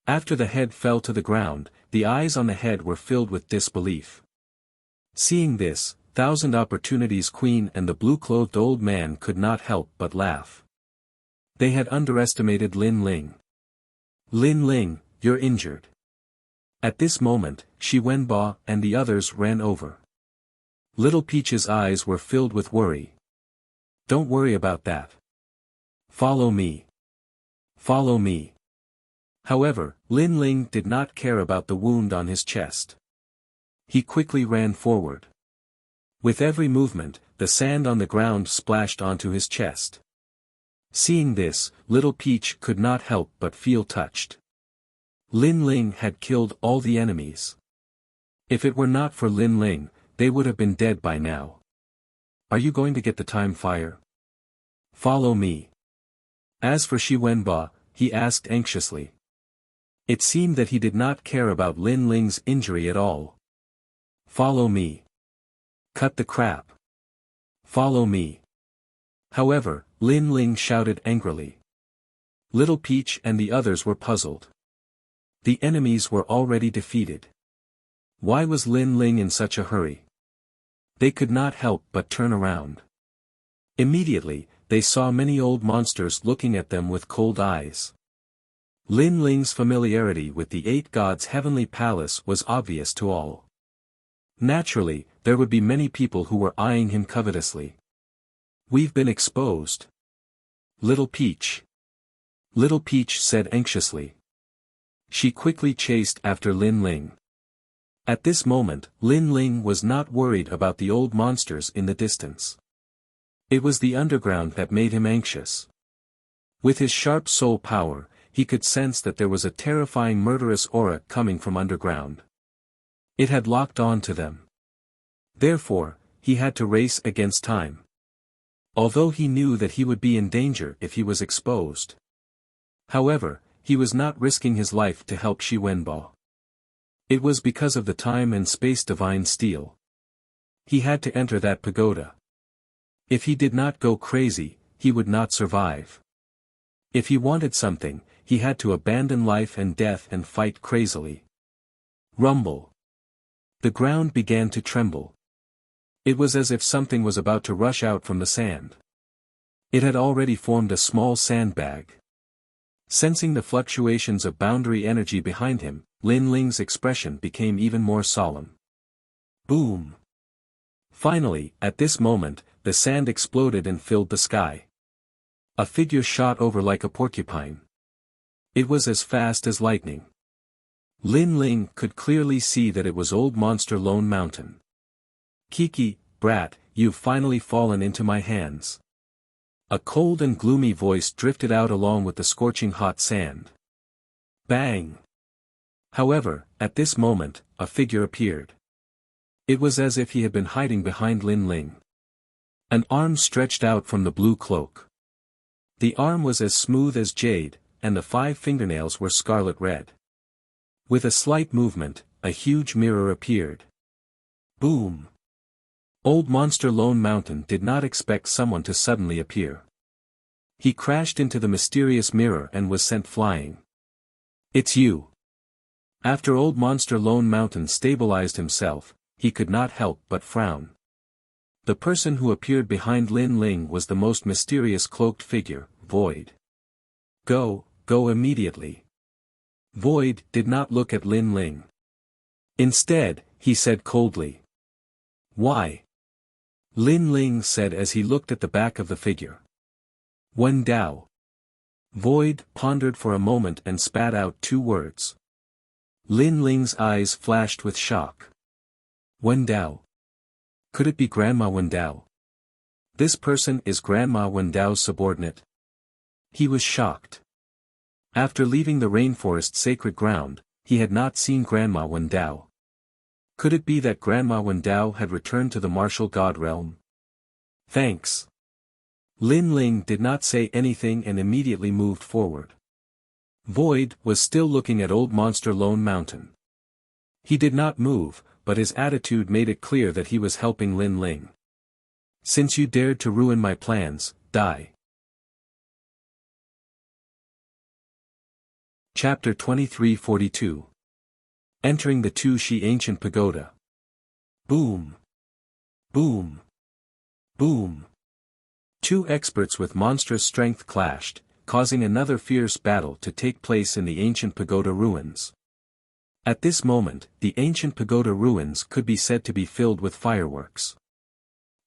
After the head fell to the ground, the eyes on the head were filled with disbelief. Seeing this, Thousand Opportunities Queen and the blue-clothed old man could not help but laugh. They had underestimated Lin Ling. Lin Ling, you're injured. At this moment, Shi Wenba and the others ran over. Little Peach's eyes were filled with worry. Don't worry about that. Follow me. Follow me. However, Lin Ling did not care about the wound on his chest. He quickly ran forward. With every movement, the sand on the ground splashed onto his chest. Seeing this, Little Peach could not help but feel touched. Lin Ling had killed all the enemies. If it were not for Lin Ling, they would have been dead by now. Are you going to get the time fire? Follow me. As for Shi Wenba, he asked anxiously. It seemed that he did not care about Lin Ling's injury at all. Follow me. Cut the crap. Follow me. However, Lin Ling shouted angrily. Little Peach and the others were puzzled. The enemies were already defeated. Why was Lin Ling in such a hurry? They could not help but turn around. Immediately, they saw many old monsters looking at them with cold eyes. Lin Ling's familiarity with the 8 gods' heavenly palace was obvious to all. Naturally, there would be many people who were eyeing him covetously. We've been exposed. Little Peach. Little Peach said anxiously. She quickly chased after Lin Ling. At this moment, Lin Ling was not worried about the old monsters in the distance. It was the underground that made him anxious. With his sharp soul power, he could sense that there was a terrifying murderous aura coming from underground. It had locked on to them. Therefore, he had to race against time. Although he knew that he would be in danger if he was exposed. However, he was not risking his life to help Shi Wenbo. It was because of the time and space divine steel. He had to enter that pagoda. If he did not go crazy, he would not survive. If he wanted something, he had to abandon life and death and fight crazily. Rumble. The ground began to tremble. It was as if something was about to rush out from the sand. It had already formed a small sandbag. Sensing the fluctuations of boundary energy behind him, Lin Ling's expression became even more solemn. Boom! Finally, at this moment, the sand exploded and filled the sky. A figure shot over like a porcupine. It was as fast as lightning. Lin Ling could clearly see that it was Old Monster Lone Mountain. Kiki, brat, you've finally fallen into my hands. A cold and gloomy voice drifted out along with the scorching hot sand. Bang! However, at this moment, a figure appeared. It was as if he had been hiding behind Lin Ling. An arm stretched out from the blue cloak. The arm was as smooth as jade, and the 5 fingernails were scarlet red. With a slight movement, a huge mirror appeared. Boom! Old Monster Lone Mountain did not expect someone to suddenly appear. He crashed into the mysterious mirror and was sent flying. It's you. After Old Monster Lone Mountain stabilized himself, he could not help but frown. The person who appeared behind Lin Ling was the most mysterious cloaked figure, Void. Go immediately. Void did not look at Lin Ling. Instead, he said coldly. Why? Lin Ling said as he looked at the back of the figure. Wen Dao. Void pondered for a moment and spat out 2 words. Lin Ling's eyes flashed with shock. Wen Dao. Could it be Grandma Wen Dao? This person is Grandma Wen Dao's subordinate. He was shocked. After leaving the rainforest sacred ground, he had not seen Grandma Wen Dao. Could it be that Grandma Wen Dao had returned to the martial god realm? Thanks. Lin Ling did not say anything and immediately moved forward. Void was still looking at Old Monster Lone Mountain. He did not move, but his attitude made it clear that he was helping Lin Ling. Since you dared to ruin my plans, die. Chapter 2342. Entering the Tu Shi Ancient Pagoda. Boom! Boom! Boom! 2 experts with monstrous strength clashed, causing another fierce battle to take place in the ancient pagoda ruins. At this moment, the ancient pagoda ruins could be said to be filled with fireworks.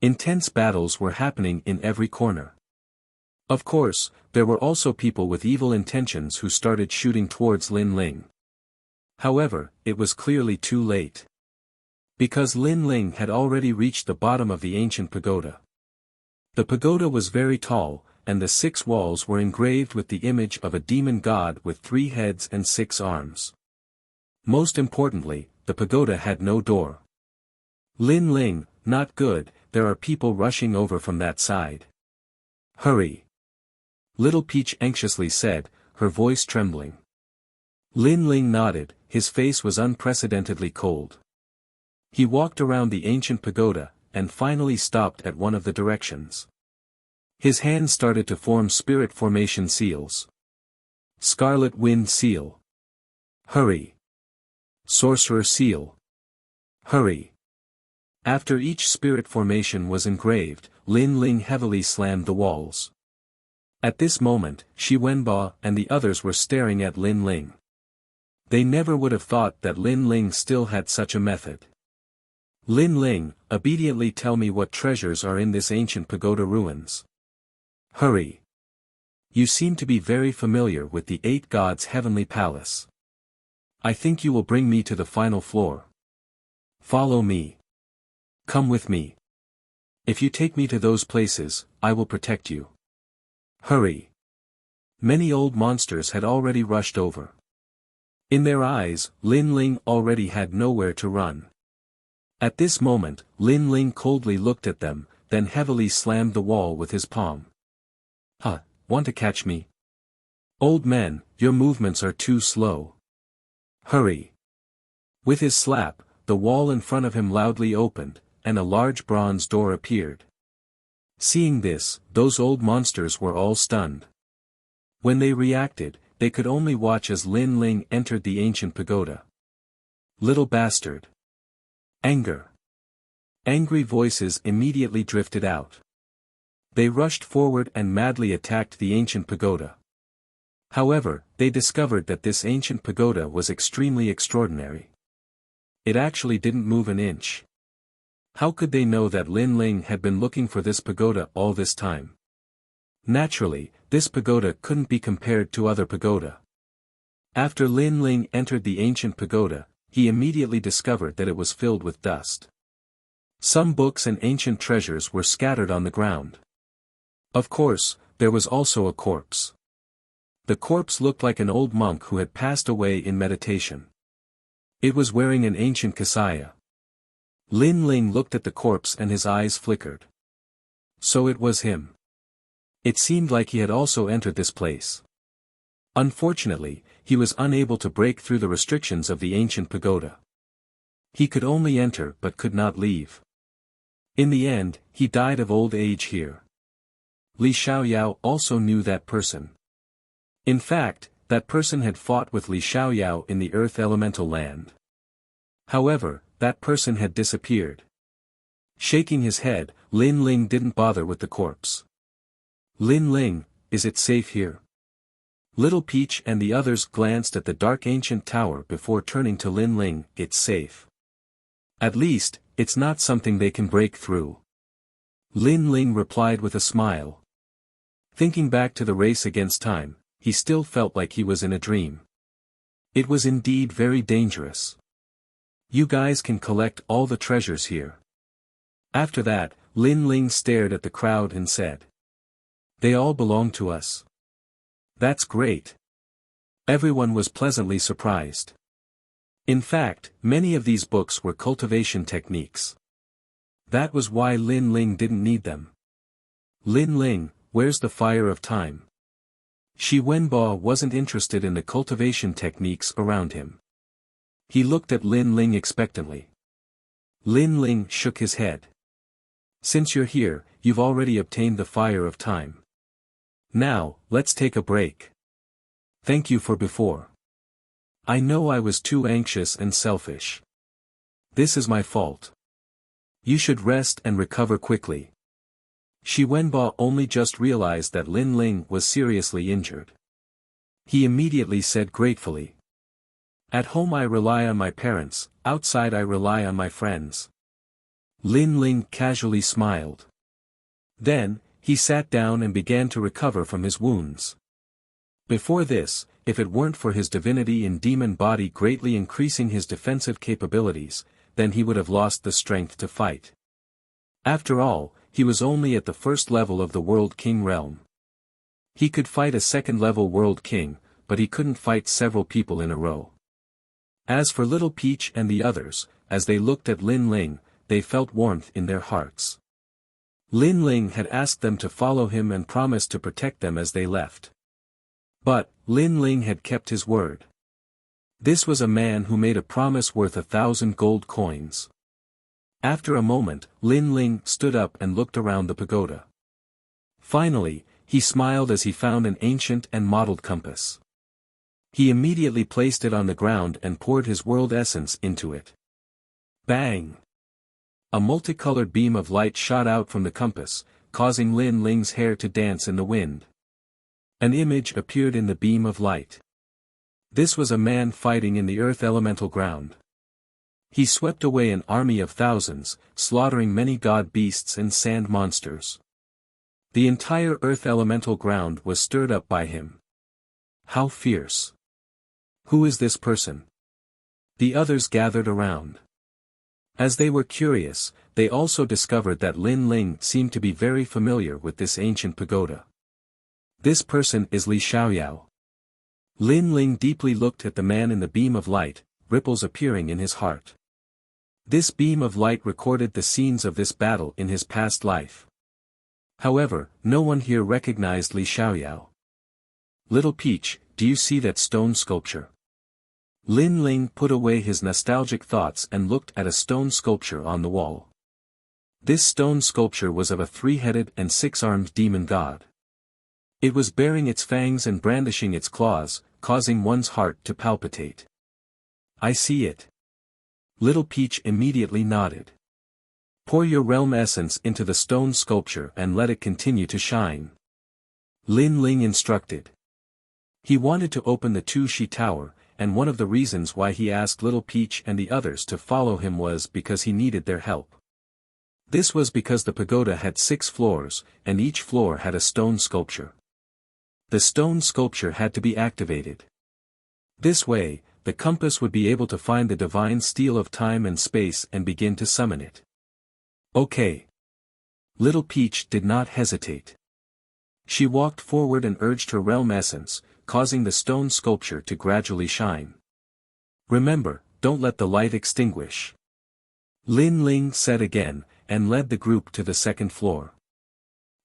Intense battles were happening in every corner. Of course, there were also people with evil intentions who started shooting towards Lin Ling. However, it was clearly too late. Because Lin Ling had already reached the bottom of the ancient pagoda. The pagoda was very tall, and the 6 walls were engraved with the image of a demon god with 3 heads and 6 arms. Most importantly, the pagoda had no door. Lin Ling, not good, there are people rushing over from that side. Hurry! Little Peach anxiously said, her voice trembling. Lin Ling nodded, his face was unprecedentedly cold. He walked around the ancient pagoda, and finally stopped at one of the directions. His hands started to form spirit formation seals. Scarlet Wind Seal. Hurry. Sorcerer Seal. Hurry. After each spirit formation was engraved, Lin Ling heavily slammed the walls. At this moment, Shi Wenbo and the others were staring at Lin Ling. They never would have thought that Lin Ling still had such a method. Lin Ling, obediently tell me what treasures are in this ancient pagoda ruins. Hurry. You seem to be very familiar with the 8 gods' heavenly palace. I think you will bring me to the final floor. Follow me. Come with me. If you take me to those places, I will protect you. Hurry. Many old monsters had already rushed over. In their eyes, Lin Ling already had nowhere to run. At this moment, Lin Ling coldly looked at them, then heavily slammed the wall with his palm. Huh, want to catch me? Old men, your movements are too slow. Hurry. With his slap, the wall in front of him loudly opened, and a large bronze door appeared. Seeing this, those old monsters were all stunned. When they reacted, they could only watch as Lin Ling entered the ancient pagoda. Little bastard. Anger. Angry voices immediately drifted out. They rushed forward and madly attacked the ancient pagoda. However, they discovered that this ancient pagoda was extremely extraordinary. It actually didn't move an inch. How could they know that Lin Ling had been looking for this pagoda all this time? Naturally, this pagoda couldn't be compared to other pagoda. After Lin Ling entered the ancient pagoda, he immediately discovered that it was filled with dust. Some books and ancient treasures were scattered on the ground. Of course, there was also a corpse. The corpse looked like an old monk who had passed away in meditation. It was wearing an ancient kasaya. Lin Ling looked at the corpse and his eyes flickered. So it was him. It seemed like he had also entered this place. Unfortunately, he was unable to break through the restrictions of the ancient pagoda. He could only enter but could not leave. In the end, he died of old age here. Li Xiaoyao also knew that person. In fact, that person had fought with Li Xiaoyao in the Earth Elemental Land. However, that person had disappeared. Shaking his head, Lin Ling didn't bother with the corpse. Lin Ling, is it safe here? Little Peach and the others glanced at the dark ancient tower before turning to Lin Ling. It's safe. At least, it's not something they can break through. Lin Ling replied with a smile. Thinking back to the race against time, he still felt like he was in a dream. It was indeed very dangerous. You guys can collect all the treasures here. After that, Lin Ling stared at the crowd and said. They all belong to us. That's great. Everyone was pleasantly surprised. In fact, many of these books were cultivation techniques. That was why Lin Ling didn't need them. Lin Ling, where's the fire of time? Shi Wenbo wasn't interested in the cultivation techniques around him. He looked at Lin Ling expectantly. Lin Ling shook his head. Since you're here, you've already obtained the fire of time. Now, let's take a break. Thank you for before. I know I was too anxious and selfish. This is my fault. You should rest and recover quickly. Shi Wenbo only just realized that Lin Ling was seriously injured. He immediately said gratefully. At home I rely on my parents, outside I rely on my friends. Lin Ling casually smiled. Then, he sat down and began to recover from his wounds. Before this, if it weren't for his divinity in demon body greatly increasing his defensive capabilities, then he would have lost the strength to fight. After all, he was only at the first level of the World King realm. He could fight a second-level World King, but he couldn't fight several people in a row. As for Little Peach and the others, as they looked at Lin Ling, they felt warmth in their hearts. Lin Ling had asked them to follow him and promised to protect them as they left. But, Lin Ling had kept his word. This was a man who made a promise worth 1,000 gold coins. After a moment, Lin Ling stood up and looked around the pagoda. Finally, he smiled as he found an ancient and mottled compass. He immediately placed it on the ground and poured his world essence into it. Bang! A multicolored beam of light shot out from the compass, causing Lin Ling's hair to dance in the wind. An image appeared in the beam of light. This was a man fighting in the earth elemental ground. He swept away an army of thousands, slaughtering many god beasts and sand monsters. The entire earth elemental ground was stirred up by him. How fierce! Who is this person? The others gathered around. As they were curious, they also discovered that Lin Ling seemed to be very familiar with this ancient pagoda. This person is Li Xiaoyao. Lin Ling deeply looked at the man in the beam of light, ripples appearing in his heart. This beam of light recorded the scenes of this battle in his past life. However, no one here recognized Li Xiaoyao. Little Peach, do you see that stone sculpture? Lin Ling put away his nostalgic thoughts and looked at a stone sculpture on the wall. This stone sculpture was of a 3-headed and 6-armed demon god. It was baring its fangs and brandishing its claws, causing one's heart to palpitate. I see it. Little Peach immediately nodded. Pour your realm essence into the stone sculpture and let it continue to shine. Lin Ling instructed. He wanted to open the Tu-Shi Tower, and one of the reasons why he asked Little Peach and the others to follow him was because he needed their help. This was because the pagoda had 6 floors, and each floor had a stone sculpture. The stone sculpture had to be activated. This way, the compass would be able to find the divine steel of time and space and begin to summon it. Okay. Little Peach did not hesitate. She walked forward and urged her realm essence, causing the stone sculpture to gradually shine. Remember, don't let the light extinguish. Lin Ling said again, and led the group to the 2nd floor.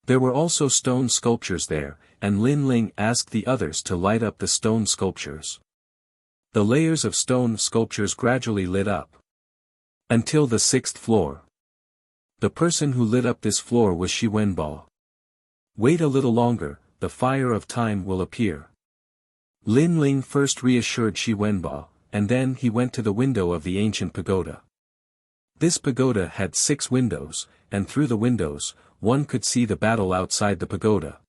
There were also stone sculptures there, and Lin Ling asked the others to light up the stone sculptures. The layers of stone sculptures gradually lit up. Until the 6th floor. The person who lit up this floor was Shi Wenbo. Wait a little longer, the fire of time will appear. Lin Ling first reassured Shi Wenbo, and then he went to the window of the ancient pagoda. This pagoda had 6 windows, and through the windows, one could see the battle outside the pagoda.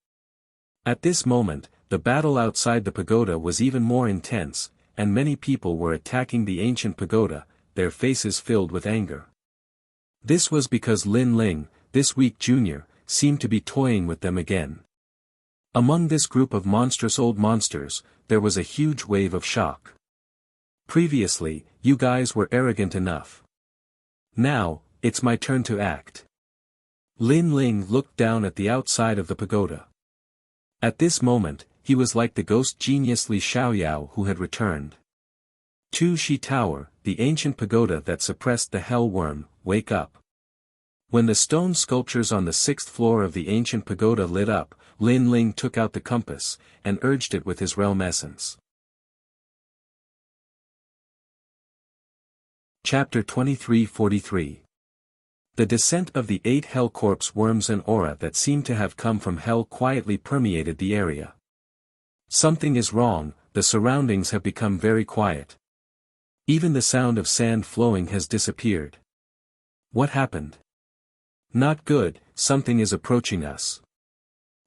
At this moment, the battle outside the pagoda was even more intense, and many people were attacking the ancient pagoda, their faces filled with anger. This was because Lin Ling, this weak junior, seemed to be toying with them again. Among this group of monstrous old monsters, there was a huge wave of shock. Previously, you guys were arrogant enough. Now, it's my turn to act. Lin Ling looked down at the outside of the pagoda. At this moment, he was like the ghost genius Li Xiaoyao who had returned. Tu-Shi Tower, the ancient pagoda that suppressed the hell worm, wake up. When the stone sculptures on the 6th floor of the ancient pagoda lit up, Lin Ling took out the compass, and urged it with his realm essence. Chapter 2343. The descent of the 8 hell corpse worms, and aura that seemed to have come from hell quietly permeated the area. Something is wrong, the surroundings have become very quiet. Even the sound of sand flowing has disappeared. What happened? Not good, something is approaching us.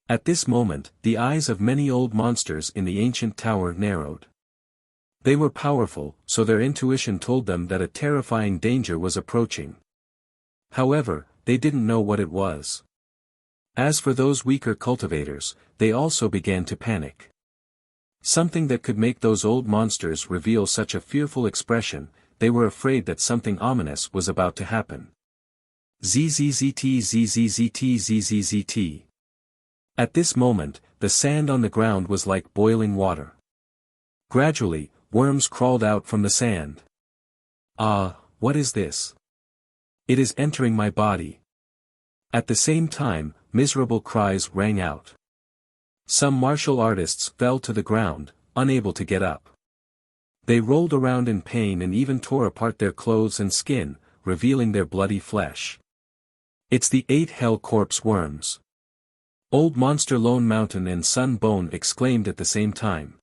At this moment, the eyes of many old monsters in the ancient tower narrowed. They were powerful, so their intuition told them that a terrifying danger was approaching. However, they didn't know what it was. As for those weaker cultivators, they also began to panic. Something that could make those old monsters reveal such a fearful expression, they were afraid that something ominous was about to happen. ZZZT ZZZT ZZZT. At this moment, the sand on the ground was like boiling water. Gradually, worms crawled out from the sand. Ah, what is this? It is entering my body. At the same time, miserable cries rang out. Some martial artists fell to the ground, unable to get up. They rolled around in pain and even tore apart their clothes and skin, revealing their bloody flesh. "It's the 8 hell corpse worms!" Old Monster Lone Mountain and Sun Bone exclaimed at the same time.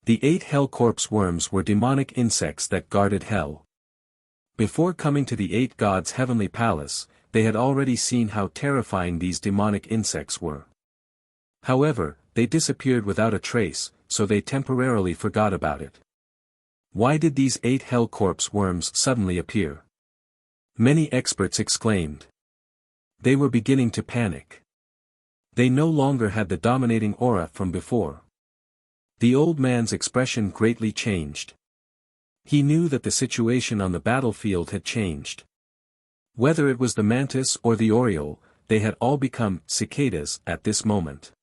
The 8 hell corpse worms were demonic insects that guarded hell. Before coming to the 8 gods' heavenly palace, they had already seen how terrifying these demonic insects were. However, they disappeared without a trace, so they temporarily forgot about it. Why did these 8 hell corpse worms suddenly appear? Many experts exclaimed. They were beginning to panic. They no longer had the dominating aura from before. The old man's expression greatly changed. He knew that the situation on the battlefield had changed. Whether it was the mantis or the oriole, they had all become cicadas at this moment.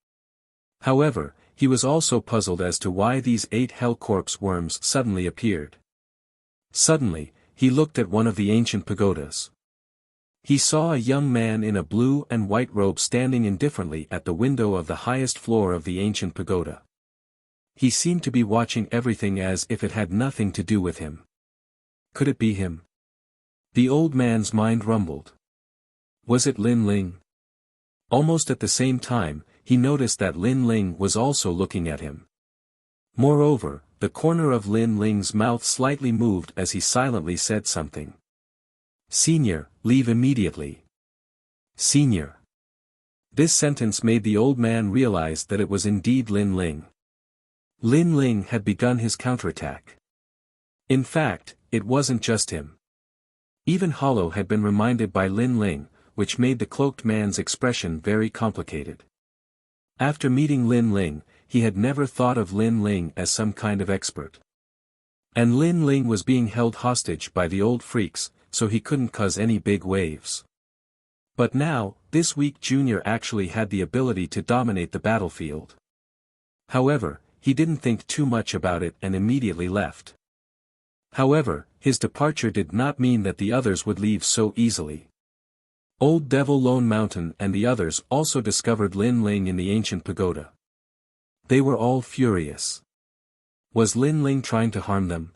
However, he was also puzzled as to why these 8 hell corpse worms suddenly appeared. Suddenly, he looked at one of the ancient pagodas. He saw a young man in a blue and white robe standing indifferently at the window of the highest floor of the ancient pagoda. He seemed to be watching everything as if it had nothing to do with him. Could it be him? The old man's mind rumbled. Was it Lin Ling? Almost at the same time, he noticed that Lin Ling was also looking at him. Moreover, the corner of Lin Ling's mouth slightly moved as he silently said something. "Senior, leave immediately." "Senior." This sentence made the old man realize that it was indeed Lin Ling. Lin Ling had begun his counterattack. In fact, it wasn't just him. Even Hollow had been reminded by Lin Ling, which made the cloaked man's expression very complicated. After meeting Lin Ling, he had never thought of Lin Ling as some kind of expert. And Lin Ling was being held hostage by the old freaks, so he couldn't cause any big waves. But now, this weak junior actually had the ability to dominate the battlefield. However, he didn't think too much about it and immediately left. However, his departure did not mean that the others would leave so easily. Old Devil Lone Mountain and the others also discovered Lin Ling in the ancient pagoda. They were all furious. Was Lin Ling trying to harm them?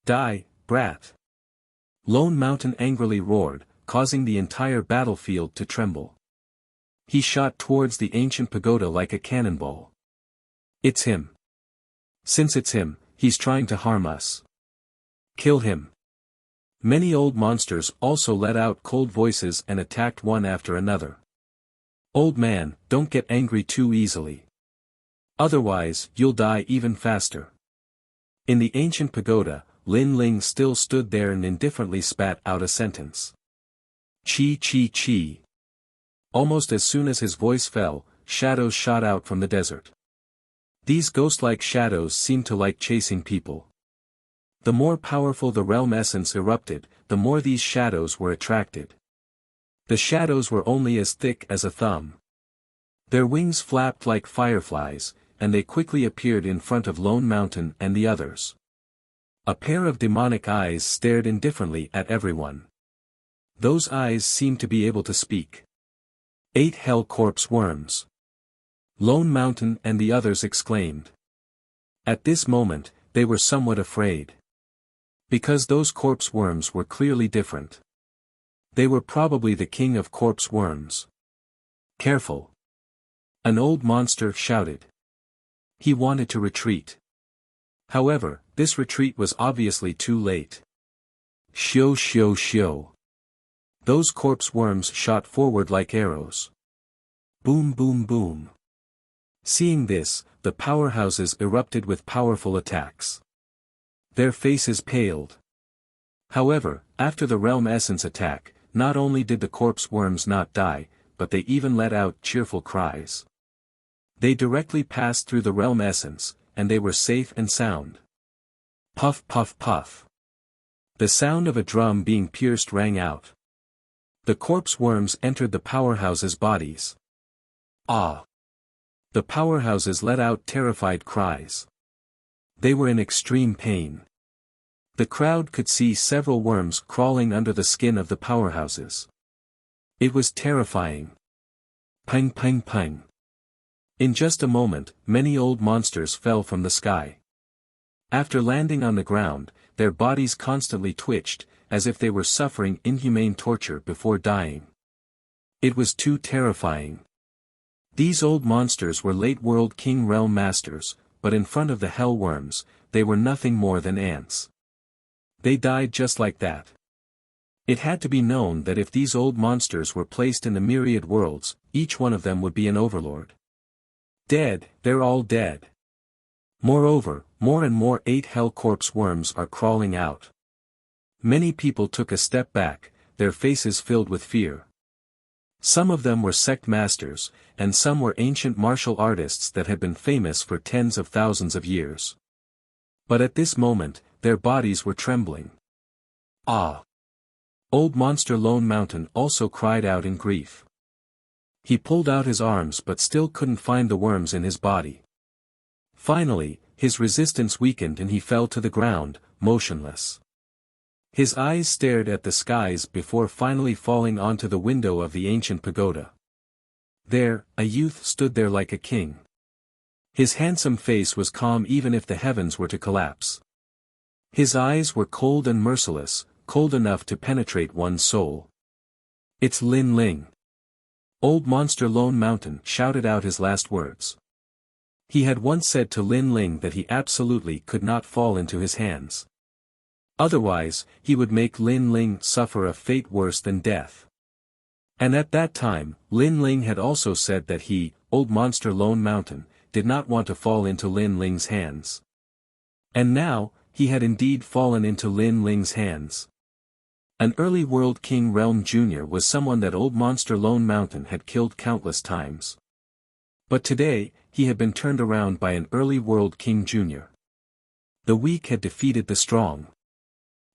"Die, brat!" Lone Mountain angrily roared, causing the entire battlefield to tremble. He shot towards the ancient pagoda like a cannonball. "It's him. Since it's him, he's trying to harm us. Kill him." Many old monsters also let out cold voices and attacked one after another. "Old man, don't get angry too easily. Otherwise, you'll die even faster." In the ancient pagoda, Lin Ling still stood there and indifferently spat out a sentence. "Chi chi chi." Almost as soon as his voice fell, shadows shot out from the desert. These ghost-like shadows seemed to like chasing people. The more powerful the realm essence erupted, the more these shadows were attracted. The shadows were only as thick as a thumb. Their wings flapped like fireflies, and they quickly appeared in front of Lone Mountain and the others. A pair of demonic eyes stared indifferently at everyone. Those eyes seemed to be able to speak. 8 hell corpse worms. Lone Mountain and the others exclaimed. At this moment, they were somewhat afraid. Because those corpse worms were clearly different. They were probably the king of corpse worms. "Careful!" An old monster shouted. He wanted to retreat. However, this retreat was obviously too late. Shio shio shio. Those corpse worms shot forward like arrows. Boom boom boom. Seeing this, the powerhouses erupted with powerful attacks. Their faces paled. However, after the realm essence attack, not only did the corpse worms not die, but they even let out cheerful cries. They directly passed through the realm essence, and they were safe and sound. Puff puff puff. The sound of a drum being pierced rang out. The corpse worms entered the powerhouses' bodies. Ah! The powerhouses let out terrified cries. They were in extreme pain. The crowd could see several worms crawling under the skin of the powerhouses. It was terrifying. Pang pang pang. In just a moment, many old monsters fell from the sky. After landing on the ground, their bodies constantly twitched, as if they were suffering inhumane torture before dying. It was too terrifying. These old monsters were late World King Realm masters, but in front of the hell worms, they were nothing more than ants. They died just like that. It had to be known that if these old monsters were placed in the myriad worlds, each one of them would be an overlord. Dead, they're all dead. Moreover, more and more 8 hell corpse worms are crawling out. Many people took a step back, their faces filled with fear. Some of them were sect masters, and some were ancient martial artists that had been famous for tens of thousands of years. But at this moment, their bodies were trembling. Ah! Old Monster Lone Mountain also cried out in grief. He pulled out his arms but still couldn't find the worms in his body. Finally, his resistance weakened and he fell to the ground, motionless. His eyes stared at the skies before finally falling onto the window of the ancient pagoda. There, a youth stood there like a king. His handsome face was calm even if the heavens were to collapse. His eyes were cold and merciless, cold enough to penetrate one's soul. It's Lin Ling. Old Monster Lone Mountain shouted out his last words. He had once said to Lin Ling that he absolutely could not fall into his hands. Otherwise, he would make Lin Ling suffer a fate worse than death. And at that time, Lin Ling had also said that he, Old Monster Lone Mountain, did not want to fall into Lin Ling's hands. And now, he had indeed fallen into Lin Ling's hands. An early World King Realm Jr. was someone that Old Monster Lone Mountain had killed countless times. But today, he had been turned around by an early World King Jr. The weak had defeated the strong.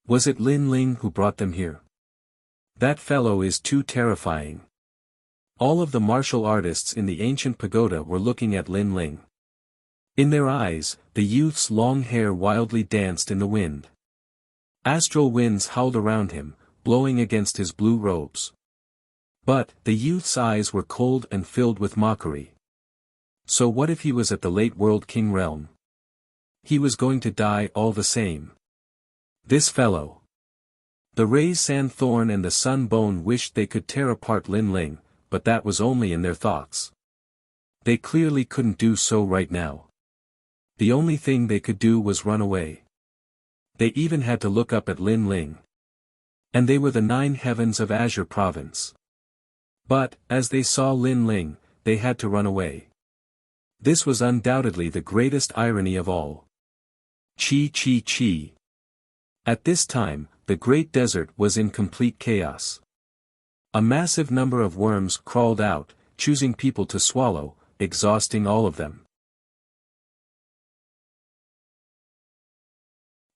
Was it Lin Ling who brought them here? That fellow is too terrifying. All of the martial artists in the ancient pagoda were looking at Lin Ling. In their eyes, the youth's long hair wildly danced in the wind. Astral winds howled around him, blowing against his blue robes. But, the youth's eyes were cold and filled with mockery. So what if he was at the late World King realm? He was going to die all the same. This fellow. The Ray Sandthorn and the Sun Bone wished they could tear apart Lin Ling, but that was only in their thoughts. They clearly couldn't do so right now. The only thing they could do was run away. They even had to look up at Lin Ling. And they were the 9 heavens of Azure Province. But, as they saw Lin Ling, they had to run away. This was undoubtedly the greatest irony of all. Chi chi chi. At this time, the great desert was in complete chaos. A massive number of worms crawled out, choosing people to swallow, exhausting all of them.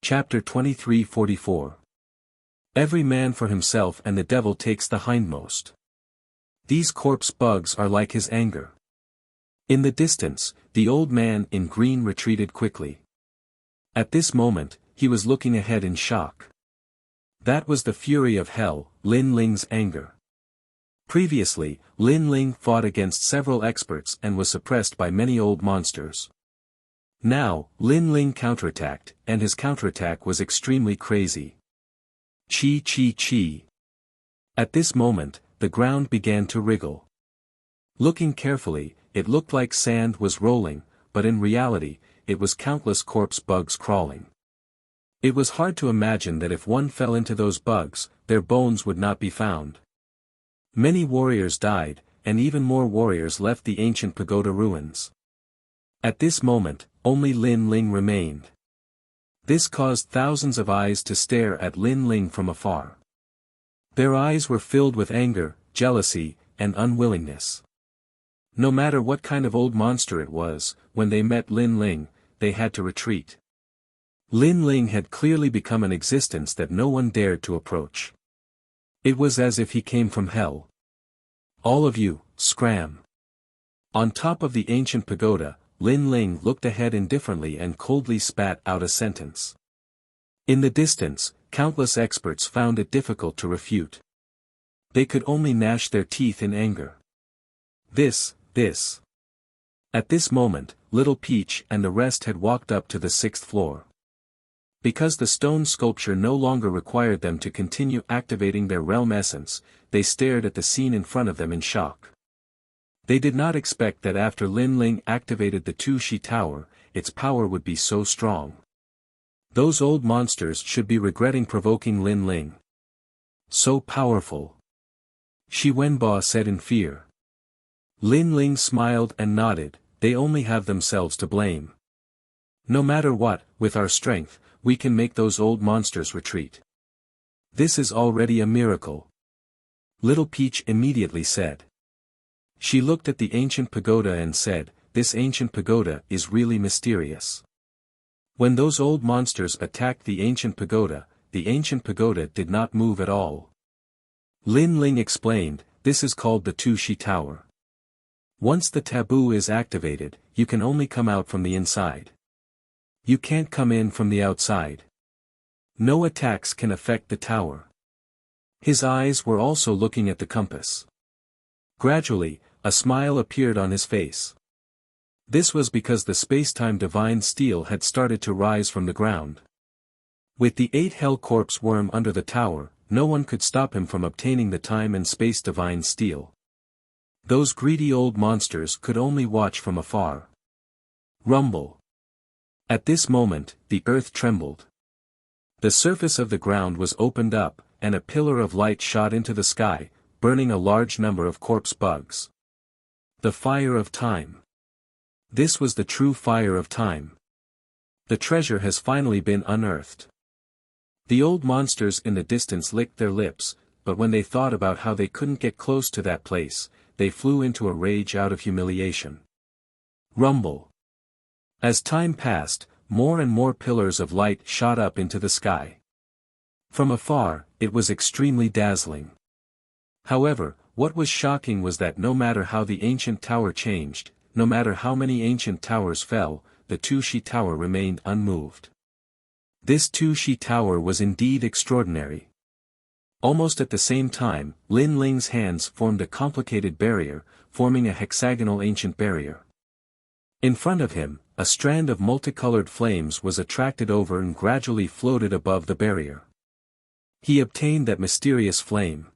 Chapter 23:44. Every man for himself and the devil takes the hindmost. These corpse bugs are like his anger. In the distance, the old man in green retreated quickly. At this moment, he was looking ahead in shock. That was the fury of hell, Lin Ling's anger. Previously, Lin Ling fought against several experts and was suppressed by many old monsters. Now, Lin Ling counterattacked, and his counterattack was extremely crazy. Chi chi chi. At this moment, the ground began to wriggle. Looking carefully, it looked like sand was rolling, but in reality, it was countless corpse bugs crawling. It was hard to imagine that if one fell into those bugs, their bones would not be found. Many warriors died, and even more warriors left the ancient pagoda ruins. At this moment, only Lin Ling remained. This caused thousands of eyes to stare at Lin Ling from afar. Their eyes were filled with anger, jealousy, and unwillingness. No matter what kind of old monster it was, when they met Lin Ling, they had to retreat. Lin Ling had clearly become an existence that no one dared to approach. It was as if he came from hell. All of you, scram. On top of the ancient pagoda, Lin Ling looked ahead indifferently and coldly spat out a sentence. In the distance, countless experts found it difficult to refute. They could only gnash their teeth in anger. This. At this moment, Little Peach and the rest had walked up to the 6th floor. Because the stone sculpture no longer required them to continue activating their realm essence, they stared at the scene in front of them in shock. They did not expect that after Lin Ling activated the Tu Shi Tower, its power would be so strong. Those old monsters should be regretting provoking Lin Ling. So powerful. Shi Wenbo said in fear. Lin Ling smiled and nodded, they only have themselves to blame. No matter what, with our strength, we can make those old monsters retreat. This is already a miracle. Little Peach immediately said. She looked at the ancient pagoda and said, this ancient pagoda is really mysterious. When those old monsters attacked the ancient pagoda did not move at all. Lin Ling explained, this is called the Tu Shi Tower. Once the taboo is activated, you can only come out from the inside. You can't come in from the outside. No attacks can affect the tower. His eyes were also looking at the compass. Gradually, a smile appeared on his face. This was because the space-time divine steel had started to rise from the ground. With the 8 Hell Corpse worm under the tower, no one could stop him from obtaining the time and space divine steel. Those greedy old monsters could only watch from afar. Rumble. At this moment, the earth trembled. The surface of the ground was opened up, and a pillar of light shot into the sky, burning a large number of corpse bugs. The fire of time. This was the true fire of time. The treasure has finally been unearthed. The old monsters in the distance licked their lips, but when they thought about how they couldn't get close to that place, they flew into a rage out of humiliation. Rumble. As time passed, more and more pillars of light shot up into the sky. From afar, it was extremely dazzling. However, what was shocking was that no matter how the ancient tower changed, no matter how many ancient towers fell, the Tu Shi Tower remained unmoved. This Tu Shi Tower was indeed extraordinary. Almost at the same time, Lin Ling's hands formed a complicated barrier, forming a hexagonal ancient barrier. In front of him, a strand of multicolored flames was attracted over and gradually floated above the barrier. He obtained that mysterious flame.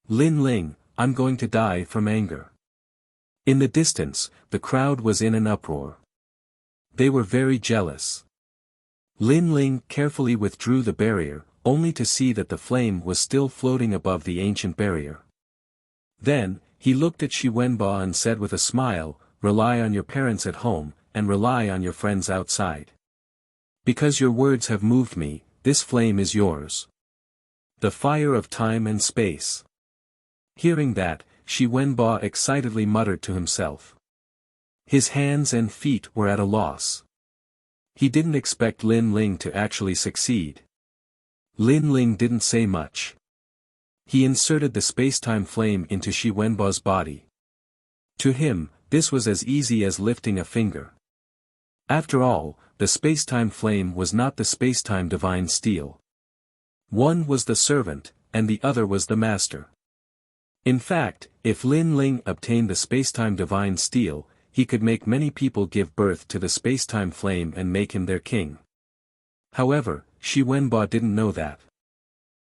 Lin Ling, I'm going to die from anger. In the distance, the crowd was in an uproar. They were very jealous. Lin Ling carefully withdrew the barrier, only to see that the flame was still floating above the ancient barrier. Then, he looked at Shi Wenbo and said with a smile, rely on your parents at home, and rely on your friends outside. Because your words have moved me, this flame is yours. The fire of time and space. Hearing that, Shi Wenbo excitedly muttered to himself. His hands and feet were at a loss. He didn't expect Lin Ling to actually succeed. Lin Ling didn't say much. He inserted the space-time flame into Shi Wenbo's body. To him, this was as easy as lifting a finger. After all, the space-time flame was not the space-time divine steel. One was the servant, and the other was the master. In fact, if Lin Ling obtained the space-time divine steel, he could make many people give birth to the space-time flame and make him their king. However, Shi Wenbo didn't know that.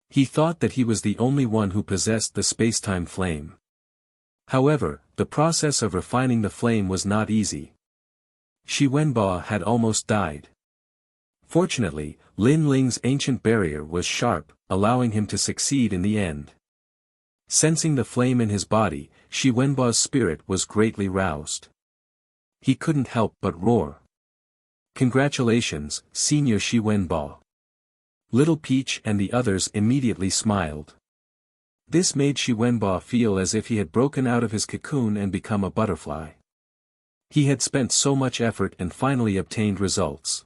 He thought that he was the only one who possessed the space-time flame. However, the process of refining the flame was not easy. Shi Wenbo had almost died. Fortunately, Lin Ling's ancient barrier was sharp, allowing him to succeed in the end. Sensing the flame in his body, Shi Wenbo's spirit was greatly roused. He couldn't help but roar. Congratulations, Senior Shi Wenbo. Little Peach and the others immediately smiled. This made Shi Wenbo feel as if he had broken out of his cocoon and become a butterfly. He had spent so much effort and finally obtained results.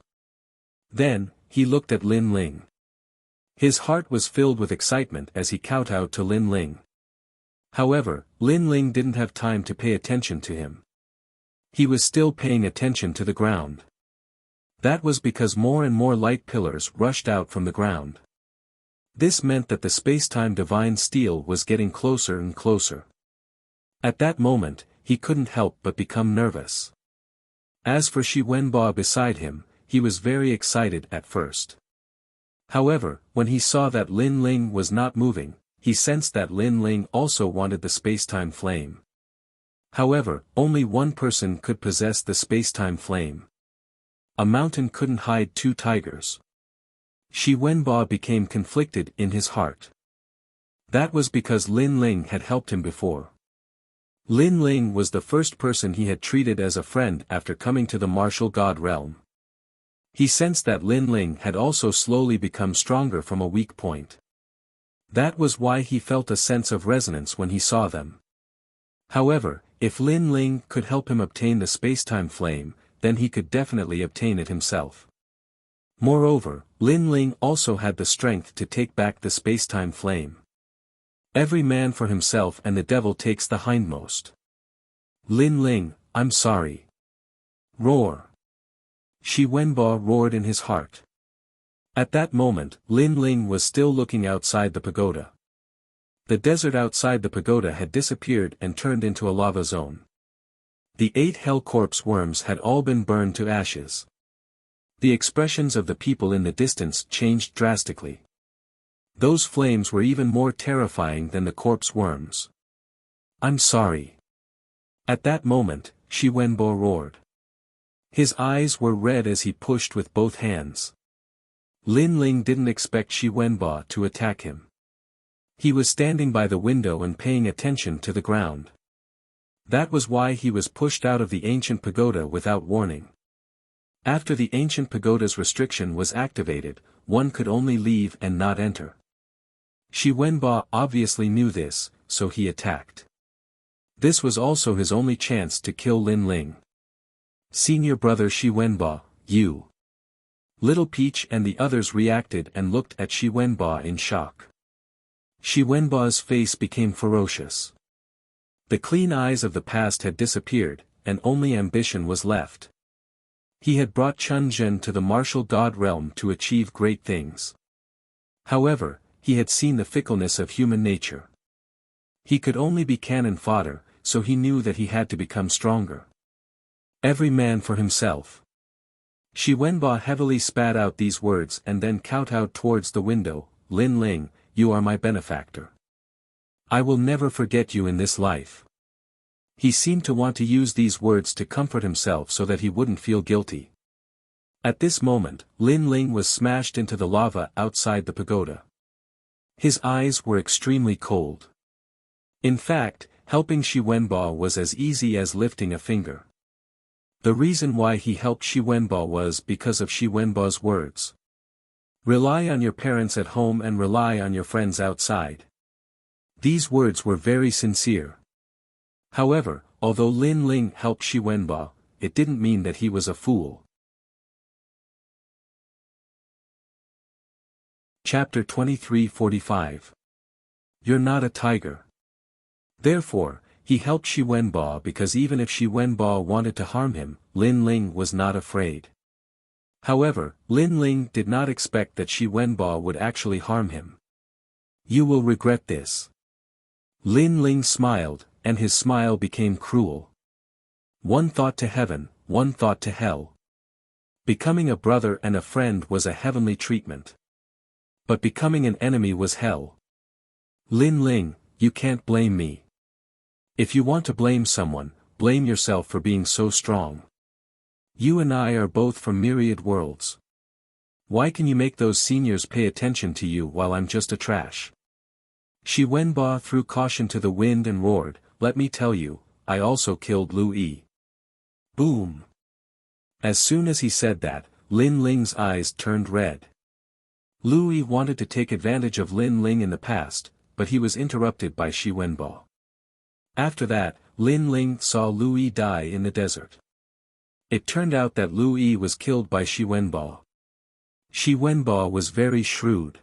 Then, he looked at Lin Ling. His heart was filled with excitement as he kowtowed to Lin Ling. However, Lin Ling didn't have time to pay attention to him. He was still paying attention to the ground. That was because more and more light pillars rushed out from the ground. This meant that the space-time divine steel was getting closer and closer. At that moment, he couldn't help but become nervous. As for Shi Wenbo beside him, he was very excited at first. However, when he saw that Lin Ling was not moving, he sensed that Lin Ling also wanted the spacetime flame. However, only one person could possess the spacetime flame. A mountain couldn't hide two tigers. Shi Wenbo became conflicted in his heart. That was because Lin Ling had helped him before. Lin Ling was the first person he had treated as a friend after coming to the martial god realm. He sensed that Lin Ling had also slowly become stronger from a weak point. That was why he felt a sense of resonance when he saw them. However, if Lin Ling could help him obtain the spacetime flame, then he could definitely obtain it himself. Moreover, Lin Ling also had the strength to take back the spacetime flame. Every man for himself and the devil takes the hindmost. Lin Ling, I'm sorry. Roar. Shi Wenbo roared in his heart. At that moment, Lin Ling was still looking outside the pagoda. The desert outside the pagoda had disappeared and turned into a lava zone. The 8 hell corpse worms had all been burned to ashes. The expressions of the people in the distance changed drastically. Those flames were even more terrifying than the corpse worms. I'm sorry. At that moment, Shi Wenbo roared. His eyes were red as he pushed with both hands. Lin Ling didn't expect Shi Wenbo to attack him. He was standing by the window and paying attention to the ground. That was why he was pushed out of the ancient pagoda without warning. After the ancient pagoda's restriction was activated, one could only leave and not enter. Shi Wenbo obviously knew this, so he attacked. This was also his only chance to kill Lin Ling. Senior brother Shi Wenbo, you. Little Peach and the others reacted and looked at Shi Wenbo in shock. Shi Wenbo's face became ferocious. The clean eyes of the past had disappeared, and only ambition was left. He had brought Chun Zhen to the martial god realm to achieve great things. However, he had seen the fickleness of human nature. He could only be cannon fodder, so he knew that he had to become stronger. Every man for himself. Shi Wenbo heavily spat out these words and then kowtowed towards the window. Lin Ling, you are my benefactor. I will never forget you in this life. He seemed to want to use these words to comfort himself so that he wouldn't feel guilty. At this moment, Lin Ling was smashed into the lava outside the pagoda. His eyes were extremely cold. In fact, helping Shi Wenbo was as easy as lifting a finger. The reason why he helped Shi Wenbo was because of Shi Wenbo's words. Rely on your parents at home and rely on your friends outside. These words were very sincere. However, although Lin Ling helped Shi Wenbo, it didn't mean that he was a fool. Chapter 23:45. You're not a tiger. Therefore, he helped Shi Wenbo because even if Shi Wenbo wanted to harm him, Lin Ling was not afraid. However, Lin Ling did not expect that Shi Wenbo would actually harm him. You will regret this. Lin Ling smiled, and his smile became cruel. One thought to heaven, one thought to hell. Becoming a brother and a friend was a heavenly treatment. But becoming an enemy was hell. Lin Ling, you can't blame me. If you want to blame someone, blame yourself for being so strong. You and I are both from myriad worlds. Why can you make those seniors pay attention to you while I'm just a trash? Shi Wenbo threw caution to the wind and roared, let me tell you, I also killed Lu Yi. Boom! As soon as he said that, Lin Ling's eyes turned red. Lu Yi wanted to take advantage of Lin Ling in the past, but he was interrupted by Shi Wenbo. After that, Lin Ling saw Lu Yi die in the desert. It turned out that Lu Yi was killed by Shi Wenbo. Shi Wenbo was very shrewd.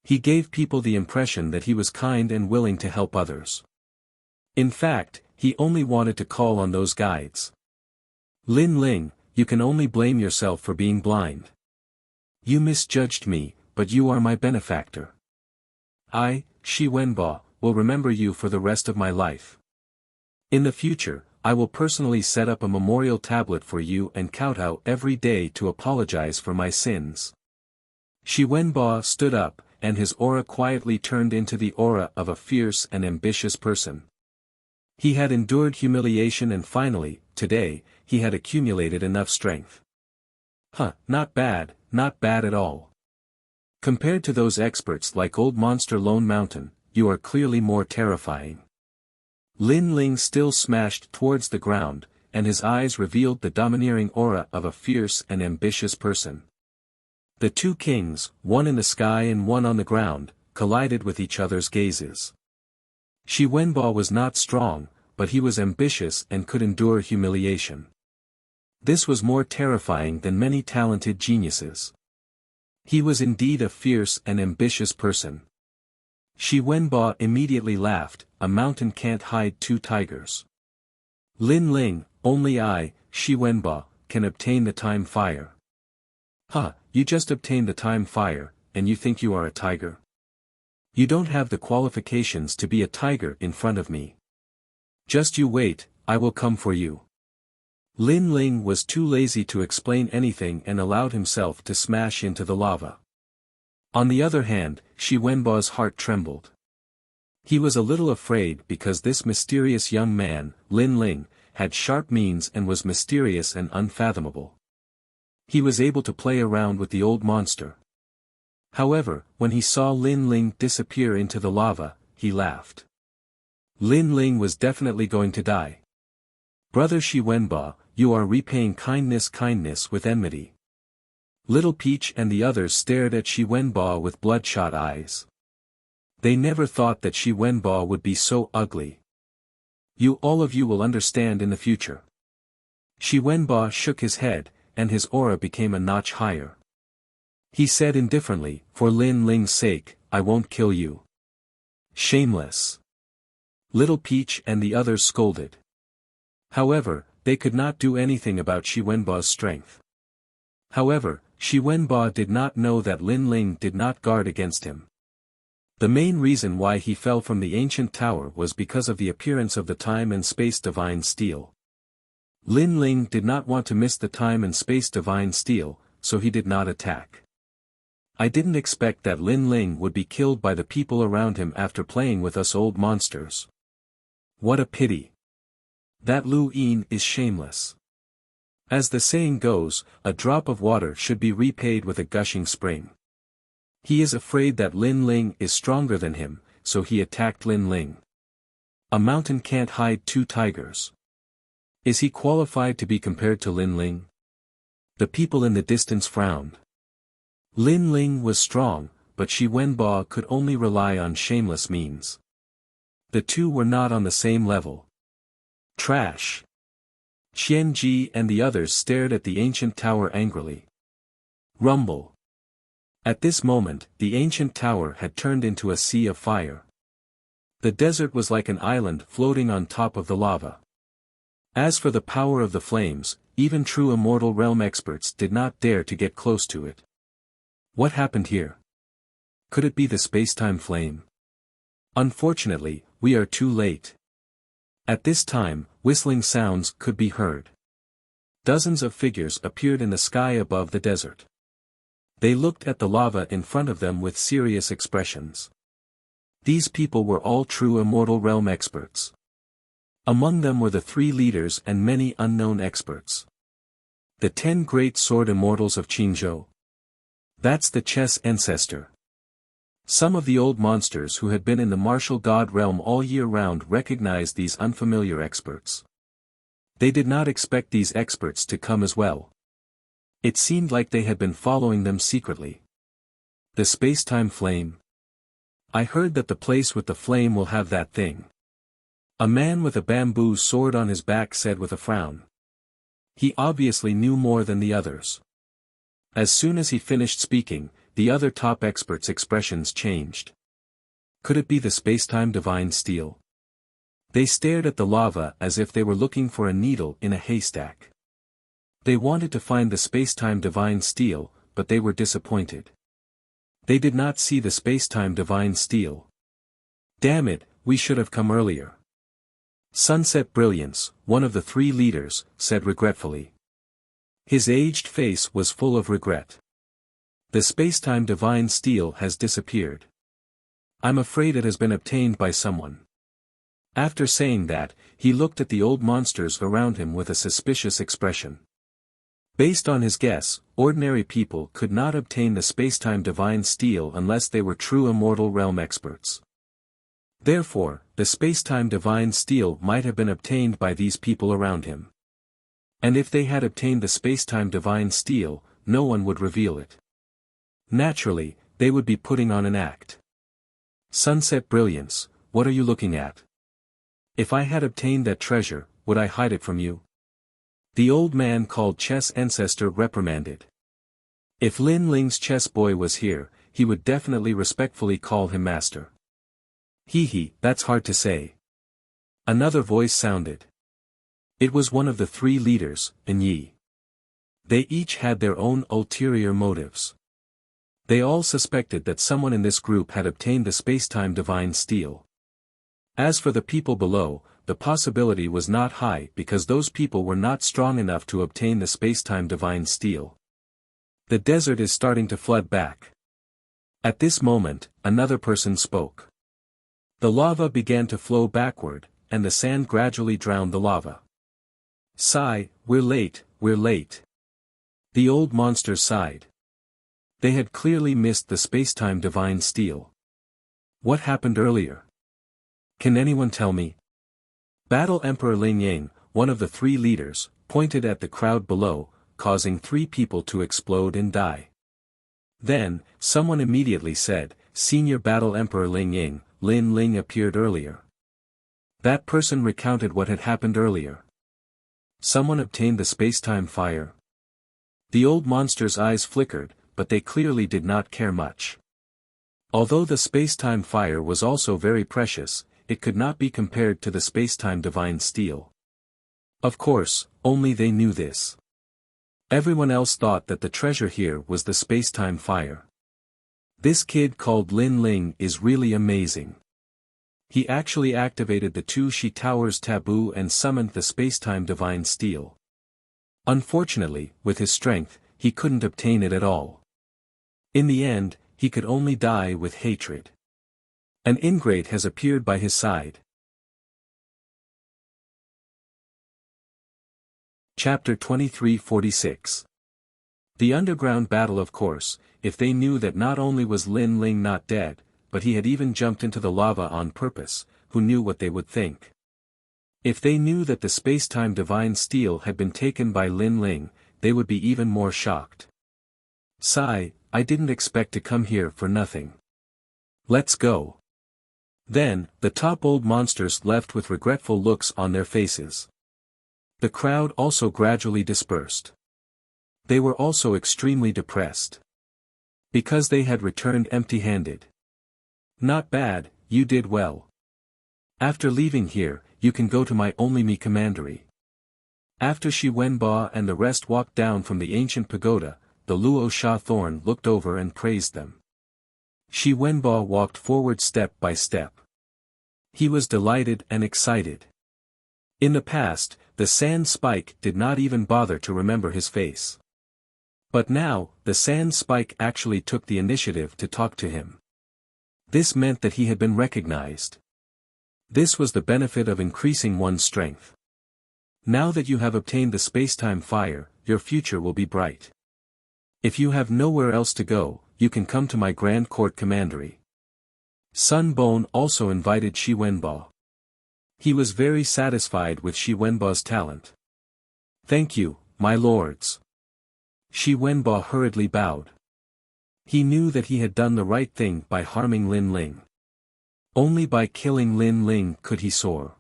He gave people the impression that he was kind and willing to help others. In fact, he only wanted to call on those guides. Lin Ling, you can only blame yourself for being blind. You misjudged me, but you are my benefactor. I, Shi Wenbo, will remember you for the rest of my life. In the future, I will personally set up a memorial tablet for you and kowtow every day to apologize for my sins. Shi Wenbo stood up, and his aura quietly turned into the aura of a fierce and ambitious person. He had endured humiliation and finally, today, he had accumulated enough strength. Not bad at all. Compared to those experts like Old Monster Lone Mountain, you are clearly more terrifying. Lin Ling still smashed towards the ground, and his eyes revealed the domineering aura of a fierce and ambitious person. The two kings, one in the sky and one on the ground, collided with each other's gazes. Shi Wenbo was not strong, but he was ambitious and could endure humiliation. This was more terrifying than many talented geniuses. He was indeed a fierce and ambitious person. Shi Wenbo immediately laughed, a mountain can't hide two tigers. Lin Ling, only I, Shi Wenbo, can obtain the time fire. You just obtained the time fire, and you think you are a tiger? You don't have the qualifications to be a tiger in front of me. Just you wait, I will come for you. Lin Ling was too lazy to explain anything and allowed himself to smash into the lava. On the other hand, Shi Wenbo's heart trembled. He was a little afraid because this mysterious young man, Lin Ling, had sharp means and was mysterious and unfathomable. He was able to play around with the old monster. However, when he saw Lin Ling disappear into the lava, he laughed. Lin Ling was definitely going to die. Brother Shi Wenbo, you are repaying kindness with enmity. Little Peach and the others stared at Shi Wenbo with bloodshot eyes. They never thought that Shi Wenbo would be so ugly. All of you will understand in the future. Shi Wenbo shook his head, and his aura became a notch higher. He said indifferently, for Lin Ling's sake, I won't kill you. Shameless. Little Peach and the others scolded. However, they could not do anything about Shi Wenbo's strength. However, Shi Wenbo did not know that Lin Ling did not guard against him. The main reason why he fell from the ancient tower was because of the appearance of the time and space divine steel. Lin Ling did not want to miss the time and space divine steel, so he did not attack. I didn't expect that Lin Ling would be killed by the people around him after playing with us old monsters. What a pity. That Lu Yin is shameless. As the saying goes, a drop of water should be repaid with a gushing spring. He is afraid that Lin Ling is stronger than him, so he attacked Lin Ling. A mountain can't hide two tigers. Is he qualified to be compared to Lin Ling? The people in the distance frowned. Lin Ling was strong, but Shi Wenbo could only rely on shameless means. The two were not on the same level. Trash. Qian Ji and the others stared at the ancient tower angrily. Rumble. At this moment, the ancient tower had turned into a sea of fire. The desert was like an island floating on top of the lava. As for the power of the flames, even true immortal realm experts did not dare to get close to it. What happened here? Could it be the spacetime flame? Unfortunately, we are too late. At this time, whistling sounds could be heard. Dozens of figures appeared in the sky above the desert. They looked at the lava in front of them with serious expressions. These people were all true immortal realm experts. Among them were the 3 leaders and many unknown experts. The 10 great sword immortals of Qingzhou. That's the chess ancestor. Some of the old monsters who had been in the martial god realm all year round recognized these unfamiliar experts. They did not expect these experts to come as well. It seemed like they had been following them secretly. The spacetime flame. I heard that the place with the flame will have that thing. A man with a bamboo sword on his back said with a frown. He obviously knew more than the others. As soon as he finished speaking, the other top experts' expressions changed. Could it be the spacetime divine steel? They stared at the lava as if they were looking for a needle in a haystack. They wanted to find the spacetime divine steel, but they were disappointed. They did not see the spacetime divine steel. Damn it, we should have come earlier. Sunset Brilliance, one of the three leaders, said regretfully. His aged face was full of regret. The spacetime divine steel has disappeared. I'm afraid it has been obtained by someone. After saying that, he looked at the old monsters around him with a suspicious expression. Based on his guess, ordinary people could not obtain the spacetime divine steel unless they were true immortal realm experts. Therefore, the spacetime divine steel might have been obtained by these people around him. And if they had obtained the spacetime divine steel, no one would reveal it. Naturally, they would be putting on an act. Sunset Brilliance, what are you looking at? If I had obtained that treasure, would I hide it from you? The old man called Chess Ancestor reprimanded. If Lin Ling's chess boy was here, he would definitely respectfully call him master. Hee, that's hard to say. Another voice sounded. It was one of the three leaders, and Yi. They each had their own ulterior motives. They all suspected that someone in this group had obtained the spacetime divine steel. As for the people below, the possibility was not high because those people were not strong enough to obtain the spacetime divine steel. The desert is starting to flood back. At this moment, another person spoke. The lava began to flow backward, and the sand gradually drowned the lava. Sigh, we're late. The old monsters sighed. They had clearly missed the spacetime divine steel. What happened earlier? Can anyone tell me? Battle Emperor Ling Yang, one of the three leaders, pointed at the crowd below, causing 3 people to explode and die. Then, someone immediately said, Senior Battle Emperor Ling Yang, Lin Ling appeared earlier. That person recounted what had happened earlier. Someone obtained the spacetime fire. The old monster's eyes flickered, but they clearly did not care much. Although the spacetime fire was also very precious, it could not be compared to the spacetime divine steel. Of course, only they knew this. Everyone else thought that the treasure here was the spacetime fire. This kid called Lin Ling is really amazing. He actually activated the 2 Shi Towers taboo and summoned the spacetime divine steel. Unfortunately, with his strength, he couldn't obtain it at all. In the end, he could only die with hatred. An ingrate has appeared by his side. Chapter 2346. The underground battle. Of course, if they knew that not only was Lin Ling not dead, but he had even jumped into the lava on purpose, who knew what they would think? If they knew that the spacetime divine steel had been taken by Lin Ling, they would be even more shocked. Sigh, I didn't expect to come here for nothing. Let's go. Then, the top old monsters left with regretful looks on their faces. The crowd also gradually dispersed. They were also extremely depressed. Because they had returned empty-handed. Not bad, you did well. After leaving here, you can go to my only me commandery. After Shi Wenba and the rest walked down from the ancient pagoda, the Luo Sha Thorn looked over and praised them. Shi Wenba walked forward step by step. He was delighted and excited. In the past, the sand spike did not even bother to remember his face. But now, the sand spike actually took the initiative to talk to him. This meant that he had been recognized. This was the benefit of increasing one's strength. Now that you have obtained the spacetime fire, your future will be bright. If you have nowhere else to go, you can come to my Grand Court Commandery. Sun Bone also invited Shi Wenba. He was very satisfied with Shi Wenba's talent. Thank you, my lords. Shi Wenba hurriedly bowed. He knew that he had done the right thing by harming Lin Ling. Only by killing Lin Ling could he soar.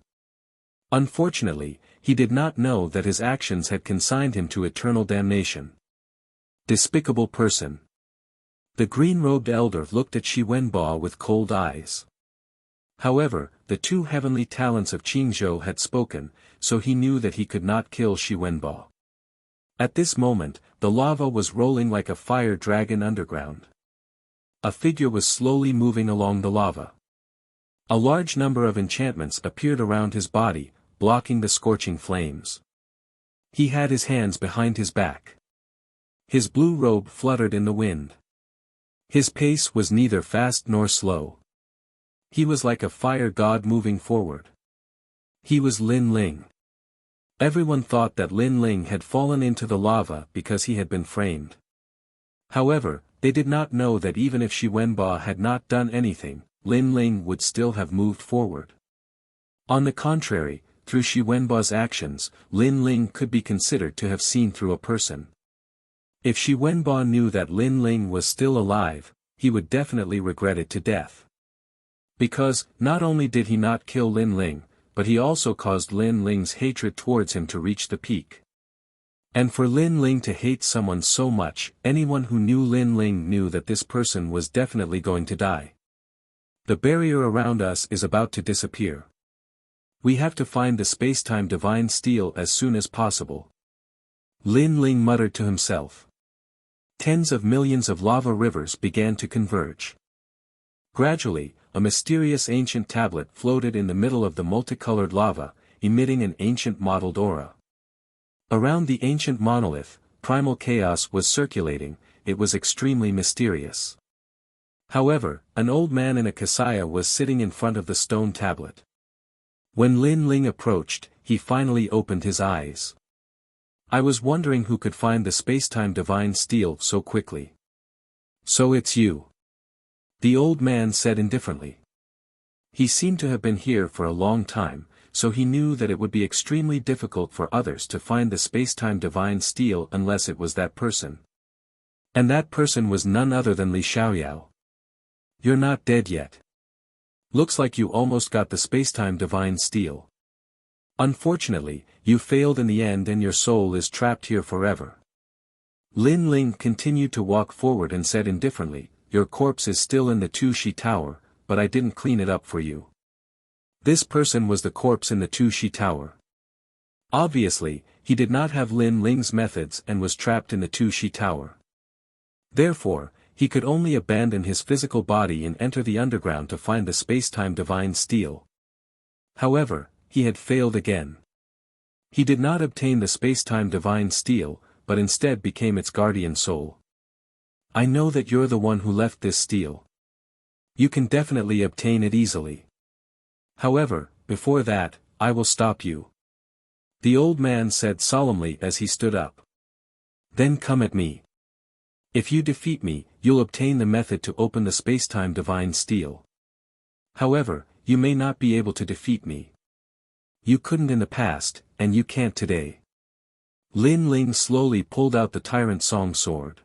Unfortunately, he did not know that his actions had consigned him to eternal damnation. Despicable person. The green-robed elder looked at Shi Wenba with cold eyes. However, the 2 heavenly talents of Qingzhou had spoken, so he knew that he could not kill Shi Wenba. At this moment, the lava was rolling like a fire dragon underground. A figure was slowly moving along the lava. A large number of enchantments appeared around his body, blocking the scorching flames. He had his hands behind his back. His blue robe fluttered in the wind. His pace was neither fast nor slow. He was like a fire god moving forward. He was Lin Ling. Everyone thought that Lin Ling had fallen into the lava because he had been framed. However, they did not know that even if Shi Wenba had not done anything, Lin Ling would still have moved forward. On the contrary, through Shi Wenba's actions, Lin Ling could be considered to have seen through a person. If Shi Wenba knew that Lin Ling was still alive, he would definitely regret it to death. Because, not only did he not kill Lin Ling, but he also caused Lin Ling's hatred towards him to reach the peak. And for Lin Ling to hate someone so much, anyone who knew Lin Ling knew that this person was definitely going to die. The barrier around us is about to disappear. We have to find the space-time divine steel as soon as possible. Lin Ling muttered to himself. Tens of millions of lava rivers began to converge. Gradually, a mysterious ancient tablet floated in the middle of the multicolored lava, emitting an ancient mottled aura. Around the ancient monolith, primal chaos was circulating. It was extremely mysterious. However, an old man in a kasaya was sitting in front of the stone tablet. When Lin Ling approached, he finally opened his eyes. I was wondering who could find the space-time divine steel so quickly. So it's you. The old man said indifferently. He seemed to have been here for a long time, so he knew that it would be extremely difficult for others to find the space-time divine steel unless it was that person. And that person was none other than Li Xiaoyao. You're not dead yet. Looks like you almost got the space-time divine steel. Unfortunately, you failed in the end and your soul is trapped here forever. Lin Ling continued to walk forward and said indifferently, your corpse is still in the Tu-Shi Tower, but I didn't clean it up for you. This person was the corpse in the Tu-Shi Tower. Obviously, he did not have Lin Ling's methods and was trapped in the Tu-Shi Tower. Therefore, he could only abandon his physical body and enter the underground to find the space-time divine steel. However, he had failed again. He did not obtain the space-time divine steel, but instead became its guardian soul. I know that you're the one who left this steel. You can definitely obtain it easily. However, before that, I will stop you. The old man said solemnly as he stood up. Then come at me. If you defeat me, you'll obtain the method to open the space-time divine steel. However, you may not be able to defeat me. You couldn't in the past, and you can't today. Lin Ling slowly pulled out the Tyrant Song sword.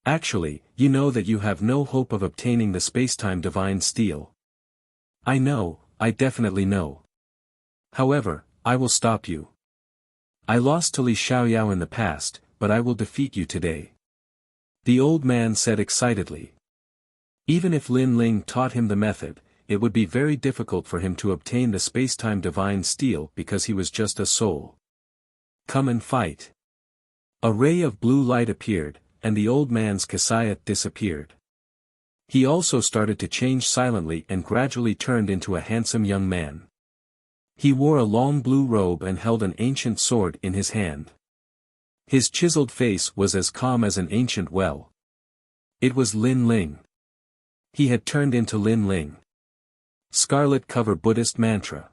Actually, you know that you have no hope of obtaining the space-time divine steel. I know, I definitely know. However, I will stop you. I lost to Li Xiaoyao in the past, but I will defeat you today. The old man said excitedly. Even if Lin Ling taught him the method, it would be very difficult for him to obtain the space-time divine steel because he was just a soul. Come and fight. A ray of blue light appeared, and the old man's kasayat disappeared. He also started to change silently and gradually turned into a handsome young man. He wore a long blue robe and held an ancient sword in his hand. His chiseled face was as calm as an ancient well. It was Lin Ling. He had turned into Lin Ling. Scarlet cover Buddhist mantra.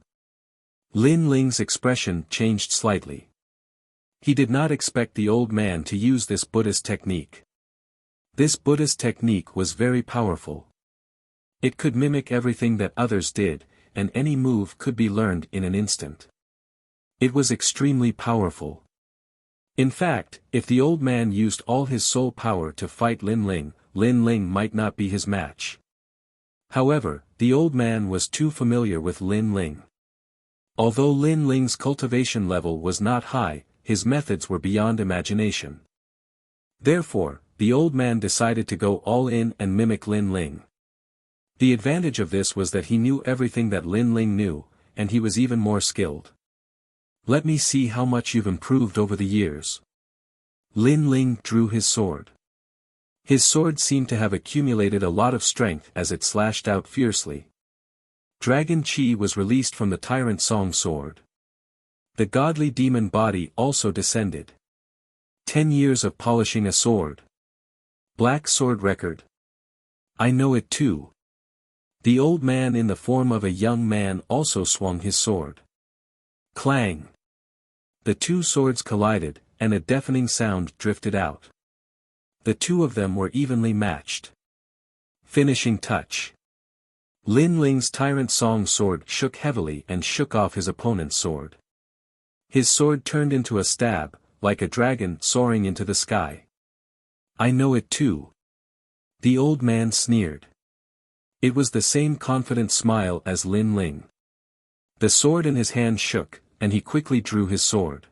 Lin Ling's expression changed slightly. He did not expect the old man to use this Buddhist technique. This Buddhist technique was very powerful. It could mimic everything that others did, and any move could be learned in an instant. It was extremely powerful. In fact, if the old man used all his soul power to fight Lin Ling might not be his match. However, the old man was too familiar with Lin Ling. Although Lin Ling's cultivation level was not high, his methods were beyond imagination. Therefore, the old man decided to go all in and mimic Lin Ling. The advantage of this was that he knew everything that Lin Ling knew, and he was even more skilled. Let me see how much you've improved over the years. Lin Ling drew his sword. His sword seemed to have accumulated a lot of strength as it slashed out fiercely. Dragon Chi was released from the Tyrant Song sword. The godly demon body also descended. 10 years of polishing a sword. Black sword record. I know it too. The old man in the form of a young man also swung his sword. Clang. The two swords collided, and a deafening sound drifted out. The two of them were evenly matched. Finishing touch. Lin Ling's Tyrant Song sword shook heavily and shook off his opponent's sword. His sword turned into a stab, like a dragon soaring into the sky. I know it too. The old man sneered. It was the same confident smile as Lin Ling. The sword in his hand shook, and he quickly drew his sword.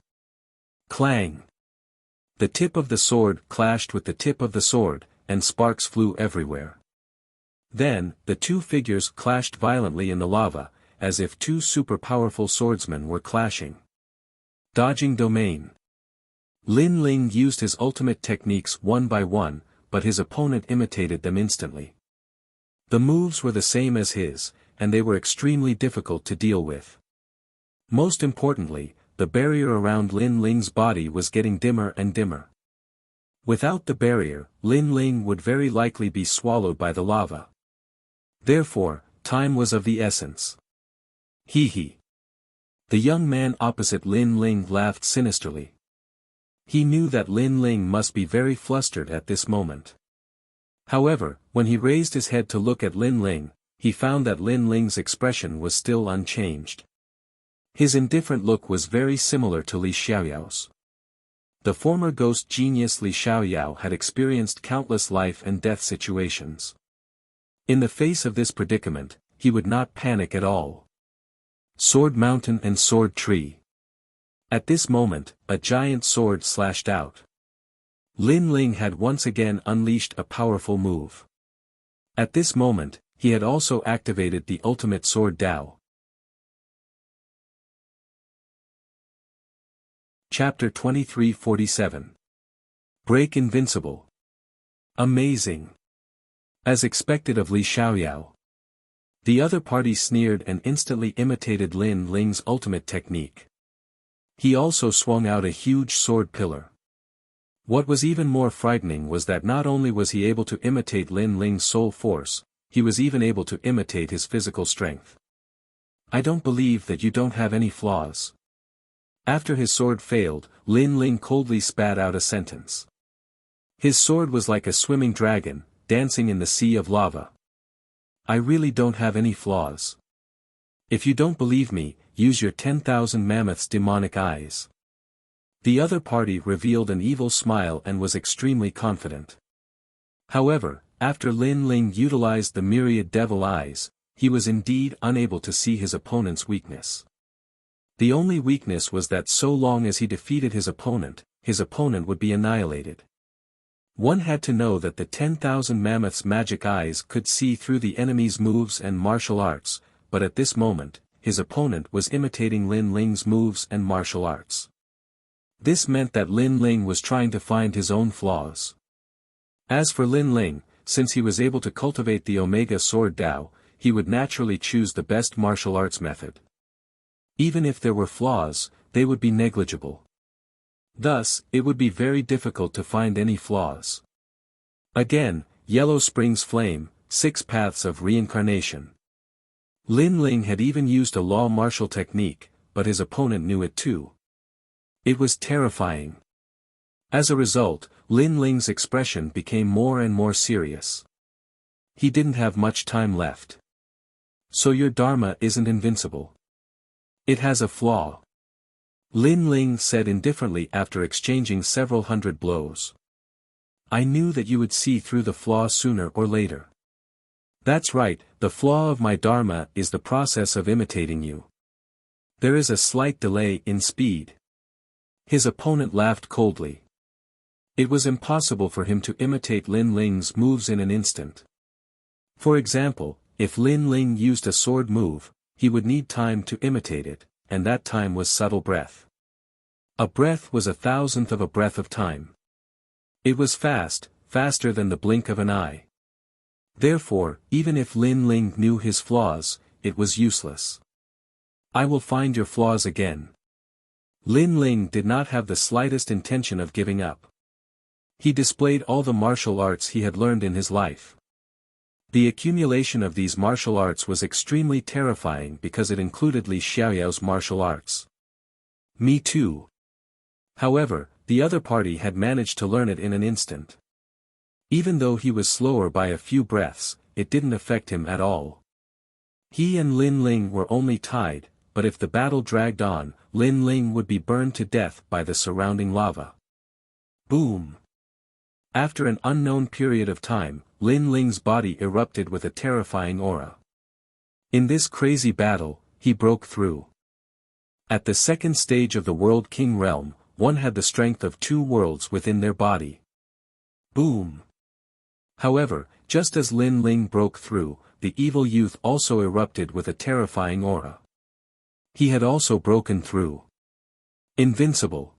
Clang! The tip of the sword clashed with the tip of the sword, and sparks flew everywhere. Then, the two figures clashed violently in the lava, as if two super-powerful swordsmen were clashing. Dodging domain. Lin Ling used his ultimate techniques one by one, but his opponent imitated them instantly. The moves were the same as his, and they were extremely difficult to deal with. Most importantly, the barrier around Lin Ling's body was getting dimmer and dimmer. Without the barrier, Lin Ling would very likely be swallowed by the lava. Therefore, time was of the essence. Hee hee. The young man opposite Lin Ling laughed sinisterly. He knew that Lin Ling must be very flustered at this moment. However, when he raised his head to look at Lin Ling, he found that Lin Ling's expression was still unchanged. His indifferent look was very similar to Li Xiaoyao's. The former ghost genius Li Xiaoyao had experienced countless life and death situations. In the face of this predicament, he would not panic at all. Sword mountain and sword tree. At this moment, a giant sword slashed out. Lin Ling had once again unleashed a powerful move. At this moment, he had also activated the ultimate sword Dao. Chapter 2347. Break invincible. Amazing. As expected of Li Xiaoyao. The other party sneered and instantly imitated Lin Ling's ultimate technique. He also swung out a huge sword pillar. What was even more frightening was that not only was he able to imitate Lin Ling's soul force, he was even able to imitate his physical strength. I don't believe that you don't have any flaws. After his sword failed, Lin Ling coldly spat out a sentence. His sword was like a swimming dragon, dancing in the sea of lava. I really don't have any flaws. If you don't believe me, use your 10,000 mammoths' demonic eyes. The other party revealed an evil smile and was extremely confident. However, after Lin Ling utilized the myriad devil eyes, he was indeed unable to see his opponent's weakness. The only weakness was that so long as he defeated his opponent would be annihilated. One had to know that the 10,000 mammoths' magic eyes could see through the enemy's moves and martial arts, but at this moment, his opponent was imitating Lin Ling's moves and martial arts. This meant that Lin Ling was trying to find his own flaws. As for Lin Ling, since he was able to cultivate the Omega Sword Dao, he would naturally choose the best martial arts method. Even if there were flaws, they would be negligible. Thus, it would be very difficult to find any flaws. Again, Yellow Spring's Flame, 6 Paths of Reincarnation. Lin Ling had even used a law martial technique, but his opponent knew it too. It was terrifying. As a result, Lin Ling's expression became more and more serious. He didn't have much time left. So your Dharma isn't invincible. It has a flaw. Lin Ling said indifferently after exchanging several hundred blows. I knew that you would see through the flaw sooner or later. That's right, the flaw of my Dharma is the process of imitating you. There is a slight delay in speed. His opponent laughed coldly. It was impossible for him to imitate Lin Ling's moves in an instant. For example, if Lin Ling used a sword move, he would need time to imitate it, and that time was subtle breath. A breath was 1,000th of a breath of time. It was fast, faster than the blink of an eye. Therefore, even if Lin Ling knew his flaws, it was useless. I will find your flaws again. Lin Ling did not have the slightest intention of giving up. He displayed all the martial arts he had learned in his life. The accumulation of these martial arts was extremely terrifying because it included Li Xiaoyao's martial arts. Me too. However, the other party had managed to learn it in an instant. Even though he was slower by a few breaths, it didn't affect him at all. He and Lin Ling were only tied, but if the battle dragged on, Lin Ling would be burned to death by the surrounding lava. Boom! After an unknown period of time, Lin Ling's body erupted with a terrifying aura. In this crazy battle, he broke through. At the second stage of the World King realm, one had the strength of 2 worlds within their body. Boom! However, just as Lin Ling broke through, the evil youth also erupted with a terrifying aura. He had also broken through. Invincible.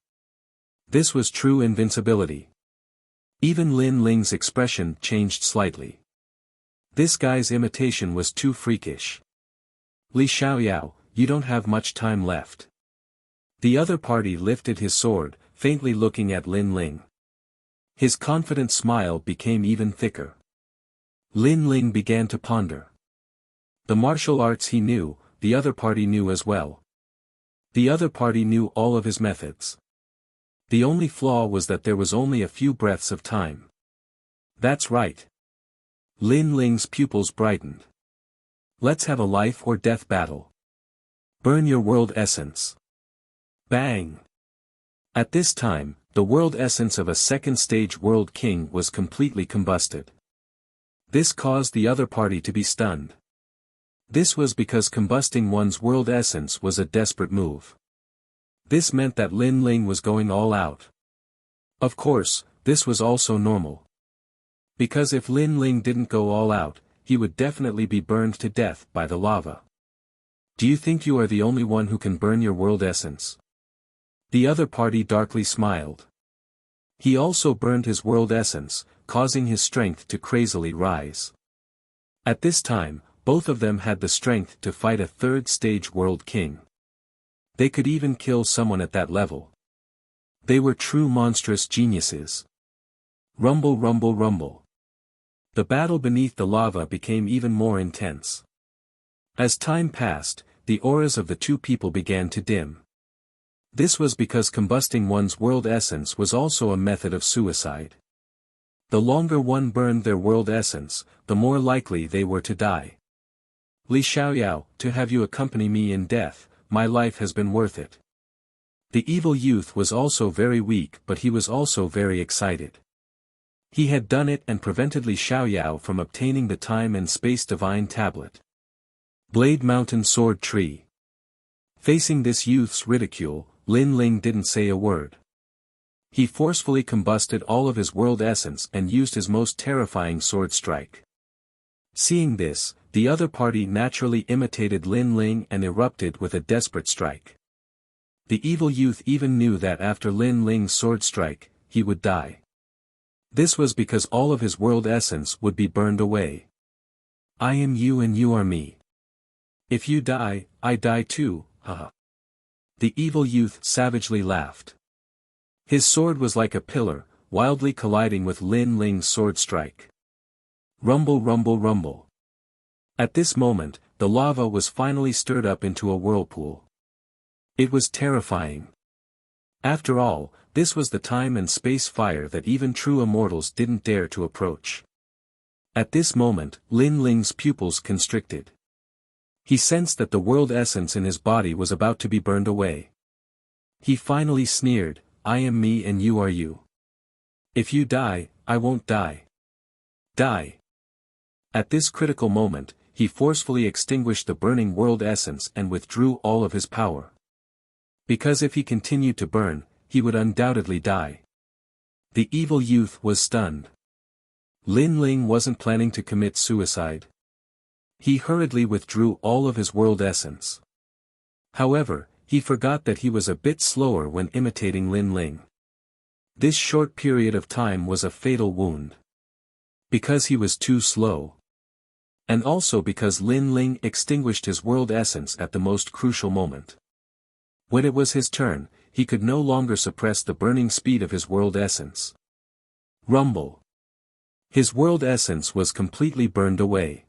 This was true invincibility. Even Lin Ling's expression changed slightly. This guy's imitation was too freakish. Li Xiaoyao, you don't have much time left. The other party lifted his sword, faintly looking at Lin Ling. His confident smile became even thicker. Lin Ling began to ponder. The martial arts he knew, the other party knew as well. The other party knew all of his methods. The only flaw was that there was only a few breaths of time. That's right. Lin Ling's pupils brightened. Let's have a life or death battle. Burn your world essence. Bang! At this time, the world essence of a second-stage World King was completely combusted. This caused the other party to be stunned. This was because combusting one's world essence was a desperate move. This meant that Lin Ling was going all out. Of course, this was also normal. Because if Lin Ling didn't go all out, he would definitely be burned to death by the lava. Do you think you are the only one who can burn your world essence? The other party darkly smiled. He also burned his world essence, causing his strength to crazily rise. At this time, both of them had the strength to fight a third-stage World King. They could even kill someone at that level. They were true monstrous geniuses. Rumble, rumble, rumble. The battle beneath the lava became even more intense. As time passed, the auras of the two people began to dim. This was because combusting one's world essence was also a method of suicide. The longer one burned their world essence, the more likely they were to die. Li Xiaoyao, to have you accompany me in death, my life has been worth it. The evil youth was also very weak, but he was also very excited. He had done it and prevented Li Xiaoyao from obtaining the time and space divine tablet. Blade Mountain Sword Tree. Facing this youth's ridicule, Lin Ling didn't say a word. He forcefully combusted all of his world essence and used his most terrifying sword strike. Seeing this, the other party naturally imitated Lin Ling and erupted with a desperate strike. The evil youth even knew that after Lin Ling's sword strike, he would die. This was because all of his world essence would be burned away. I am you and you are me. If you die, I die too, haha. The evil youth savagely laughed. His sword was like a pillar, wildly colliding with Lin Ling's sword strike. Rumble, rumble, rumble. At this moment, the lava was finally stirred up into a whirlpool. It was terrifying. After all, this was the time and space fire that even true immortals didn't dare to approach. At this moment, Lin Ling's pupils constricted. He sensed that the world essence in his body was about to be burned away. He finally sneered, I am me and you are you. If you die, I won't die. Die. At this critical moment, he forcefully extinguished the burning world essence and withdrew all of his power. Because if he continued to burn, he would undoubtedly die. The evil youth was stunned. Lin Ling wasn't planning to commit suicide. He hurriedly withdrew all of his world essence. However, he forgot that he was a bit slower when imitating Lin Ling. This short period of time was a fatal wound. Because he was too slow. And also because Lin Ling extinguished his world essence at the most crucial moment. When it was his turn, he could no longer suppress the burning speed of his world essence. Rumble. His world essence was completely burned away.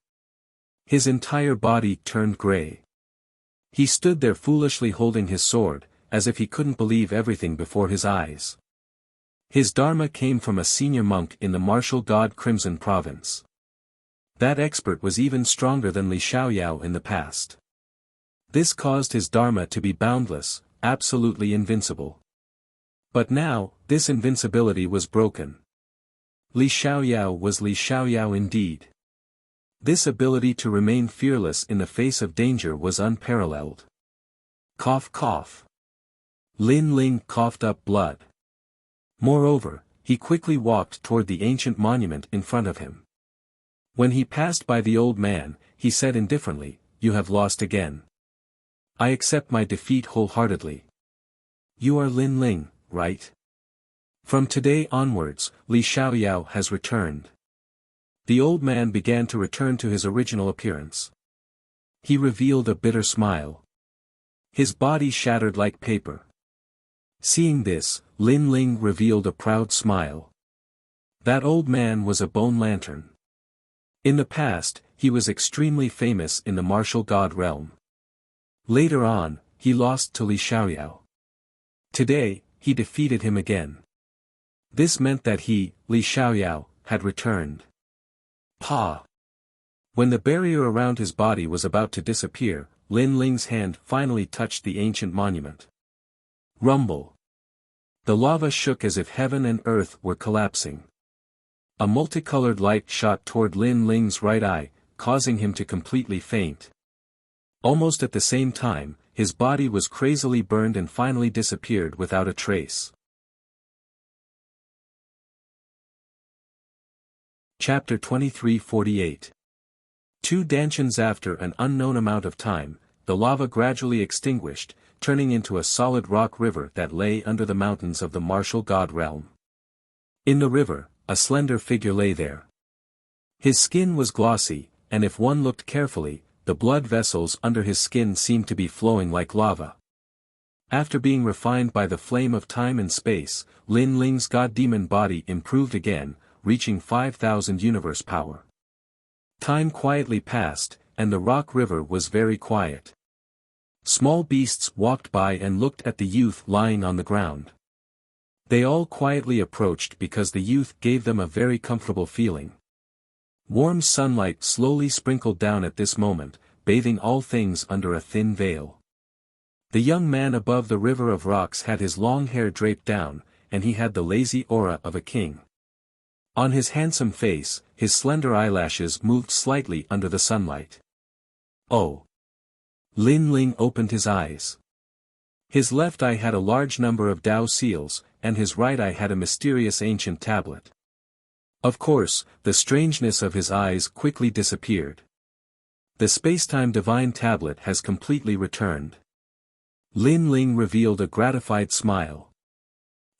His entire body turned gray. He stood there foolishly holding his sword, as if he couldn't believe everything before his eyes. His dharma came from a senior monk in the martial god Crimson Province. That expert was even stronger than Li Xiaoyao in the past. This caused his dharma to be boundless, absolutely invincible. But now, this invincibility was broken. Li Xiaoyao was Li Xiaoyao indeed. This ability to remain fearless in the face of danger was unparalleled. Cough cough. Lin Ling coughed up blood. Moreover, he quickly walked toward the ancient monument in front of him. When he passed by the old man, he said indifferently, "You have lost again. I accept my defeat wholeheartedly. You are Lin Ling, right? From today onwards, Li Xiaoyao has returned." The old man began to return to his original appearance. He revealed a bitter smile. His body shattered like paper. Seeing this, Lin Ling revealed a proud smile. That old man was a bone lantern. In the past, he was extremely famous in the martial god realm. Later on, he lost to Li Xiaoyao. Today, he defeated him again. This meant that he, Li Xiaoyao, had returned. Pa! When the barrier around his body was about to disappear, Lin Ling's hand finally touched the ancient monument. Rumble. The lava shook as if heaven and earth were collapsing. A multicolored light shot toward Lin Ling's right eye, causing him to completely faint. Almost at the same time, his body was crazily burned and finally disappeared without a trace. Chapter 23:48. 2 dantians after an unknown amount of time, the lava gradually extinguished, turning into a solid rock river that lay under the mountains of the martial god realm. In the river, a slender figure lay there. His skin was glossy, and if one looked carefully, the blood vessels under his skin seemed to be flowing like lava. After being refined by the flame of time and space, Lin Ling's god-demon body improved again, reaching 5,000 universe power. Time quietly passed, and the rock river was very quiet. Small beasts walked by and looked at the youth lying on the ground. They all quietly approached because the youth gave them a very comfortable feeling. Warm sunlight slowly sprinkled down at this moment, bathing all things under a thin veil. The young man above the river of rocks had his long hair draped down, and he had the lazy aura of a king. On his handsome face, his slender eyelashes moved slightly under the sunlight. Oh! Lin Ling opened his eyes. His left eye had a large number of Dao seals, and his right eye had a mysterious ancient tablet. Of course, the strangeness of his eyes quickly disappeared. The spacetime divine tablet has completely returned. Lin Ling revealed a gratified smile.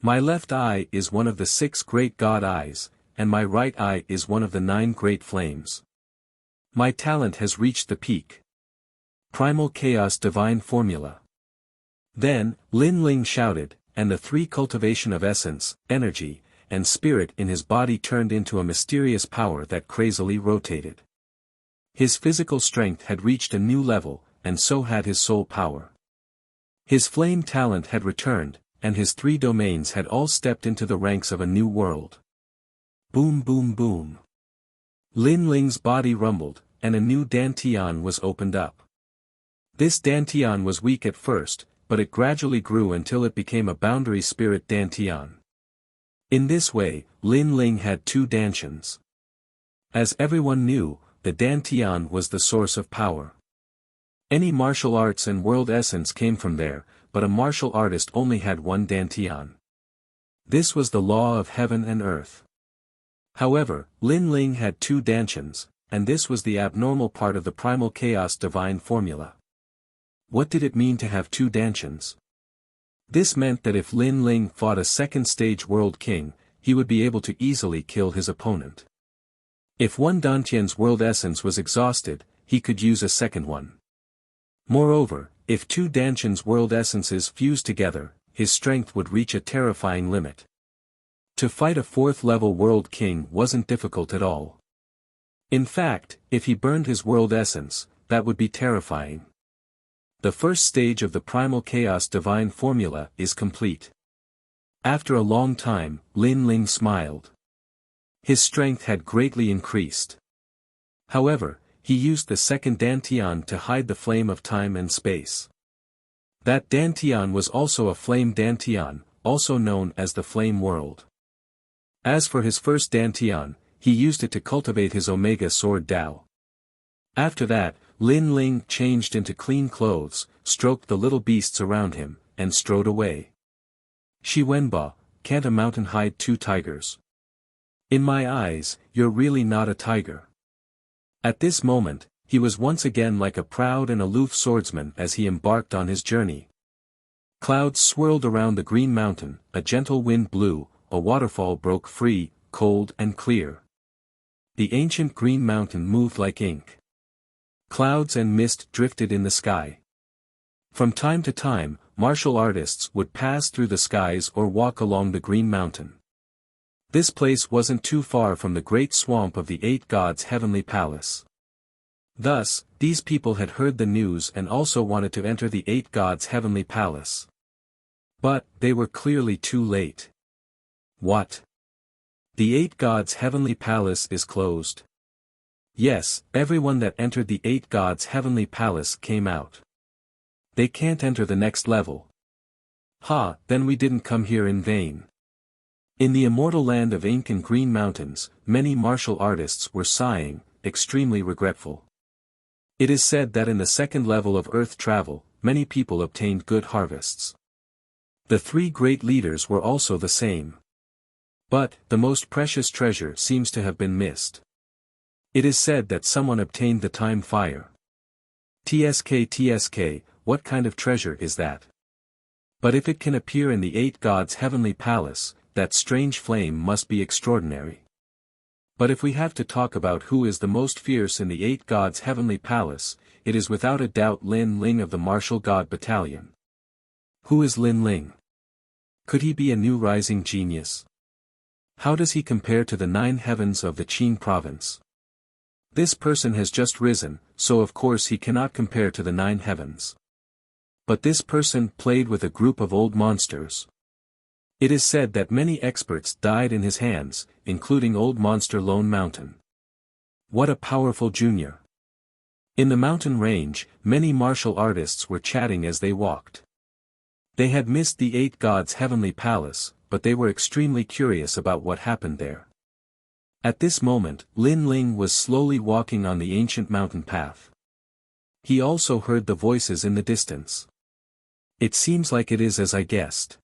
My left eye is one of the 6 great god eyes, and my right eye is one of the 9 great flames. My talent has reached the peak. Primal Chaos Divine Formula. Then, Lin Ling shouted, and the 3 cultivation of essence, energy, and spirit in his body turned into a mysterious power that crazily rotated. His physical strength had reached a new level, and so had his soul power. His flame talent had returned, and his 3 domains had all stepped into the ranks of a new world. Boom boom boom. Lin Ling's body rumbled, and a new dantian was opened up. This dantian was weak at first, but it gradually grew until it became a boundary spirit dantian. In this way, Lin Ling had 2 dantians. As everyone knew, the dantian was the source of power. Any martial arts and world essence came from there, but a martial artist only had 1 dantian. This was the law of heaven and earth. However, Lin Ling had 2 dantians, and this was the abnormal part of the primal chaos divine formula. What did it mean to have 2 dantians? This meant that if Lin Ling fought a second-stage world king, he would be able to easily kill his opponent. If one dantian's world essence was exhausted, he could use a second one. Moreover, if 2 dantians' world essences fused together, his strength would reach a terrifying limit. To fight a 4th-level world king wasn't difficult at all. In fact, if he burned his world essence, that would be terrifying. The first stage of the Primal Chaos Divine Formula is complete. After a long time, Lin Ling smiled. His strength had greatly increased. However, he used the second Dantian to hide the flame of time and space. That Dantian was also a flame Dantian, also known as the Flame World. As for his first Dantian, he used it to cultivate his Omega Sword Dao. After that, Lin Ling changed into clean clothes, stroked the little beasts around him, and strode away. Shi Wenba, can't a mountain hide 2 tigers? In my eyes, you're really not a tiger. At this moment, he was once again like a proud and aloof swordsman as he embarked on his journey. Clouds swirled around the green mountain, a gentle wind blew, a waterfall broke free, cold and clear. The ancient green mountain moved like ink. Clouds and mist drifted in the sky. From time to time, martial artists would pass through the skies or walk along the green mountain. This place wasn't too far from the great swamp of the 8 gods' heavenly palace. Thus, these people had heard the news and also wanted to enter the 8 gods' heavenly palace. But, they were clearly too late. What? The 8 gods' heavenly palace is closed. Yes, everyone that entered the 8 gods' heavenly palace came out. They can't enter the next level. Ha, then we didn't come here in vain. In the immortal land of ink and green mountains, many martial artists were sighing, extremely regretful. It is said that in the 2nd level of earth travel, many people obtained good harvests. The 3 great leaders were also the same. But, the most precious treasure seems to have been missed. It is said that someone obtained the time fire. TSK, what kind of treasure is that? But if it can appear in the 8 gods' heavenly palace, that strange flame must be extraordinary. But if we have to talk about who is the most fierce in the 8 gods' heavenly palace, it is without a doubt Lin Ling of the Martial God Battalion. Who is Lin Ling? Could he be a new rising genius? How does he compare to the 9 heavens of the Qin province? This person has just risen, so of course he cannot compare to the 9 heavens. But this person played with a group of old monsters. It is said that many experts died in his hands, including old monster Lone Mountain. What a powerful junior. In the mountain range, many martial artists were chatting as they walked. They had missed the 8 gods' heavenly palace, but they were extremely curious about what happened there. At this moment, Lin Ling was slowly walking on the ancient mountain path. He also heard the voices in the distance. It seems like it is as I guessed.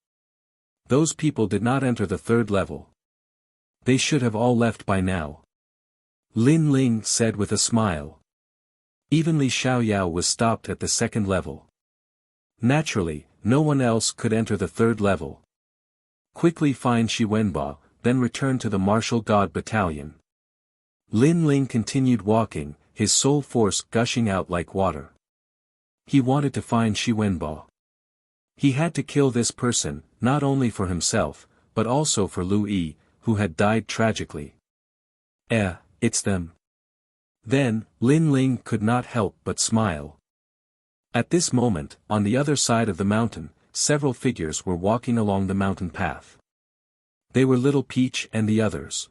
Those people did not enter the 3rd level. They should have all left by now. Lin Ling said with a smile. Even Li Xiaoyao was stopped at the 2nd level. Naturally, no one else could enter the 3rd level. Quickly find Shi Wenba, then return to the Martial God Battalion. Lin Ling continued walking, his soul force gushing out like water. He wanted to find Shi Wenba. He had to kill this person, not only for himself, but also for Lu Yi, who had died tragically. It's them. Then, Lin Ling could not help but smile. At this moment, on the other side of the mountain, several figures were walking along the mountain path. They were Little Peach and the others.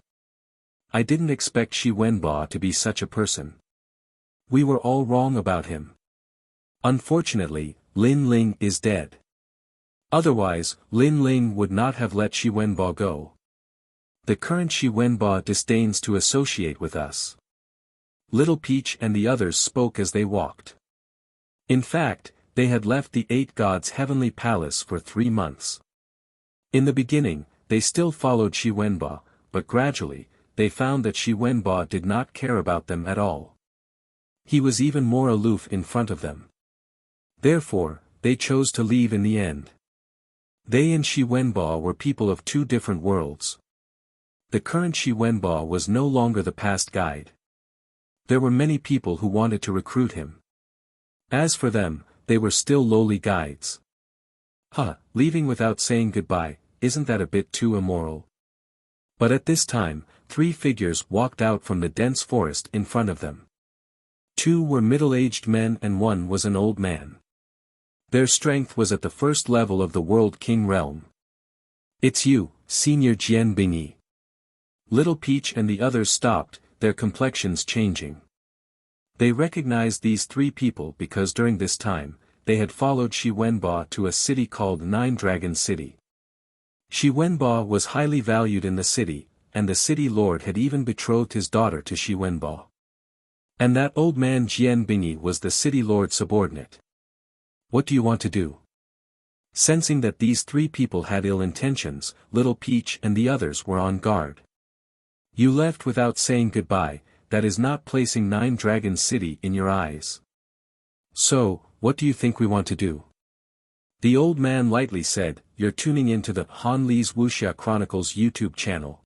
I didn't expect Shi Wenba to be such a person. We were all wrong about him. Unfortunately, Lin Ling is dead. Otherwise, Lin Ling would not have let Shi Wenba go. The current Shi Wenba disdains to associate with us. Little Peach and the others spoke as they walked. In fact, they had left the 8 gods' heavenly palace for 3 months. In the beginning, they still followed Shi Wenba, but gradually, they found that Shi Wenba did not care about them at all. He was even more aloof in front of them. Therefore, they chose to leave in the end. They and Shi Wenba were people of 2 different worlds. The current Shi Wenba was no longer the past guide. There were many people who wanted to recruit him. As for them, they were still lowly guides. Leaving without saying goodbye, isn't that a bit too immoral? But at this time, 3 figures walked out from the dense forest in front of them. 2 were middle-aged men and 1 was an old man. Their strength was at the first level of the World King realm. "It's you, Senior Jian Bingyi." Little Peach and the others stopped, their complexions changing. They recognized these 3 people because during this time, they had followed Shi Wenbo to a city called Nine Dragon City. Shi Wenbo was highly valued in the city, and the city lord had even betrothed his daughter to Shi Wenbo. And that old man Jian Bingyi was the city lord's subordinate. "What do you want to do?" Sensing that these 3 people had ill intentions, Little Peach and the others were on guard. "You left without saying goodbye, that is not placing Nine Dragon City in your eyes. So, what do you think we want to do?" The old man lightly said, "You're tuning into the Han Li's Wuxia Chronicles YouTube channel.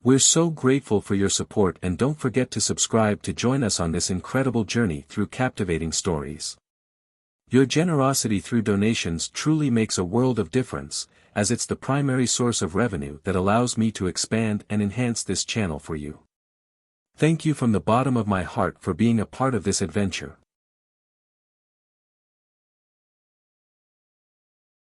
We're so grateful for your support and don't forget to subscribe to join us on this incredible journey through captivating stories. Your generosity through donations truly makes a world of difference, as it's the primary source of revenue that allows me to expand and enhance this channel for you. Thank you from the bottom of my heart for being a part of this adventure."